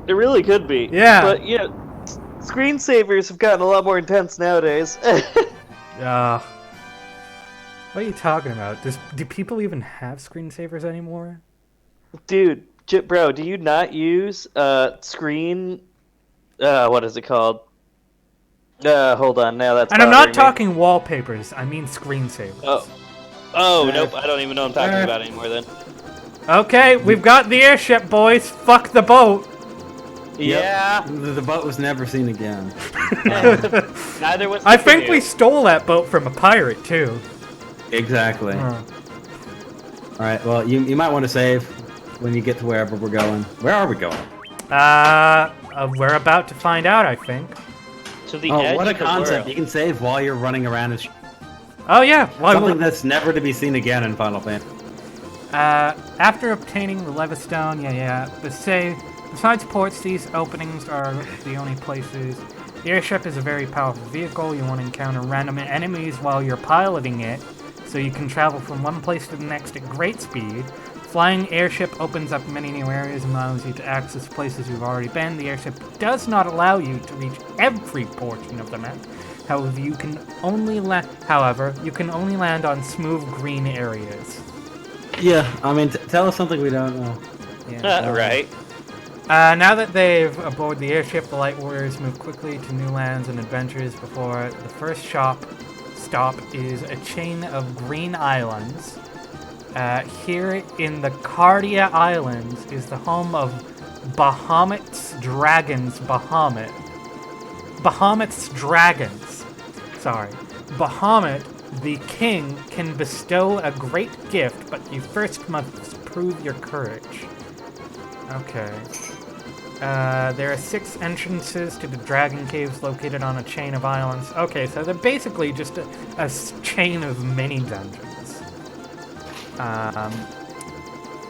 It really could be. Yeah. But, you know, screensavers have gotten a lot more intense nowadays. What are you talking about? Do people even have screensavers anymore? Dude, bro, do you not use screen... what is it called? Hold on, now that's And I'm not bothering me. talking wallpapers, I mean screensavers. Oh, nope, I don't even know what I'm talking about anymore then. Okay, we've got the airship, boys. Fuck the boat. Yeah. The boat was never seen again. Neither was the I think canoe. we stole that boat from a pirate, too. Exactly. Alright, well, you might want to save when you get to wherever we're going. Where are we going? We're about to find out, I think. To the Oh, edge what a of the concept. world. You can save while you're running around and Oh, yeah. something that's never to be seen again in Final Fantasy. After obtaining the Levistone, besides ports, these openings are the only places. The airship is a very powerful vehicle. You want to encounter random enemies while you're piloting it, so you can travel from one place to the next at great speed. Flying airship opens up many new areas and allows you to access places you've already been. The airship does not allow you to reach every portion of the map. However, you can only land on smooth green areas. Yeah, I mean, tell us something we don't know. Yeah. Right. Now that they've aboard the airship, the Light Warriors move quickly to new lands and adventures before the first stop is a chain of green islands. Here in the Cardia Islands is the home of Bahamut's Dragons. Bahamut's Dragons. Sorry. Bahamut, the king, can bestow a great gift, but you first must prove your courage. Okay. There are 6 entrances to the Dragon Caves located on a chain of islands. Okay, so they're basically just a chain of mini dungeons.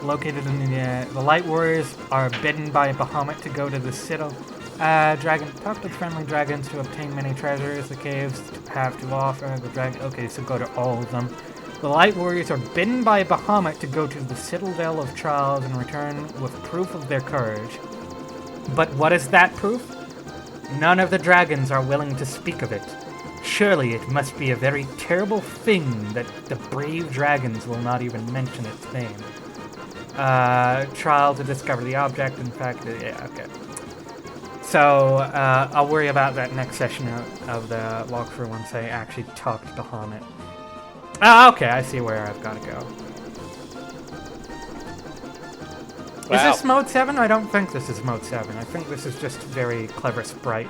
Located in the Light Warriors are bidden by Bahamut to go to the Citadel Dragon. Talk to friendly dragons to obtain many treasures the caves have to offer. The dragon. Okay, so go to all of them. The Light Warriors are bidden by Bahamut to go to the Citadel of Trials and return with proof of their courage. But what is that proof? None of the dragons are willing to speak of it. Surely it must be a very terrible thing that the brave dragons will not even mention its name. Trial to discover the object. In fact, yeah, okay. So, I'll worry about that next session of the walkthrough once I actually talk to Bahamut. Okay, I see where I've got to go. Wow. Is this Mode 7? I don't think this is Mode 7. I think this is just very clever sprite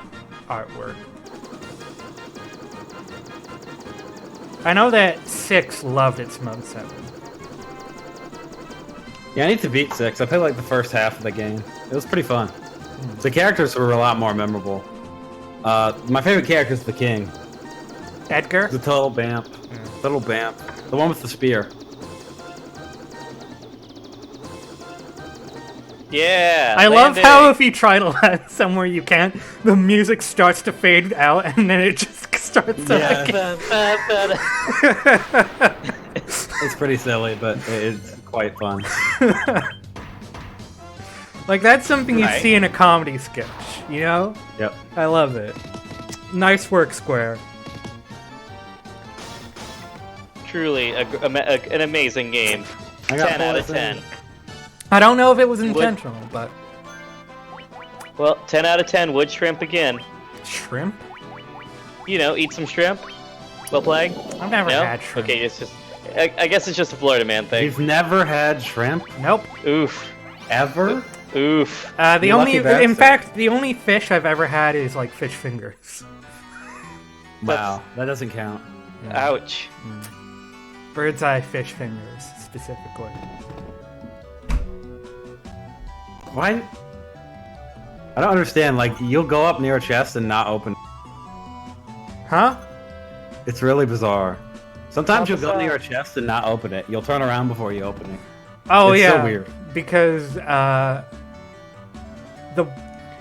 artwork. I know that 6 loved its Mode 7. Yeah, I need to beat 6. I played like the first half of the game. It was pretty fun. The characters were a lot more memorable. My favorite character is the king. Edgar? The total bamp. Yeah. Little bamp. The one with the spear. Yeah. I love how if you try to land somewhere you can't, the music starts to fade out and then it just starts to It's pretty silly, but it's quite fun. Like, that's something you'd see in a comedy sketch, you know? Yep. I love it. Nice work, Square. Truly an amazing game. 10 out of 10. I don't know if it was intentional, but... Well, 10 out of 10. Wood shrimp again. Shrimp? You know, eat some shrimp. Well playing? I've never had shrimp. Okay, it's just... I guess it's just a Florida man thing. You've never had shrimp? Nope. Oof. Ever? Oof. In fact, the only fish I've ever had is, like, fish fingers. Wow, that doesn't count. Yeah. Ouch. Bird's eye fish fingers, specifically. Why? I don't understand. Like, you'll go up near a chest and not open. Huh? It's really bizarre. Sometimes you'll go near a chest and not open it. You'll turn around before you open it. Oh, it's yeah. so weird. Because,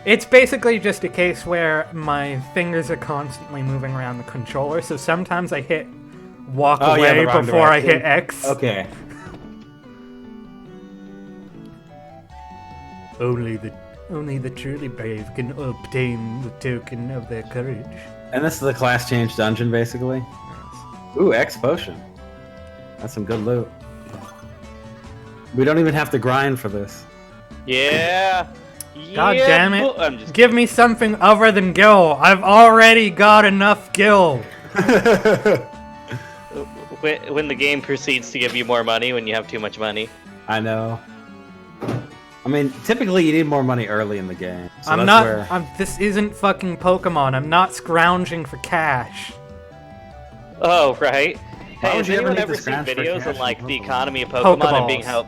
it's basically just a case where my fingers are constantly moving around the controller, so sometimes I hit walk away before I hit X. Okay. Only the truly brave can obtain the token of their courage. And this is the class change dungeon, basically? Yes. Ooh, X potion. That's some good loot. We don't even have to grind for this. Yeah. God damn it. Give me something other than gil. I've already got enough gil. When the game proceeds to give you more money when you have too much money. I know. I mean, typically you need more money early in the game. So this isn't fucking Pokemon. I'm not scrounging for cash. Oh, right. Hey, has anyone ever seen videos on, like, the economy of Pokemon and being how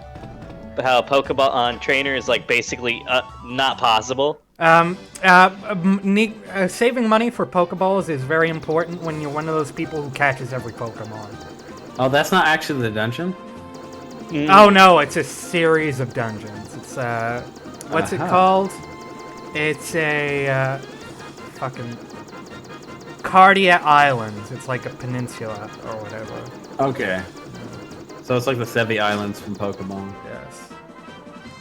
Pokeball on trainer is, like, basically not possible? Saving money for Pokeballs is very important when you're one of those people who catches every Pokemon. Oh, that's not actually the dungeon? Oh no, it's a series of dungeons. It's what's it called? It's a fucking Cardia Islands. It's like a peninsula or whatever. Okay. So it's like the Sevi Islands from Pokemon. Yes.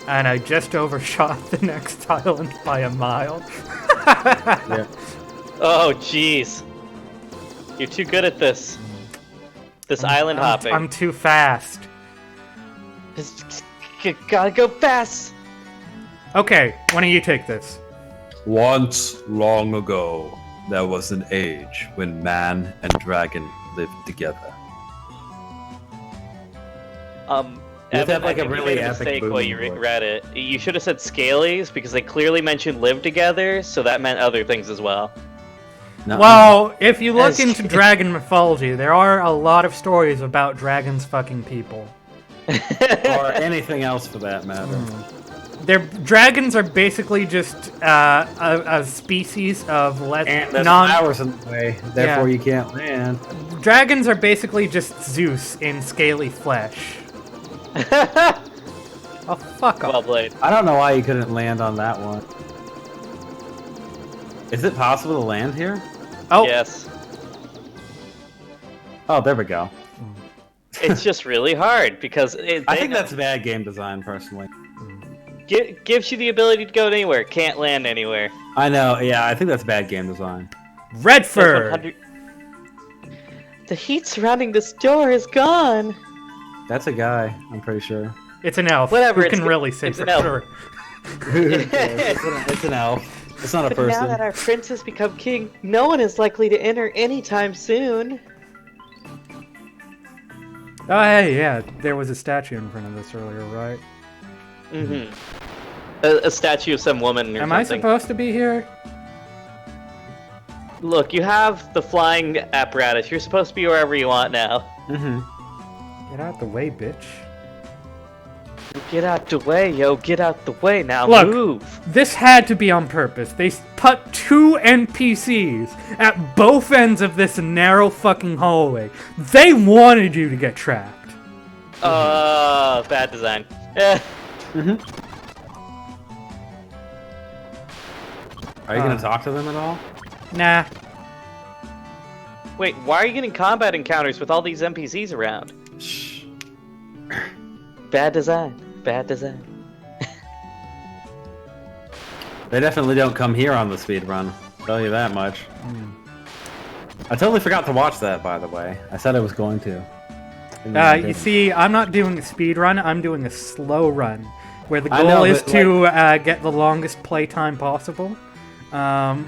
And I just overshot the next island by a mile. Yeah. Oh jeez. You're too good at this. Island hopping. I'm too fast. Gotta go fast. Okay, why don't you take this? Once long ago, there was an age when man and dragon lived together. You have to have, like, a really made a epic mistake while booming you voice. read it. You should have said Scalies because they clearly mentioned live together, so that meant other things as well. No, Well, if you look As- into dragon mythology, there are a lot of stories about dragons fucking people. or anything else for that matter. Dragons are basically just a species of And there's non. flowers in the way, therefore you can't land. Dragons are basically just Zeus in scaly flesh. Oh, fuck Well off. played. I don't know why you couldn't land on that one. Is it possible to land here? Oh, Yes. Oh, there we go. It's just really hard because I think that's bad game design, personally. gives you the ability to go anywhere, can't land anywhere. I know, yeah, I think that's bad game design. Redford! 100 The heat surrounding this door is gone. That's a guy, I'm pretty sure. It's an elf. Whatever, Who it's can g- really say it's for an elf. sure. It's an elf. It's not a But now person. that our prince has become king, no one is likely to enter anytime soon. Oh, hey, yeah, there was a statue in front of this earlier, right? Mm-hmm. A statue of some woman or Am I something. supposed to be here? Look, you have the flying apparatus. You're supposed to be wherever you want now. Mm-hmm. Get out the way, bitch. Get out the way, yo. Get out the way now. Look. Move. This had to be on purpose. They put 2 NPCs at both ends of this narrow fucking hallway. They wanted you to get trapped. Bad design. Eh. Mm-hmm. Are you Uh. gonna talk to them at all? Nah. Wait, why are you getting combat encounters with all these NPCs around? Shh. Bad design. Bad design. They definitely don't come here on the speed run. Tell you that much. I totally forgot to watch that, by the way. I said I was going to. And then I You didn't. see, I'm not doing a speed run, I'm doing a slow run. Where the I goal know, is but, to get the longest playtime possible. Gonna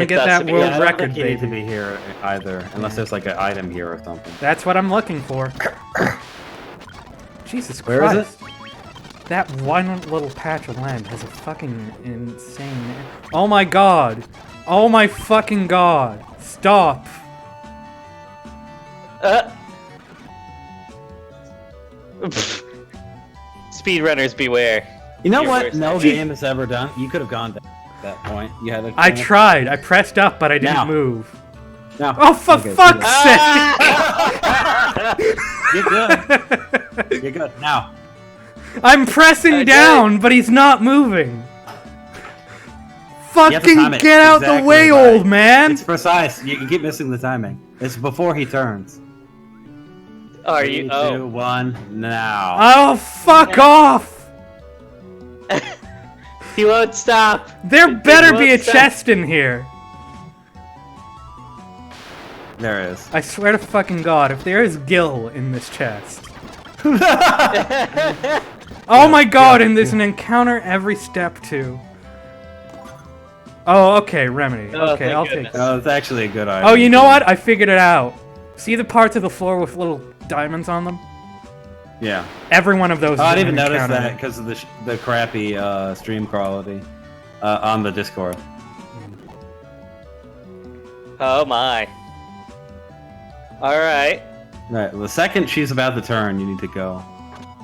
It get does that to be- world Yeah, I don't record, think you need to baby. be here either, unless there's like an item here or something. That's what I'm looking for. Jesus Where is Christ. That one little patch of land has a fucking insane... Oh my god! Oh my fucking god! Stop! Speedrunners beware. You know Your what? worst No enemy. game has ever done. You could have gone to that point. You had a I chance. tried. I pressed up, but I didn't Now. move. No. Oh, for Okay, fuck's sake! You're good. You're good. Now. I'm pressing I down, but he's not moving. have to Fucking time it get out the exactly way, right. old man! It's precise. You keep missing the timing. It's before he turns. Are 3, you? 2, Oh. 1, now. Oh, fuck off! He won't stop. There better be a won't stop. chest in here. There it is. I swear to fucking god, if there is Gil in this chest. Oh my god, and there's an encounter every step too. Oh, okay, Remedy. Oh, Okay, thank I'll goodness. take that. Oh, it's actually a good item. Oh, you know what? I figured it out. See the parts of the floor with little diamonds on them? Yeah. Every one of those Oh, is I an didn't even notice encounter. that because of the crappy stream quality on the Discord. Oh my. Alright. Right. The second she's about to turn, you need to go.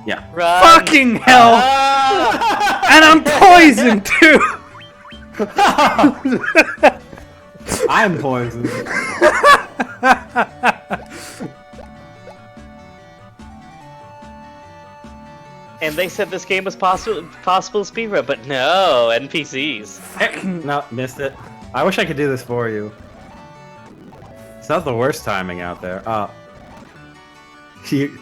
Yeah. Run. Fucking hell! Ah! And I'm poisoned too! I'm poisoned. And they said this game was possible speedrun, but no, NPCs. No, missed it. I wish I could do this for you. It's not the worst timing out there. You,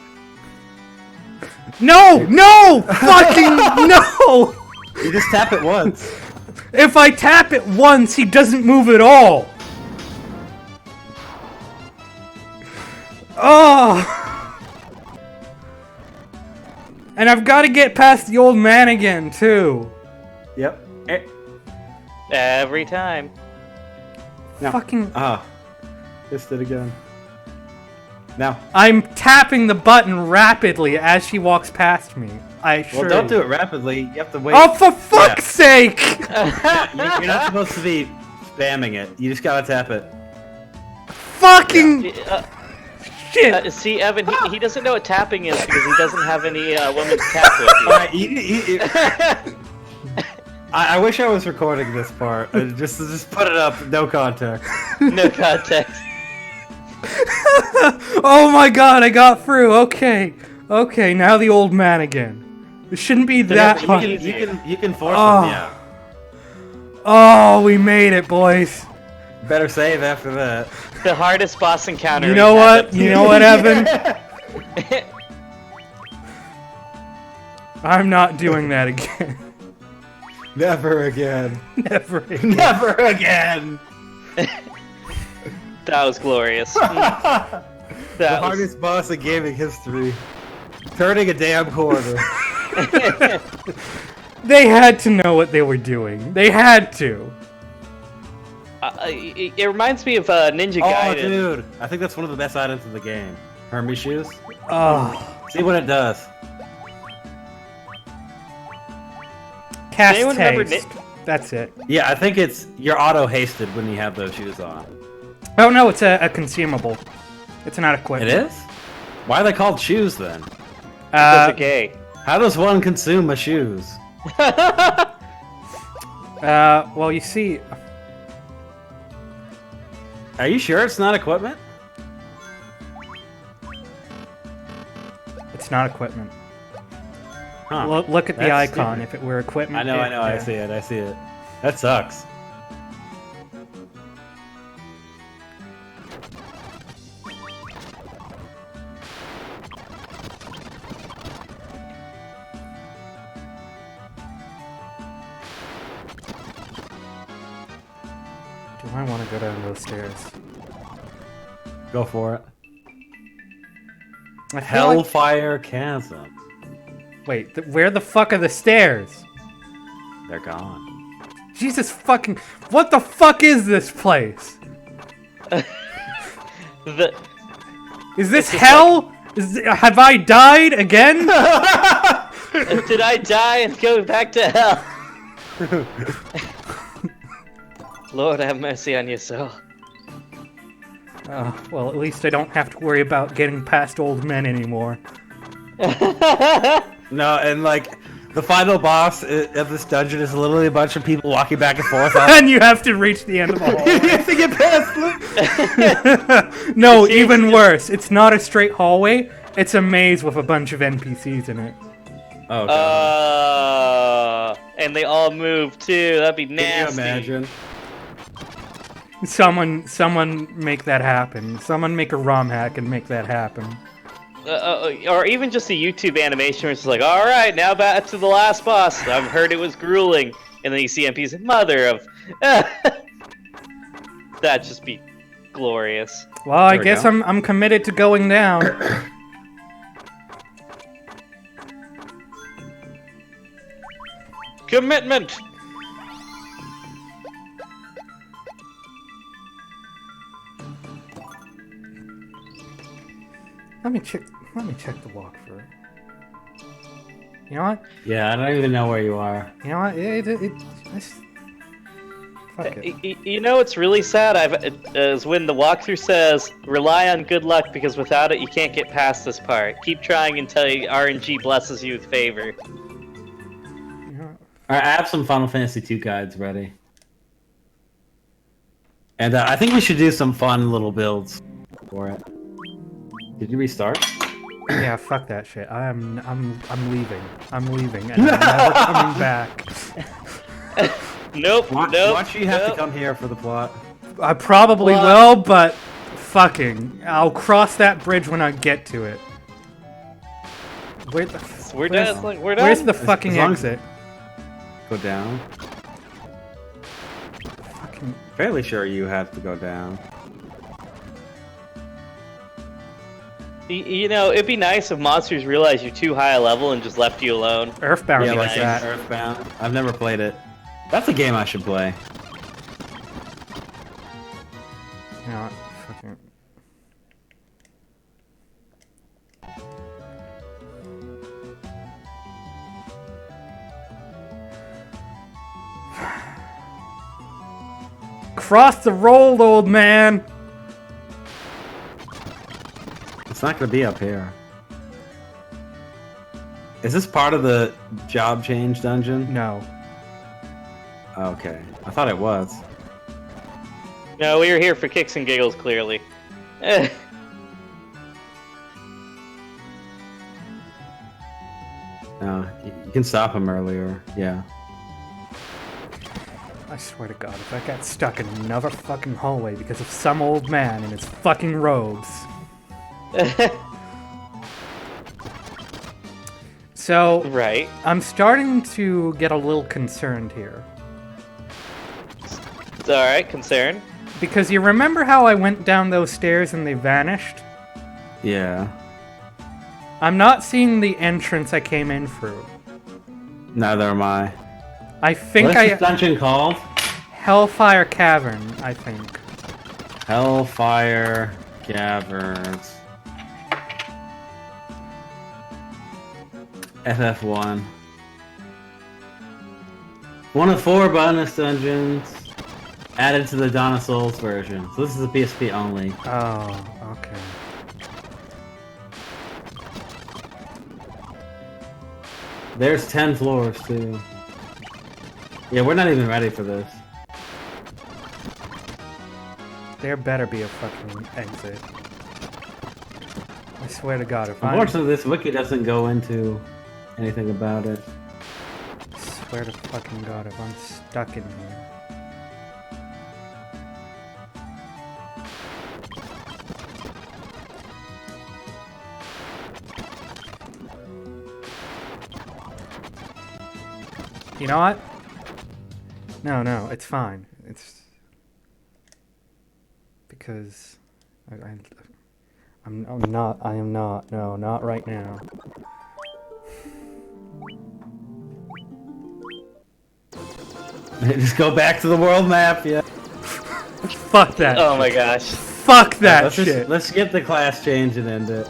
No! No! Fucking no! you just tap it once. If I tap it once, he doesn't move at all! Oh! And I've got to get past the old man again, too. Yep. Every time. No. Fucking... Just it again. Now. I'm tapping the button rapidly as she walks past me. Well, don't do it rapidly. You have to wait. Oh, for fuck's sake! You're not supposed to be spamming it. You just gotta tap it. Fucking shit! See, Evan, he doesn't know what tapping is because he doesn't have any women to tap with. Alright, I wish I was recording this part. Just put it up. No context. No context. Oh my god, I got through. Okay. Okay, now the old man again. It shouldn't be that hard. You can force them, yeah. Oh, we made it, boys. Better save after that. The hardest boss encounter. You know what? You know what, Evan? I'm not doing that again. Never again. Never again. Never again. That was glorious. The hardest boss in gaming history. Turning a damn corner. They had to know what they were doing. They had to. It reminds me of Ninja Gaiden. Oh, dude. I think that's one of the best items in the game. Hermes shoes. Oh. See what it does. Cast haste. That's it. Yeah, I think you're auto-hasted when you have those shoes on. Oh no, it's a consumable. It's not equipment. It is? Why are they called shoes then? Because they're gay. How does one consume a shoes? Well, you see... Are you sure it's not equipment? It's not equipment. Huh. Look at the That's icon. stupid. If it were equipment... I know, yeah. I see it. That sucks. Do I want to go down those stairs? Go for it. I feel like- Hellfire Chasm. Wait, where the fuck are the stairs? They're gone. Jesus fucking... What the fuck is this place? Is this hell? Have I died again? Did I die and go back to hell? Lord have mercy on your soul. Well, at least I don't have to worry about getting past old men anymore. No, and like, the final boss of this dungeon is literally a bunch of people walking back and forth. And you have to reach the end of the hallway. You have to get past No, even worse. It's not a straight hallway. It's a maze with a bunch of NPCs in it. Oh, God. And they all move too. That'd be nasty. Can you imagine? Someone make that happen. Someone make a ROM hack and make that happen. Or even just a YouTube animation where it's like, all right, now back to the last boss. I've heard it was grueling, and then you see NPCs, mother of. That'd just be glorious. Well, I There we guess go. I'm committed to going down. Commitment. Let me check the walkthrough. You know what? Yeah, I don't even know where you are. You know what? Fuck it. You know what's really sad? Is when the walkthrough says, "Rely on good luck because without it, you can't get past this part. Keep trying until RNG blesses you with favor." You know what? Alright, I have some Final Fantasy II guides ready. And I think we should do some fun little builds for it. Did you restart? Yeah, fuck that shit. I'm leaving. I'm leaving, and I'm never coming back. Nope. Why Nope. do you have to come here for the plot? I probably will, but fucking, I'll cross that bridge when I get to it. Where the? We're where's- done. We're done. Where's the fucking as long as- exit? Go down. Fucking. Fairly sure you have to go down. You know, it'd be nice if monsters realized you're too high a level and just left you alone. Earthbound Yeah, like like that. Earthbound. I've never played it. That's a game I should play. You know, fucking. Cross the road, old man. It's not gonna be up here. Is this part of the job change dungeon? No. Okay. I thought it was. No, we were here for kicks and giggles, clearly. No, you can stop him earlier. Yeah. I swear to God, if I got stuck in another fucking hallway because of some old man in his fucking robes. So, Right. I'm starting to get a little concerned here. It's alright, concern. Because you remember how I went down those stairs and they vanished? Yeah. I'm not seeing the entrance I came in through. Neither am I. I think What's this dungeon called? Hellfire Cavern, I think. Hellfire Caverns. FF1. One of 4 bonus dungeons added to the Dawn of Souls version. So this is a PSP only. Oh, okay. There's 10 floors too. Yeah, we're not even ready for this. There better be a fucking exit. I swear to God, if I Unfortunately, this wiki doesn't go into anything about it. swear to fucking God, if I'm stuck in here. You know what? No, it's fine. It's because I'm not. I am not. No, not right now. Just go back to the world map, yeah. Fuck that. Oh my gosh. Fuck that let's shit. let's skip the class change and end it.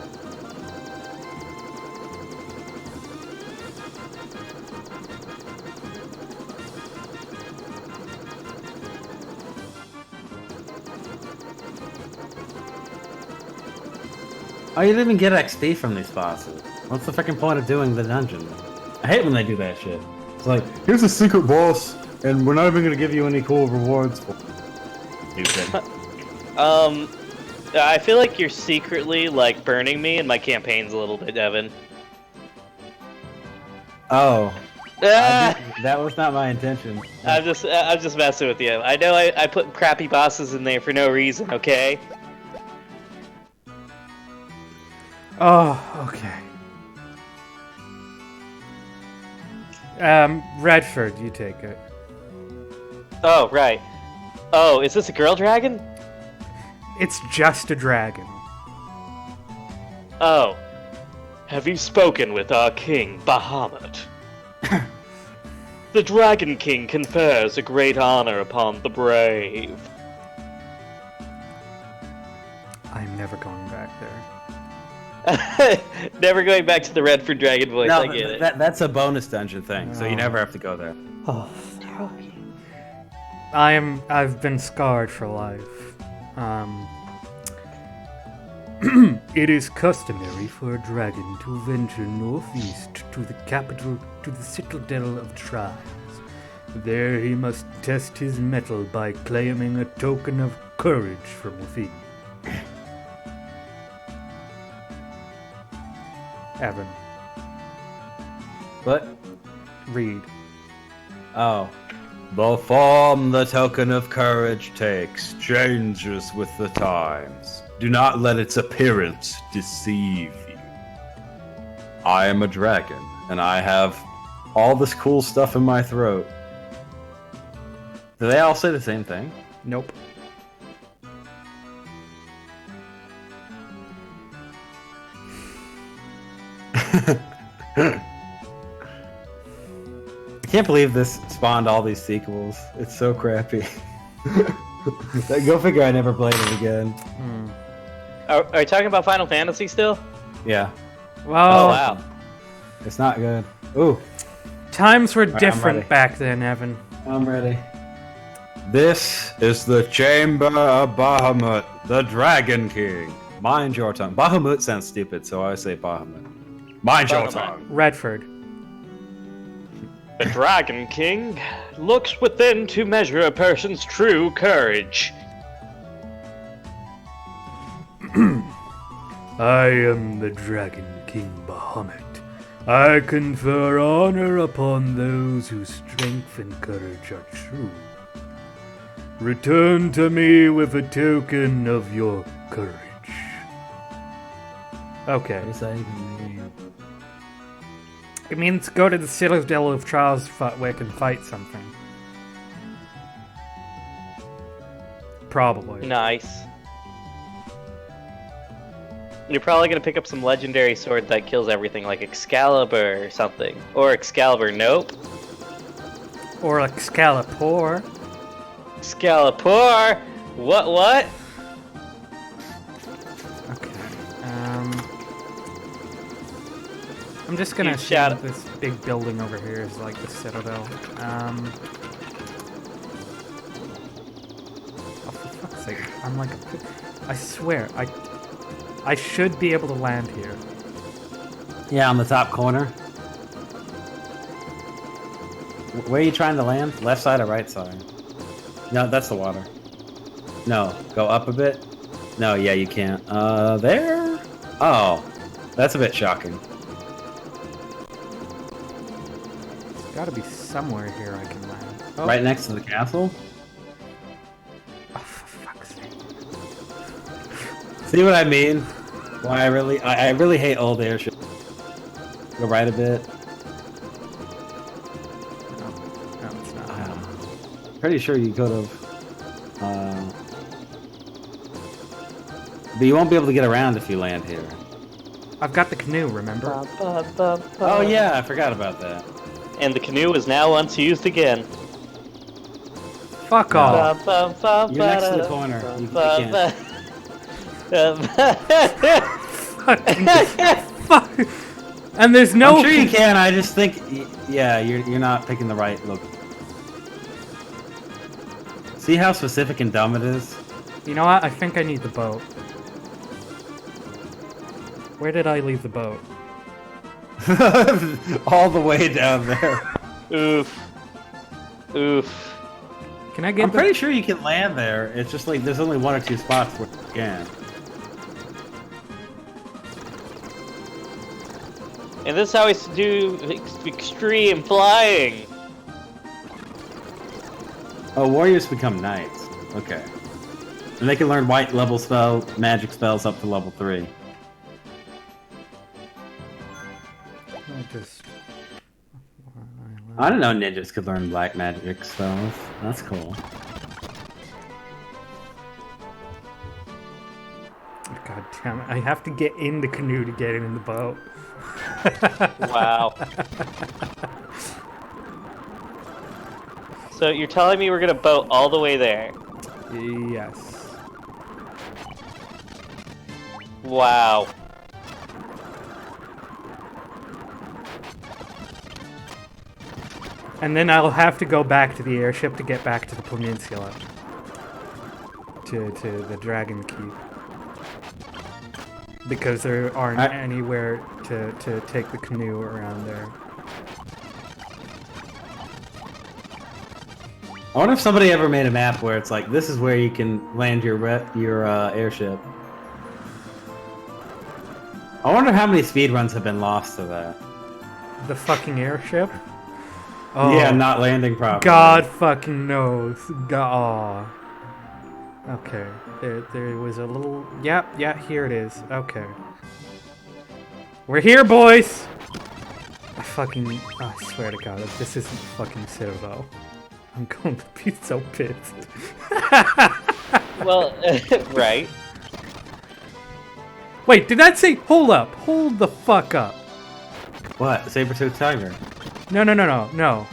Oh, you didn't even get XP from these bosses. What's the freaking point of doing the dungeon? I hate when they do that shit. It's like, here's a secret boss, and we're not even gonna give you any cool rewards for stupid. I feel like you're secretly, like, burning me in my campaigns a little bit, Evan. Oh. Ah! That was not my intention. I'm just messing with you. I know I put crappy bosses in there for no reason, okay? Oh, okay. Redford, you take it. Oh, right. Oh, is this a girl dragon? It's just a dragon. Oh. Have you spoken with our king, Bahamut? The Dragon King confers a great honor upon the brave. I'm never going back there. Never going back to the Redford Dragon voice, No, I get it. that's a bonus dungeon thing, so you never have to go there. Oh. I've been scarred for life. It is customary for a dragon to venture northeast to the capital, to the citadel of trials. There he must test his mettle by claiming a token of courage from within. Evan, What? read. Oh. The form the token of courage takes changes with the times. Do not let its appearance deceive you. I am a dragon, and I have all this cool stuff in my throat. Do they all say the same thing? Nope. I can't believe this spawned all these sequels. It's so crappy. Go figure I never played it again. Are you talking about Final Fantasy still? Yeah. Well, Oh, wow. It's not good. Ooh, times were I'm different ready. back then, Evan. I'm ready. This is the Chamber of Bahamut, the Dragon King. Mind your tongue. Bahamut sounds stupid, so I say Bahamut. Mind your Bahamut. tongue. Redford. The Dragon King looks within to measure a person's true courage. I am the Dragon King Bahamut. I confer honor upon those whose strength and courage are true. Return to me with a token of your courage. Okay. It means go to the Citadel of Charles Futwick and fight something. Probably. Nice. You're probably gonna pick up some legendary sword that kills everything, like Excalibur or something. Or Excalibur, nope. Or Excalibur. Excalibur! What? Okay. I'm just gonna Huge assume shout- that this big building over here is like the Citadel. Oh, for fuck's sake! I'm like, I swear, I should be able to land here. Yeah, on the top corner. Where are you trying to land? Left side or right side? No, that's the water. No, go up a bit. No, yeah, you can't. There? Oh, that's a bit shocking. There's gotta be somewhere here I can land. Oh, Right next to the castle? oh, for fuck's sake. See what I mean? Why I really hate old airships. Go right a bit. No, it's not. Pretty sure you could have. But you won't be able to get around if you land here. I've got the canoe, remember? Oh yeah, I forgot about that. And the canoe is now unused again. Fuck No. off. You're next to the corner. You can't. Fucking fuck. And there's no. I'm sure you can. I just think, yeah, you're not picking the right look. See how specific and dumb it is? You know what? I think I need the boat. Where did I leave the boat? All the way down there. Oof. Can I get I'm the... pretty sure you can land there. It's just like there's only one or two spots where you can. And this is how we do extreme flying. Oh, warriors become knights. Okay. And they can learn white level magic spells up to level 3. I didn't know ninjas could learn black magic spells. That's cool. God damn it. I have to get in the canoe to get in the boat. Wow. So you're telling me we're gonna boat all the way there? Yes. Wow. And then I'll have to go back to the airship to get back to the peninsula. To the Dragon Keep. Because there aren't anywhere to take the canoe around there. I wonder if somebody ever made a map where it's like, this is where you can land your airship. I wonder how many speedruns have been lost to that. The fucking airship? Oh, Yeah, not landing properly. God fucking knows. God. Okay. There was a little... Yeah, here it is. Okay. We're here, boys! I swear to God, if this isn't fucking Citadel, I'm going to be so pissed. Well, right. Wait, did that say... Hold up. Hold the fuck up. What? Saber-tooth tiger. No.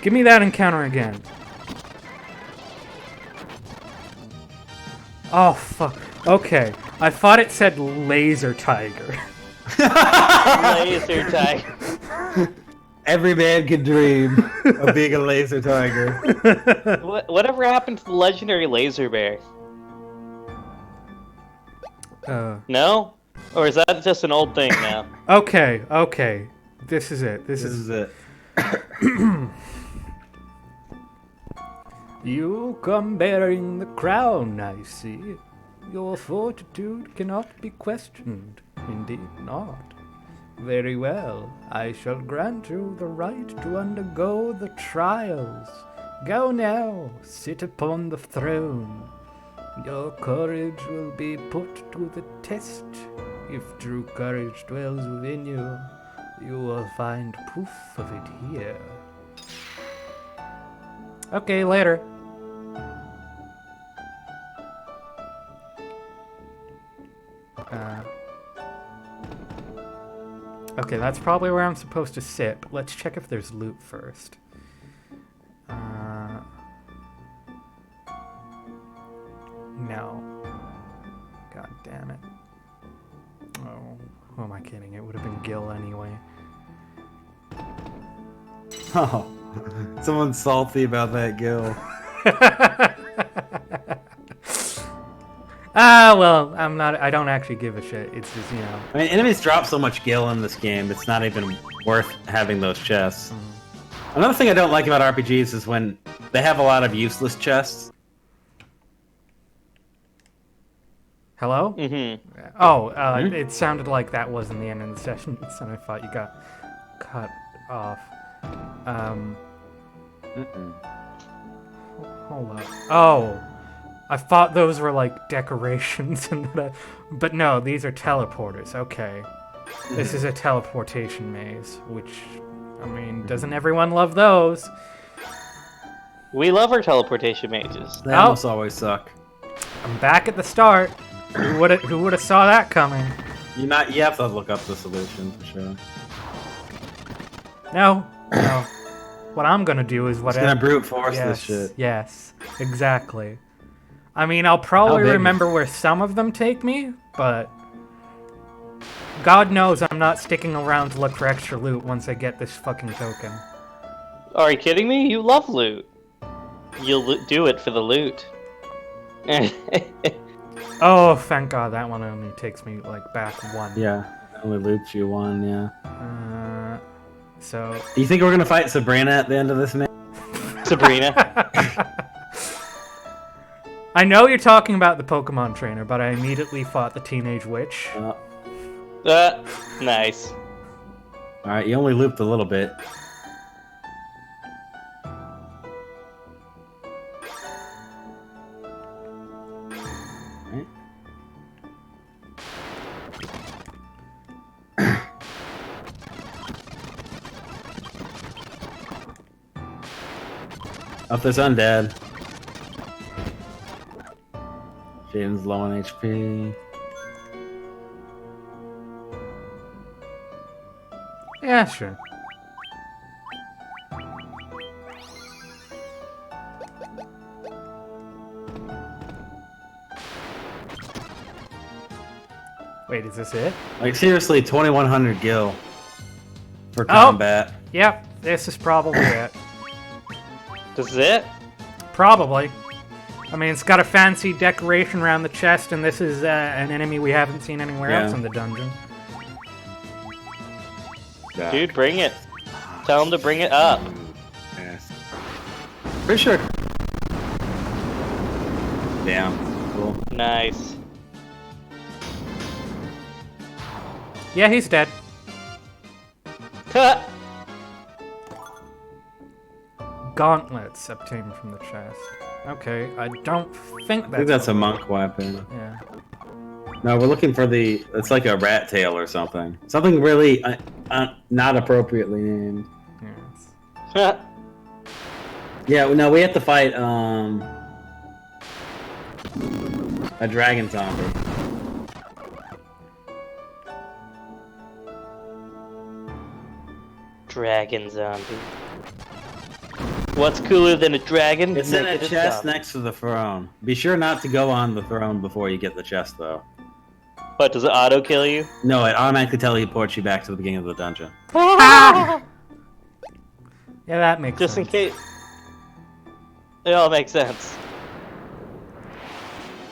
Give me that encounter again. Oh, fuck. Okay. I thought it said laser tiger. Laser tiger. Every man can dream of being a laser tiger. Whatever happened to the legendary laser bear? No? Or is that just an old thing now? Okay. This is it. This is it. You come bearing the crown, I see. Your fortitude cannot be questioned. Indeed not. Very well. I shall grant you the right to undergo the trials. Go now, sit upon the throne. Your courage will be put to the test. If true courage dwells within you, you will find proof of it here. Okay, later. Okay, that's probably where I'm supposed to sit, but let's check if there's loot first. No. God damn it. Oh, who am I kidding? It would have been Gil anyway. Oh, someone's salty about that, Gil. Well, I don't actually give a shit. It's just, you know. I mean, enemies drop so much gil in this game, it's not even worth having those chests. Another thing I don't like about RPGs is when they have a lot of useless chests. Hello? Mm-hmm. Oh, it sounded like that wasn't the end of the session, so I thought you got cut off. Hold up. Oh, I thought those were like decorations, but no, these are teleporters. Okay, this is a teleportation maze, which, I mean, doesn't everyone love those? We love our teleportation mazes. They almost always suck. I'm back at the start. Who would have saw that coming? You have to look up the solution for sure. No. What I'm gonna do is whatever. It's gonna brute force this shit. Yes, exactly. I mean, I'll probably remember where some of them take me, but God knows I'm not sticking around to look for extra loot once I get this fucking token. Are you kidding me? You love loot. You'll do it for the loot. Oh, thank God, that one only takes me, like, back one. Yeah, it only loops you one, yeah. So... Do you think we're gonna fight Sabrina at the end of this match? Sabrina. I know you're talking about the Pokemon trainer, but I immediately fought the Teenage Witch. Nice. Alright, you only looped a little bit. Up this undead. Jaden's low on HP. Yeah, sure. Wait, is this it? Like, seriously, 2100 gil for combat. Yep, this is probably it. This is it? Probably. I mean, it's got a fancy decoration around the chest, and this is an enemy we haven't seen anywhere else in the dungeon. Dude, bring it. Tell him to bring it up. Yes. Pretty sure. Damn. Cool. Nice. Yeah, he's dead. Gauntlets obtained from the chest. Okay, I don't think that's... I think that's a monk weapon. Yeah. No, we're looking for the... It's like a rat tail or something. Something really not appropriately named. Yes. Yeah, no, we have to fight a dragon zombie. Dragon zombie. What's cooler than a dragon? It's in a Naked chest zombie. next to the throne. Be sure not to go on the throne before you get the chest, though. What, does it auto kill you? No, it automatically teleports you back to the beginning of the dungeon. Yeah, that makes Just in sense. case. It all makes sense.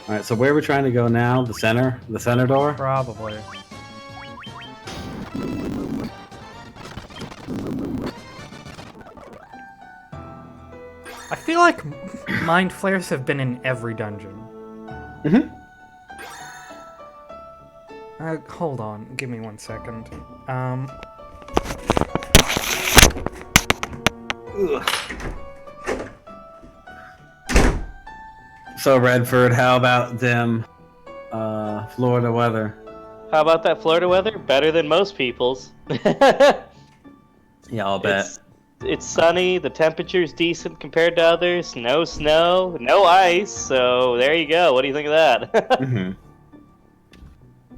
Alright, so where are we trying to go now? The center? The center door? Probably. I feel like mind flares have been in every dungeon. Mm-hmm. Hold on, give me 1 second. So, Redford, how about them Florida weather? How about that Florida weather? Better than most people's. Yeah, I'll bet. It's sunny, the temperature's decent compared to others, no snow, no ice, so there you go. What do you think of that? Mm-hmm.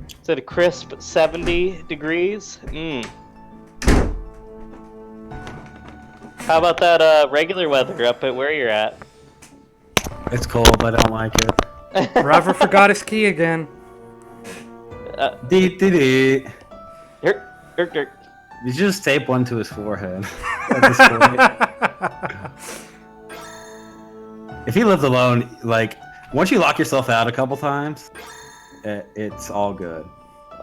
It's at a crisp 70 degrees. How about that regular weather up at where you're at? It's cold, I don't like it. Rover forgot his key again. Dee dee dee. Dirk. You should just tape one to his forehead. At this point. If he lives alone, like, once you lock yourself out a couple times, it's all good.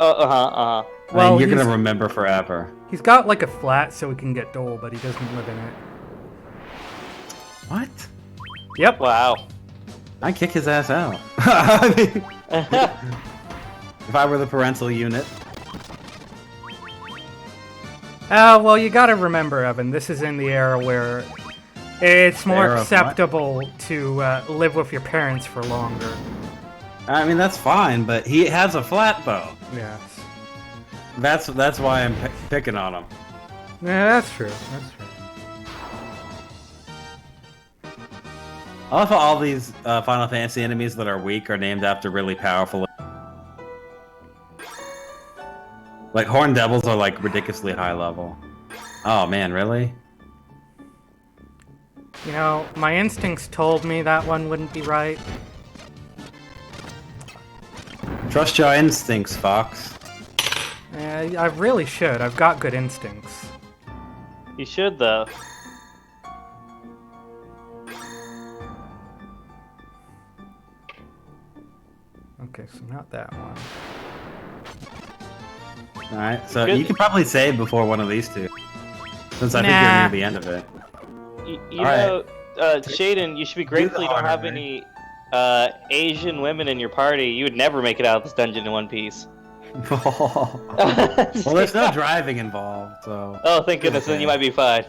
Well, Well, You're he's- gonna remember forever. He's got like a flat so he can get dole, but he doesn't live in it. What? Yep. wow. I'd kick his ass out. I mean, if I were the parental unit. Well, you gotta remember, Evan, this is in the era where it's more Era of what? acceptable to live with your parents for longer. I mean, that's fine, but he has a flat bow. Yes. That's why I'm picking on him. Yeah, that's true. That's true. I love how all these Final Fantasy enemies that are weak are named after really powerful. Like, Horned Devils are, like, ridiculously high level. Oh, man, really? You know, my instincts told me that one wouldn't be right. Trust your instincts, Fox. I really should. I've got good instincts. You should, though. Okay, so not that one. Alright, so Good. you can probably save before one of these two. Since I think you're Nah. near the end of it. You All right. know, Shaden, you should be grateful you don't harder, have right? any Asian women in your party. You would never make it out of this dungeon in one piece. Well, there's no driving involved, so... Oh, thank goodness, then you might be fine.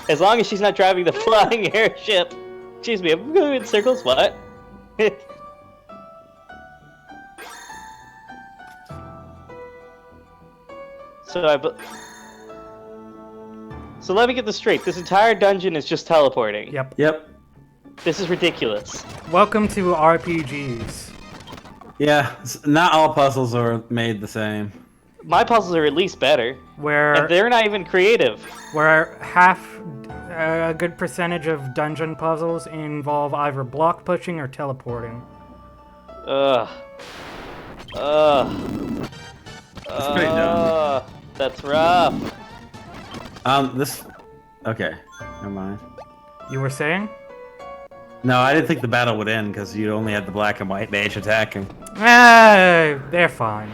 As long as she's not driving the flying airship. Excuse me, I'm going in circles, what? So let me get this straight. This entire dungeon is just teleporting. Yep. Yep. This is ridiculous. Welcome to RPGs. Yeah, not all puzzles are made the same. My puzzles are at least better. Where And they're not even creative. where a good percentage of dungeon puzzles involve either block pushing or teleporting. Ugh. That's pretty dumb. That's rough. This... Okay, never mind. You were saying? No, I didn't think the battle would end, because you only had the black and white mage attacking. They're fine.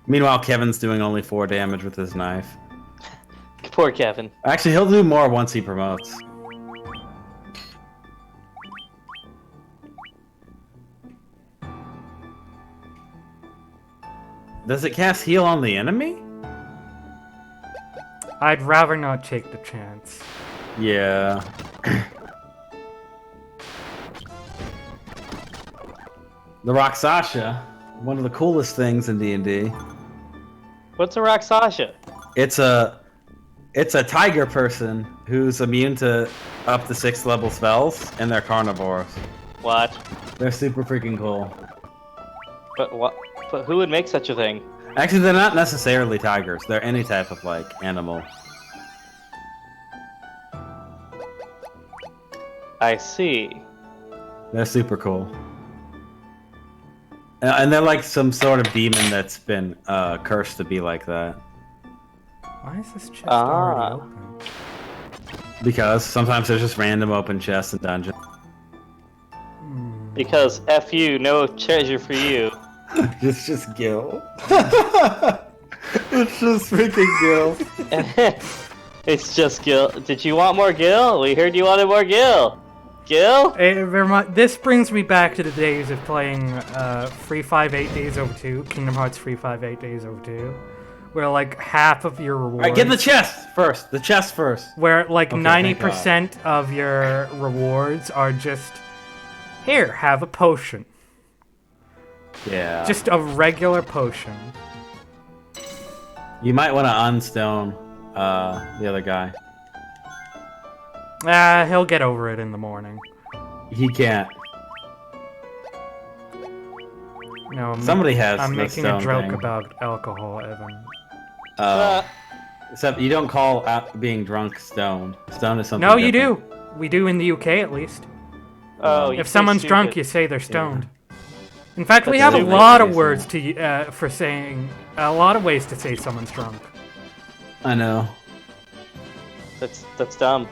Meanwhile, Kevin's doing only 4 damage with his knife. Poor Kevin. Actually, he'll do more once he promotes. Does it cast heal on the enemy? I'd rather not take the chance. Yeah. The Roxasha, one of the coolest things in D&D. What's a Roxasha? It's a tiger person who's immune to up to 6th level spells, and they're carnivores. What? They're super freaking cool. But what? But who would make such a thing? Actually, they're not necessarily tigers. They're any type of, like, animal. I see. They're super cool. And they're like some sort of demon that's been cursed to be like that. Why is this chest already open? Because sometimes there's just random open chests in dungeons. Because F you, no treasure for you. It's just Gil. It's just freaking Gil. It's just Gil. Did you want more Gil? We heard you wanted more Gil. Gil? This brings me back to the days of playing Free 5-8 Days Over 2, Kingdom Hearts Free 5-8 Days Over 2, where like half of your rewards... Alright, get the chest first. The chest first. Where like Okay, 90% of your rewards are just, here, have a potion. Yeah. Just a regular potion. You might want to unstone the other guy. He'll get over it in the morning. He can't. No, Somebody has I'm the making a stone joke thing. about alcohol, Evan. Except you don't call out being drunk stoned. Stone is something No, you different. do. We do in the UK at least. Oh, you If say someone's stupid. drunk, you say they're stoned. In fact, we That's have a stupid. lot of words to for saying a lot of ways to say someone's drunk. I know. That's dumb.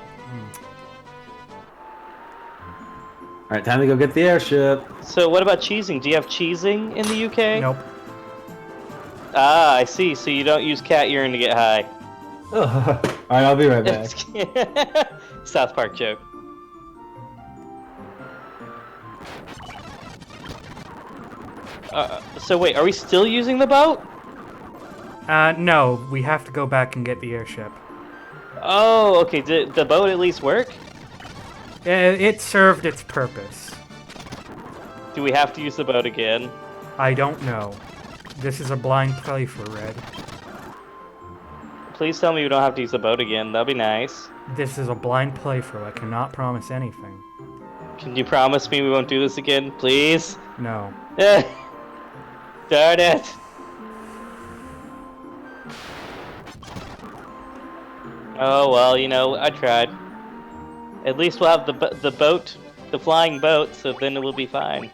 Alright, time to go get the airship. So what about cheesing? Do you have cheesing in the UK? Nope. Ah, I see. So you don't use cat urine to get high. Alright, I'll be right back. South Park joke. So wait, are we still using the boat? No, we have to go back and get the airship. Oh, okay. Did the boat at least work? It served its purpose. Do we have to use the boat again? I don't know. This is a blind play for Red. Please tell me we don't have to use the boat again. That'd be nice. This is a blind playthrough. I cannot promise anything. Can you promise me we won't do this again, please? No. Darn it! Oh well, you know, I tried. At least we'll have the boat, the flying boat, so then it will be fine.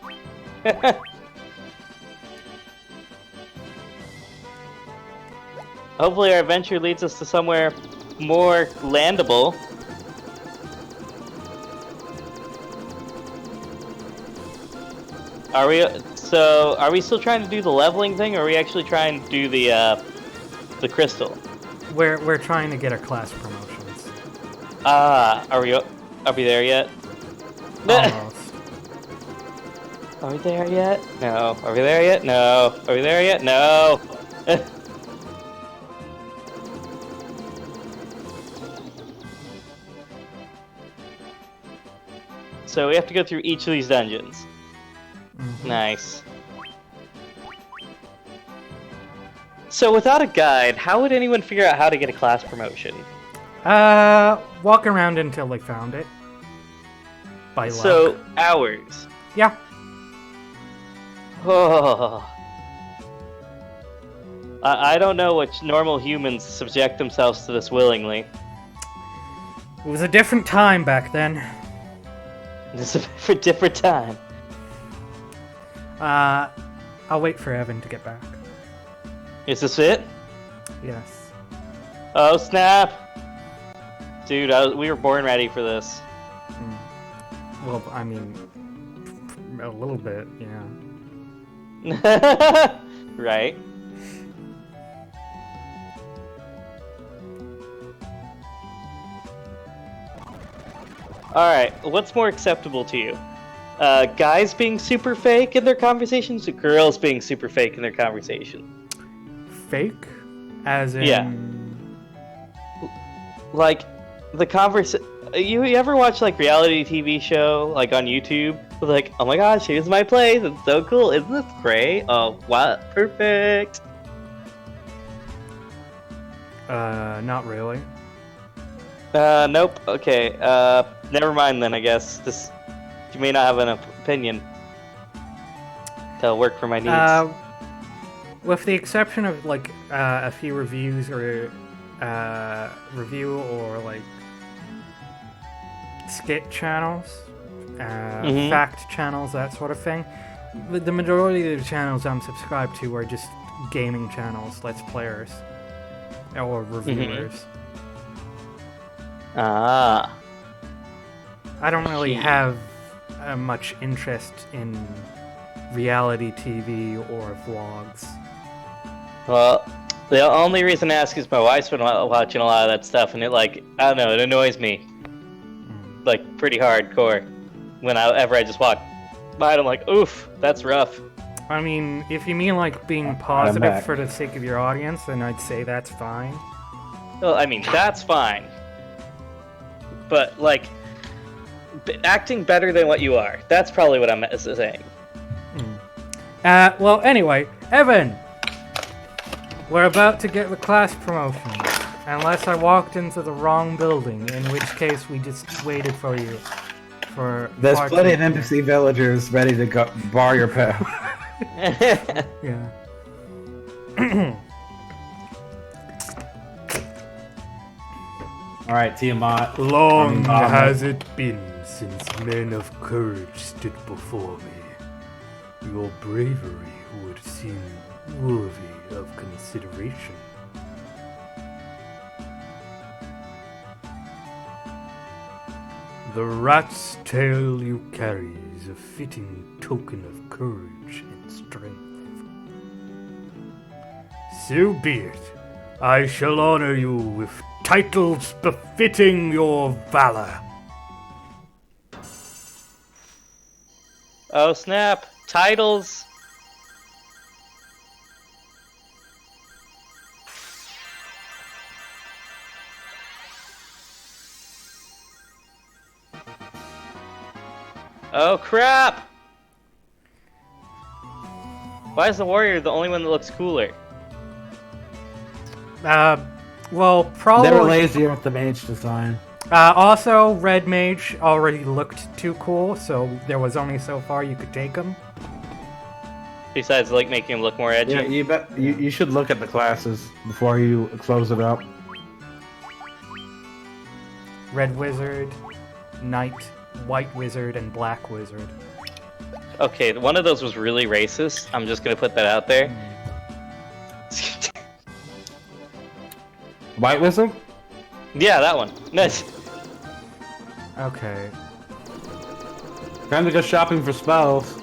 Hopefully our adventure leads us to somewhere more landable. Are we still trying to do the leveling thing, or are we actually trying to do the crystal? We're trying to get our class promotions. Are we there yet? Almost. Are we there yet? No. Are we there yet? No. Are we there yet? No. So we have to go through each of these dungeons. Nice. So without a guide, how would anyone figure out how to get a class promotion? Walk around until they found it. By luck. So, hours. Yeah. Oh. I don't know which normal humans subject themselves to this willingly. It was a different time back then. It's a different time. I'll wait for Evan to get back. Is this it? Yes. Oh snap! Dude, we were born ready for this. Well, I mean, a little bit, yeah. Right. Alright, what's more acceptable to you? Guys being super fake in their conversations, or girls being super fake in their conversation? Fake? As in... Yeah. Like, you ever watch, like, reality TV show, like, on YouTube? Like, oh my gosh, here's my place, it's so cool, isn't this great? Oh, wow, perfect! Not really. Nope, okay, never mind then, I guess. You may not have an opinion that'll work for my needs. with the exception of like a few reviews or review or like skit channels, fact channels, that sort of thing. The majority of the channels I'm subscribed to are just gaming channels, let's players, or reviewers. Ah. I don't really have much interest in reality TV or vlogs. Well, the only reason I ask is my wife's been watching a lot of that stuff, and it, like, I don't know, it annoys me. Like, pretty hardcore. Whenever I just walk by it, I'm like, oof, that's rough. I mean, if you mean like being positive for the sake of your audience, then I'd say that's fine. Well, I mean, that's fine. But, like, acting better than what you are. That's probably what I'm saying. Well, anyway, Evan, we're about to get the class promotion. Unless I walked into the wrong building, in which case we just waited for you. There's plenty of NPC villagers ready to go bar your path. Yeah. Alright, Tiamat. Long has it been since men of courage stood before me. Your bravery would seem worthy of consideration. The rat's tail you carry is a fitting token of courage and strength. So be it. I shall honor you with titles befitting your valor. Oh, snap. Titles. Oh, crap! Why is the warrior the only one that looks cooler? Well, probably... They were lazier with the mage design. Also, Red Mage already looked too cool, so there was only so far you could take him. Besides, like, making him look more edgy? Yeah, you should look at the classes before you close it up. Red Wizard, Knight, White Wizard, and Black Wizard. Okay, one of those was really racist. I'm just gonna put that out there. White Wizard? Yeah, that one. Nice. Okay. Time to go shopping for spells.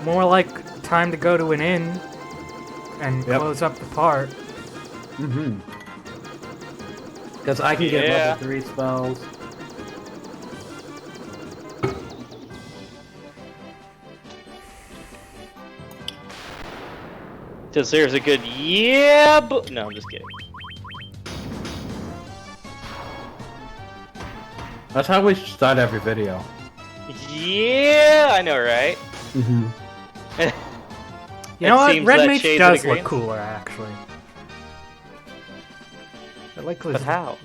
More like time to go to an inn and close up the part. Mm-hmm. Because I can get level 3 spells. Deserves a good no, I'm just kidding. That's how we start every video. Yeah, I know, right? Mm-hmm. You know what? Red Mage does look cooler, actually. I like his, but how?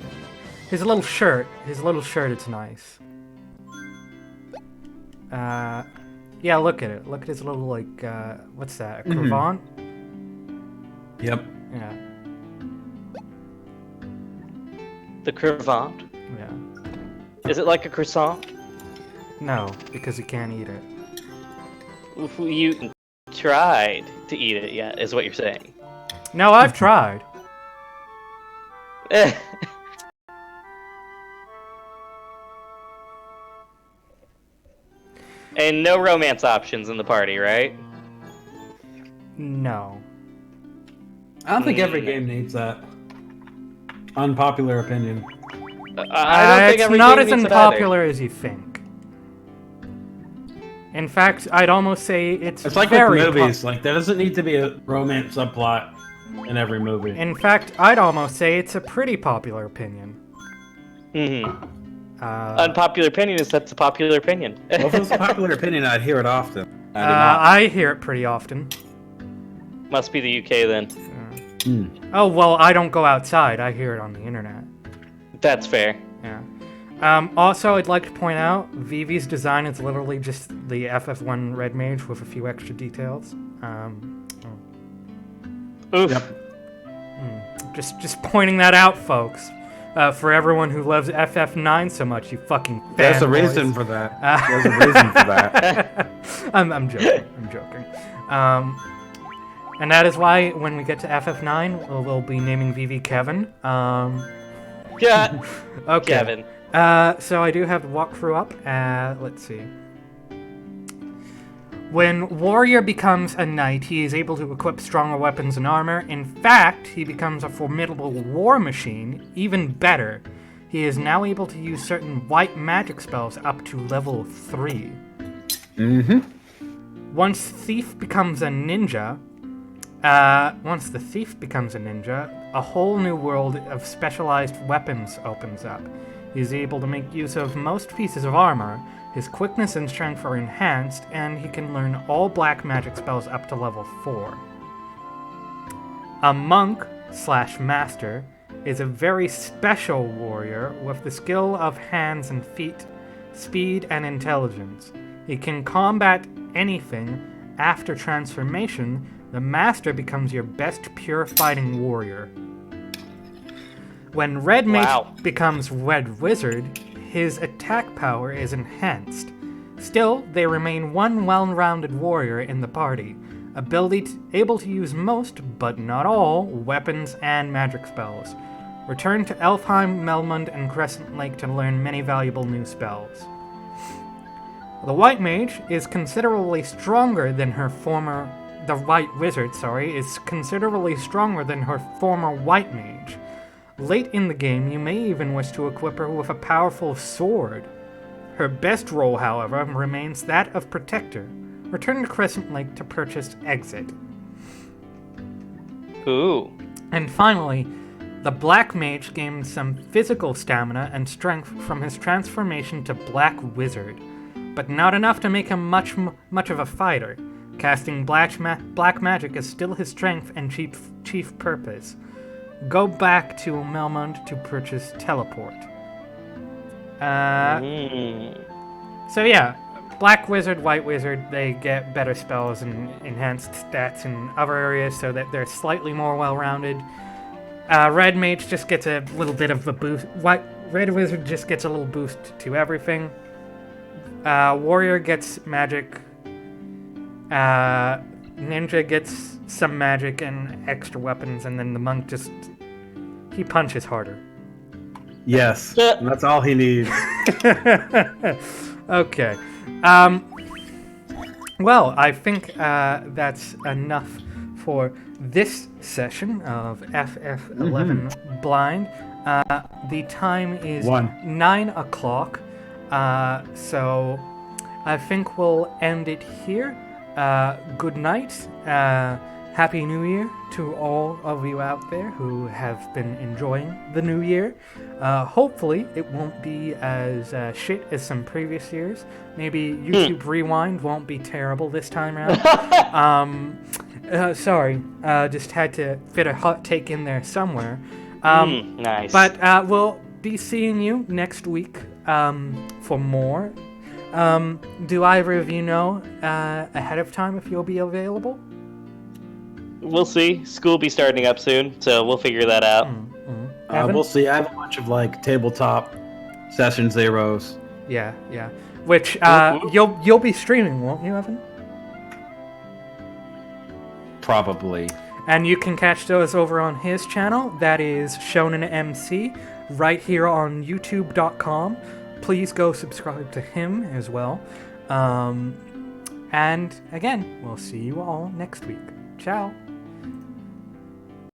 His little shirt. His little shirt, it's nice. Yeah, look at it. Look at his little, like, what's that? A cravat? Yep. Yeah. The cravat? Yeah. Is it like a croissant? No, because you can't eat it. You tried to eat it yet, is what you're saying. No, I've tried. And no romance options in the party, right? No. I don't think every game needs that. Unpopular opinion. I don't think it's not as unpopular as you think. In fact, I'd almost say it's like very with movies. Like, there doesn't need to be a romance subplot in every movie. In fact, I'd almost say it's a pretty popular opinion. Mm-hmm. Unpopular opinion is that's a popular opinion. Well, if it was a popular opinion, I'd hear it often. I hear it pretty often. Must be the UK then. Oh, well, I don't go outside. I hear it on the internet. That's fair. Yeah. Also, I'd like to point out, Vivi's design is literally just the FF1 Red Mage with a few extra details. Oof. Yep. Just pointing that out, folks. For everyone who loves FF9 so much, you fucking fanboys. There's a reason for that. There's a reason for that. I'm joking. I'm joking. And that is why when we get to FF9, we'll be naming Vivi Kevin. Yeah. Okay. Kevin. So I do have the walkthrough up. Let's see. When Warrior becomes a knight, he is able to equip stronger weapons and armor. In fact, he becomes a formidable war machine. Even better, he is now able to use certain white magic spells up to level 3. Mm-hmm. Once the thief becomes a ninja, a whole new world of specialized weapons opens up. He is able to make use of most pieces of armor. His quickness and strength are enhanced, and he can learn all black magic spells up to level 4. A monk/master is a very special warrior with the skill of hands and feet, speed, and intelligence. He can combat anything. After transformation, the master becomes your best pure fighting warrior. When Red Mage becomes Red Wizard, his attack power is enhanced. Still, they remain one well-rounded warrior in the party, able to use most, but not all, weapons and magic spells. Return to Elfheim, Melmund, and Crescent Lake to learn many valuable new spells. The White Mage is considerably stronger than her former... The White Wizard, is considerably stronger than her former White Mage. Late in the game, you may even wish to equip her with a powerful sword. Her best role, however, remains that of Protector. Return to Crescent Lake to purchase Exit. Ooh. And finally, the Black Mage gains some physical stamina and strength from his transformation to Black Wizard, but not enough to make him much of a fighter. Casting black magic is still his strength and chief purpose. Go back to Melmund to purchase Teleport. So yeah, Black Wizard, White Wizard, they get better spells and enhanced stats in other areas so that they're slightly more well-rounded. Red Mage just gets a little bit of a boost. Red Wizard just gets a little boost to everything. Warrior gets magic. Ninja gets some magic and extra weapons, and then the monk he punches harder. Yes, that's all he needs. Okay. Well, I think that's enough for this session of FF11 Blind. The time is 9 o'clock, so I think we'll end it here. Good night. Happy New Year to all of you out there who have been enjoying the new year. Hopefully it won't be as shit as some previous years. Maybe YouTube Rewind won't be terrible this time around. Sorry, just had to fit a hot take in there somewhere. Nice. But we'll be seeing you next week for more. Do either of you know ahead of time if you'll be available? We'll see. School will be starting up soon, so we'll figure that out. We'll see. I have a bunch of tabletop session zeros. Yeah. Which you'll be streaming, won't you, Evan? Probably. And you can catch those over on his channel. That is Shonen MC, right here on YouTube.com. Please go subscribe to him as well. And again, we'll see you all next week. Ciao.